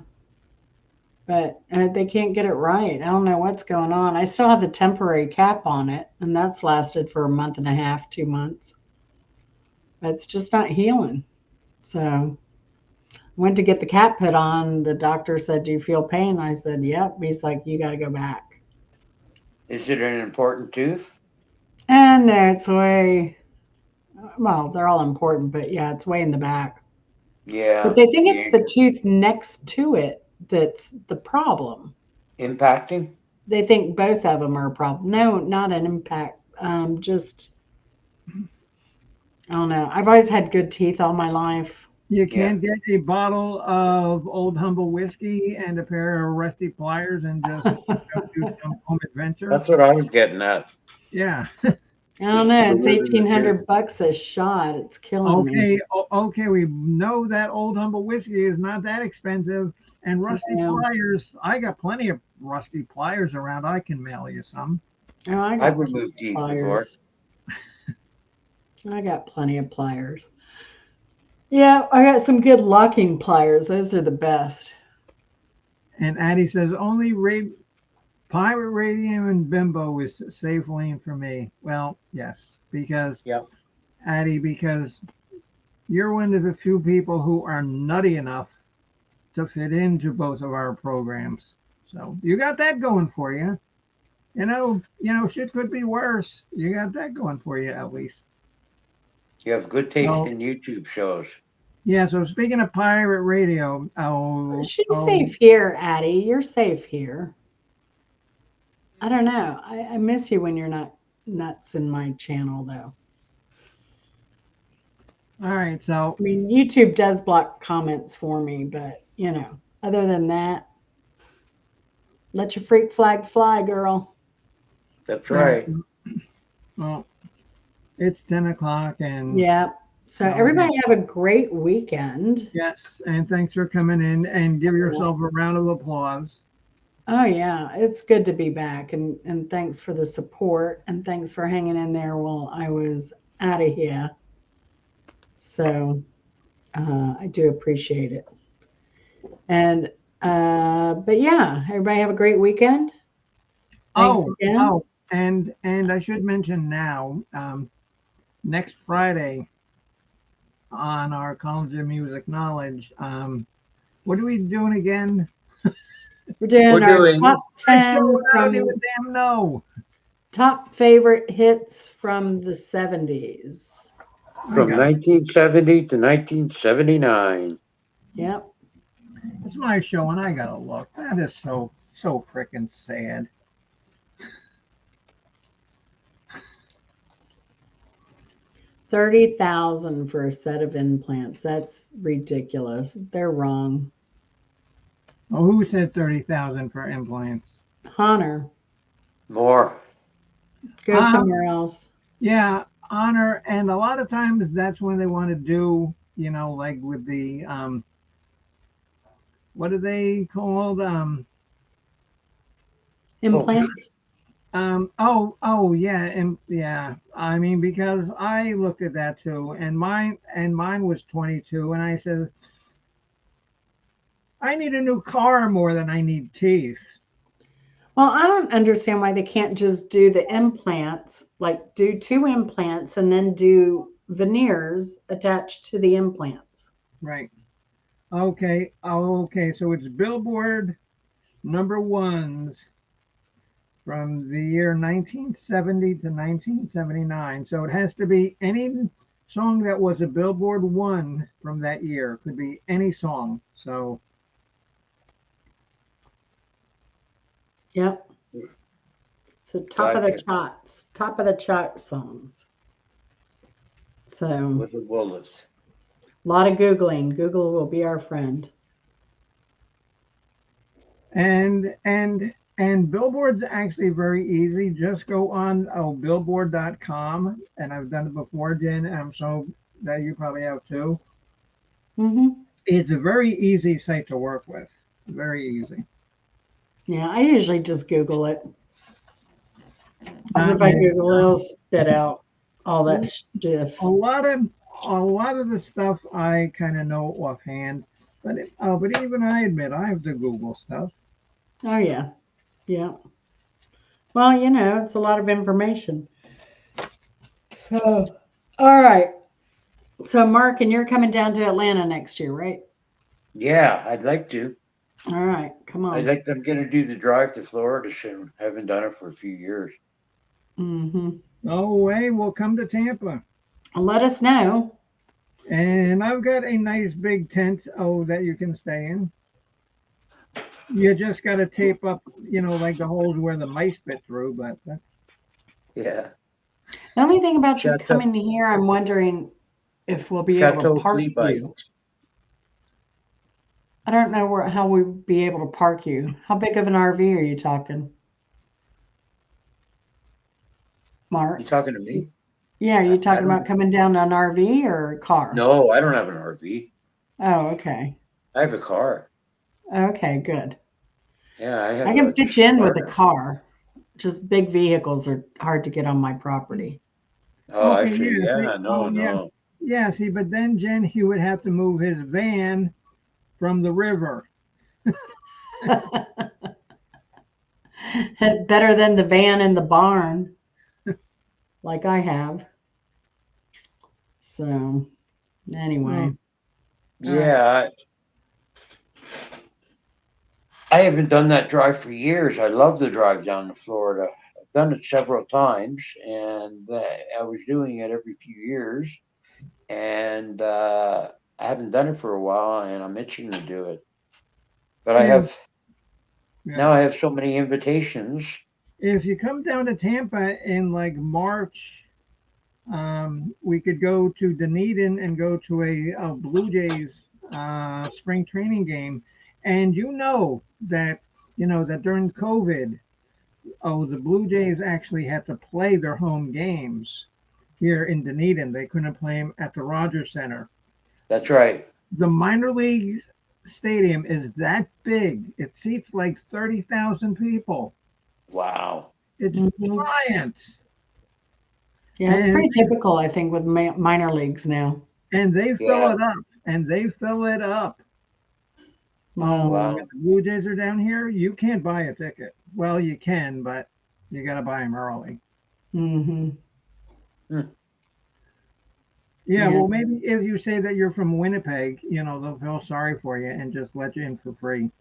But they can't get it right. I don't know what's going on. I still have the temporary cap on it, and that's lasted for a month and a half, 2 months. But it's just not healing. So went to get the cap put on. The doctor said, "Do you feel pain?" I said, "Yep." He's like, "You got to go back." Is it an important tooth? And no, it's way, well, they're all important, but yeah, it's way in the back. But Yeah. they think it's Yeah. the tooth next to it that's the problem. Impacting? They think both of them are a problem. No, not an impact. Just, I don't know. I've always had good teeth all my life. You Yeah. can't get a bottle of Old Humble whiskey and a pair of rusty pliers and just go do some home adventure. That's what I was getting at. Yeah. I don't Just know. put a It's lid in the tooth. $1,800 a shot. It's killing me. Okay. Okay. We know that Old Humble whiskey is not that expensive. And rusty Yeah. pliers, I got plenty of rusty pliers around. I can mail you some. Oh, I I've got removed teeth before. pliers. I got plenty of pliers. Yeah, I got some good locking pliers. Those are the best. And Addie says only Pirate Radium and Bimbo is safe lane for me. Well, yes, because Yep. Addie, because you're one of the few people who are nutty enough to fit into both of our programs. So you got that going for you. Shit could be worse. You got that going for you at least. You have good taste So in YouTube shows. Yeah. So speaking of pirate radio, She's safe here, Addie. You're safe here. I don't know. I miss you when you're not nuts in my channel, though. all right. So I mean, YouTube does block comments for me, but other than that, let your freak flag fly, girl. That's yeah. right. Well, it's 10 o'clock, and Yeah. So okay. everybody have a great weekend. Yes, and thanks for coming in, and give yourself a round of applause. Oh yeah, it's good to be back, and thanks for the support, and thanks for hanging in there while I was out of here. So I do appreciate it. And but yeah, everybody have a great weekend. Thanks Oh, again. oh, and I should mention now, next Friday on our College of Music Knowledge, what are we doing again? We're doing We're our doing top I show 10 I don't even from damn know. top favorite hits from the 70s. I from got it. 1970 to 1979. Yep. It's my show, and I gotta look. That is so freaking sad. 30,000 for a set of implants. That's ridiculous. They're wrong. Oh, who said 30,000 for implants? Honor, More. go Um, somewhere else. yeah, honor, and a lot of times that's when they want to do, like with the what are they called? Oh, Implants. Oh, yeah, and yeah. I mean, because I looked at that too, and mine was 22, and I said, I need a new car more than I need teeth. Well, I don't understand why they can't just do the implants, like do two implants and then do veneers attached to the implants. Right. Okay. Okay. So it's Billboard number ones from the year 1970 to 1979. So it has to be any song that was a Billboard one from that year. Could be any song. So Yep. So gotcha. top of the chart songs. So With the bullets. a lot of Googling. Google will be our friend. and Billboard's actually very easy. Just go on billboard.com, and I've done it before, Jen. And I'm so that you probably have too. Hmm. It's a very easy site to work with. Very easy. Yeah, I usually just Google it because if I And Google, it'll spit out all that stuff. a lot of a lot of the stuff I kind of know offhand, but even I admit I have to Google stuff. Oh yeah, yeah. Well, it's a lot of information. So, all right. So, Mark, and you're coming down to Atlanta next year, right? Yeah, I'd like to. All right, come on. I'm going to do the drive to Florida soon. Haven't done it for a few years. Mm-hmm. No way, we'll come to Tampa. Let us know. And I've got a nice big tent, that you can stay in. You just got to tape up, like the holes where the mice bit through, but that's Yeah. The only thing about you Chateau, coming here, I'm wondering if we'll be able to Chateau park flea bite. you. I don't know how we'd be able to park you. How big of an RV are you talking, You Mark? talking to me? Yeah, are you I talking don't. about coming down on an RV or a car? No, I don't have an RV. Oh, okay. I have a car. Okay, good. Yeah, I I have can a fit you in car with a now. car. Just big vehicles are hard to get on my property. Oh, I okay. see. Yeah, Yeah, no, yeah, no. yeah. See, but then Jen, he would have to move his van from the river. Better than the van in the barn, like I have. So, Oh, anyway. all right. Yeah, I haven't done that drive for years. I love the drive down to Florida. I've done it several times, and I was doing it every few years. And I haven't done it for a while, and I'm itching to do it. But Yeah. now I have so many invitations. If you come down to Tampa in like March, we could go to Dunedin and go to a Blue Jays spring training game. And that during COVID, the Blue Jays actually had to play their home games here in Dunedin. They couldn't play them at the Rogers Center. That's right. The minor league stadium is that big. It seats like 30,000 people. Wow. It's Hmm. giant. Yeah, it's And pretty typical, I think, with minor leagues now. and they fill Yeah. it up. And they fill it up. Oh, Wow. when Wow. the Blue Jays are down here, you can't buy a ticket. Well, you can, but you got to buy them early. Hmm. Hmm. Yeah, Yeah, well, maybe if you say that you're from Winnipeg, they'll feel sorry for you and just let you in for free.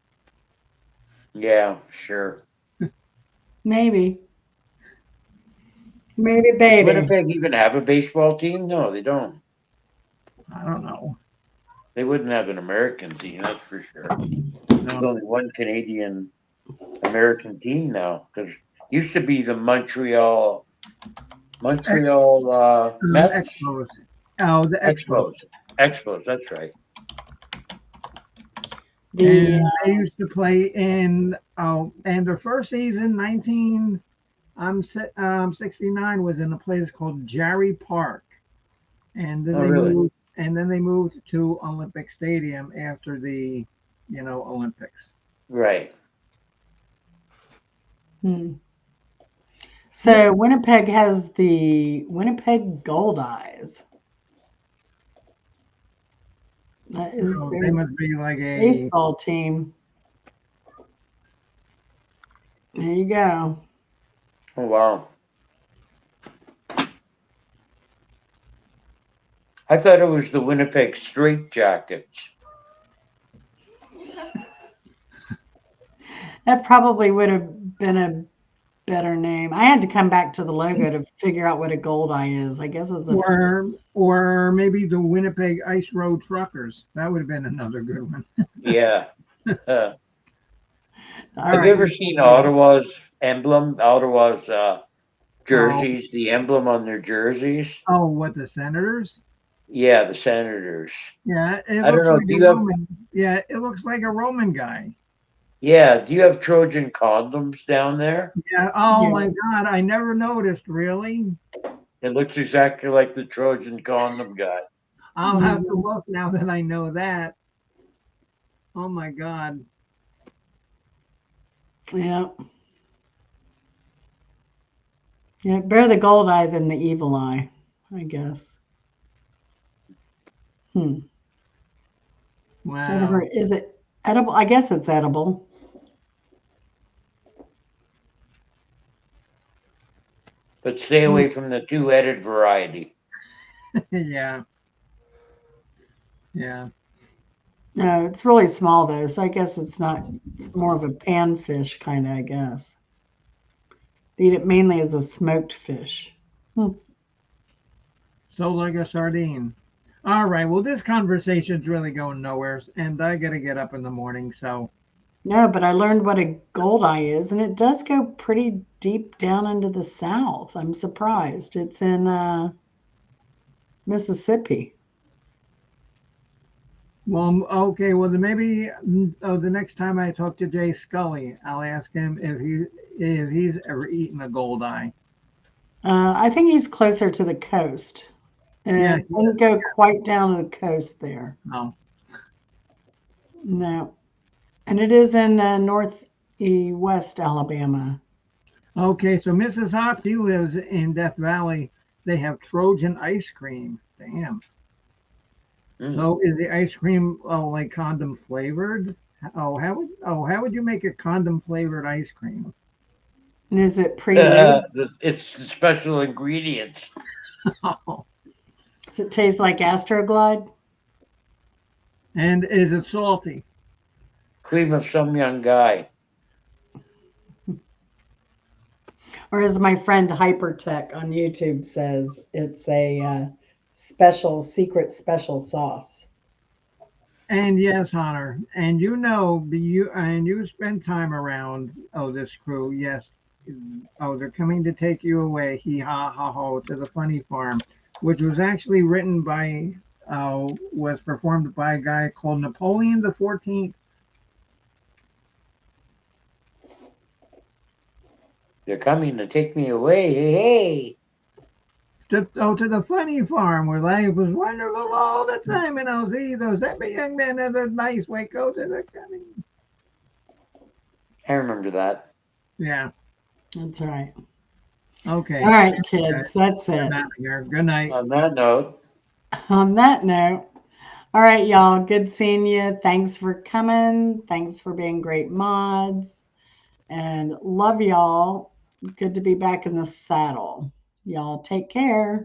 Yeah. Sure. maybe. Maybe, Does baby. Winnipeg even have a baseball team? No, they don't. I don't know. They wouldn't have an American team, that's for sure. There's No, only one Canadian American team now, because used to be the Montreal Mets Expos. Oh, the Expos. Expos. Expos, that's right. The And they used to play and their first season, 69, was in a place called Jarry Park. And then Oh, they really? moved and then they moved to Olympic Stadium after the Olympics. Right. hmm. Yeah, So Winnipeg has the Winnipeg Gold Eyes. That is so they their must be like a baseball team. There you go. Oh, wow. I thought it was the Winnipeg Straight Jackets. That probably would have been a better name. I had to come back to the logo to figure out what a gold eye is. I guess it's a. or maybe the Winnipeg Ice Road Truckers. That would have been another good one. Yeah. All Have you right. ever seen Ottawa's emblem? Ottawa's Oh, jerseys, the emblem on their jerseys? what the Senators? Yeah, the Senators. Yeah, it I don't looks know. like Do a you have, Roman. Yeah, it looks like a Roman guy. yeah, do you have Trojan condoms down there? Yeah. Oh my Yes. God, I never noticed. Really? It looks exactly like the Trojan condom guy. I'll have to Mhm. look now that I know that. Oh my God. Yeah. Yeah. Better the gold eye than the evil eye, I guess. Hmm. Jennifer, Wow. is it edible? I guess it's edible. But stay Hmm. away from the two-headed variety. Yeah. Yeah. No, it's really small though, so I guess it's not. It's more of a panfish kind of, I guess. They eat it mainly as a smoked fish. Hmm. So like a sardine. All right. Well, this conversation's really going nowhere, and I got to get up in the morning. So, No, but I learned what a gold eye is, and it does go pretty deep down into the South. I'm surprised. It's in Mississippi. well, okay. Well, then maybe the next time I talk to Jay Scully, I'll ask him if he's ever eaten a gold eye. I think he's closer to the coast. Yeah. It didn't go quite down to the coast there. No. No. And it is in northwest Alabama. Okay. So Mrs. Hop, she lives in Death Valley. They have Trojan ice cream. Damn. Mm. So is the ice cream like condom flavored? How would you make a condom flavored ice cream? And is it pre-made? It's the special ingredients. Does it taste like Astroglide? And is it salty? Cream of some young guy. Or as my friend Hypertech on YouTube says, it's a special, secret special sauce. And yes, Hunter, and you spend time around this crew. Yes, they're coming to take you away. Hee ha ha ho to the funny farm, which was actually written by was performed by a guy called Napoleon the 14th. They're coming to take me away. Hey, hey. To the funny farm where life was wonderful all the time, and I'll see those happy young men in a nice way go to the coming. I remember that. Yeah. That's right. Okay. All right, kids, that's I'm it. out of here. Good night. On that note, On that note, all right, y'all, good seeing you. Thanks for coming. Thanks for being great mods. And love y'all. Good to be back in the saddle. Y'all take care.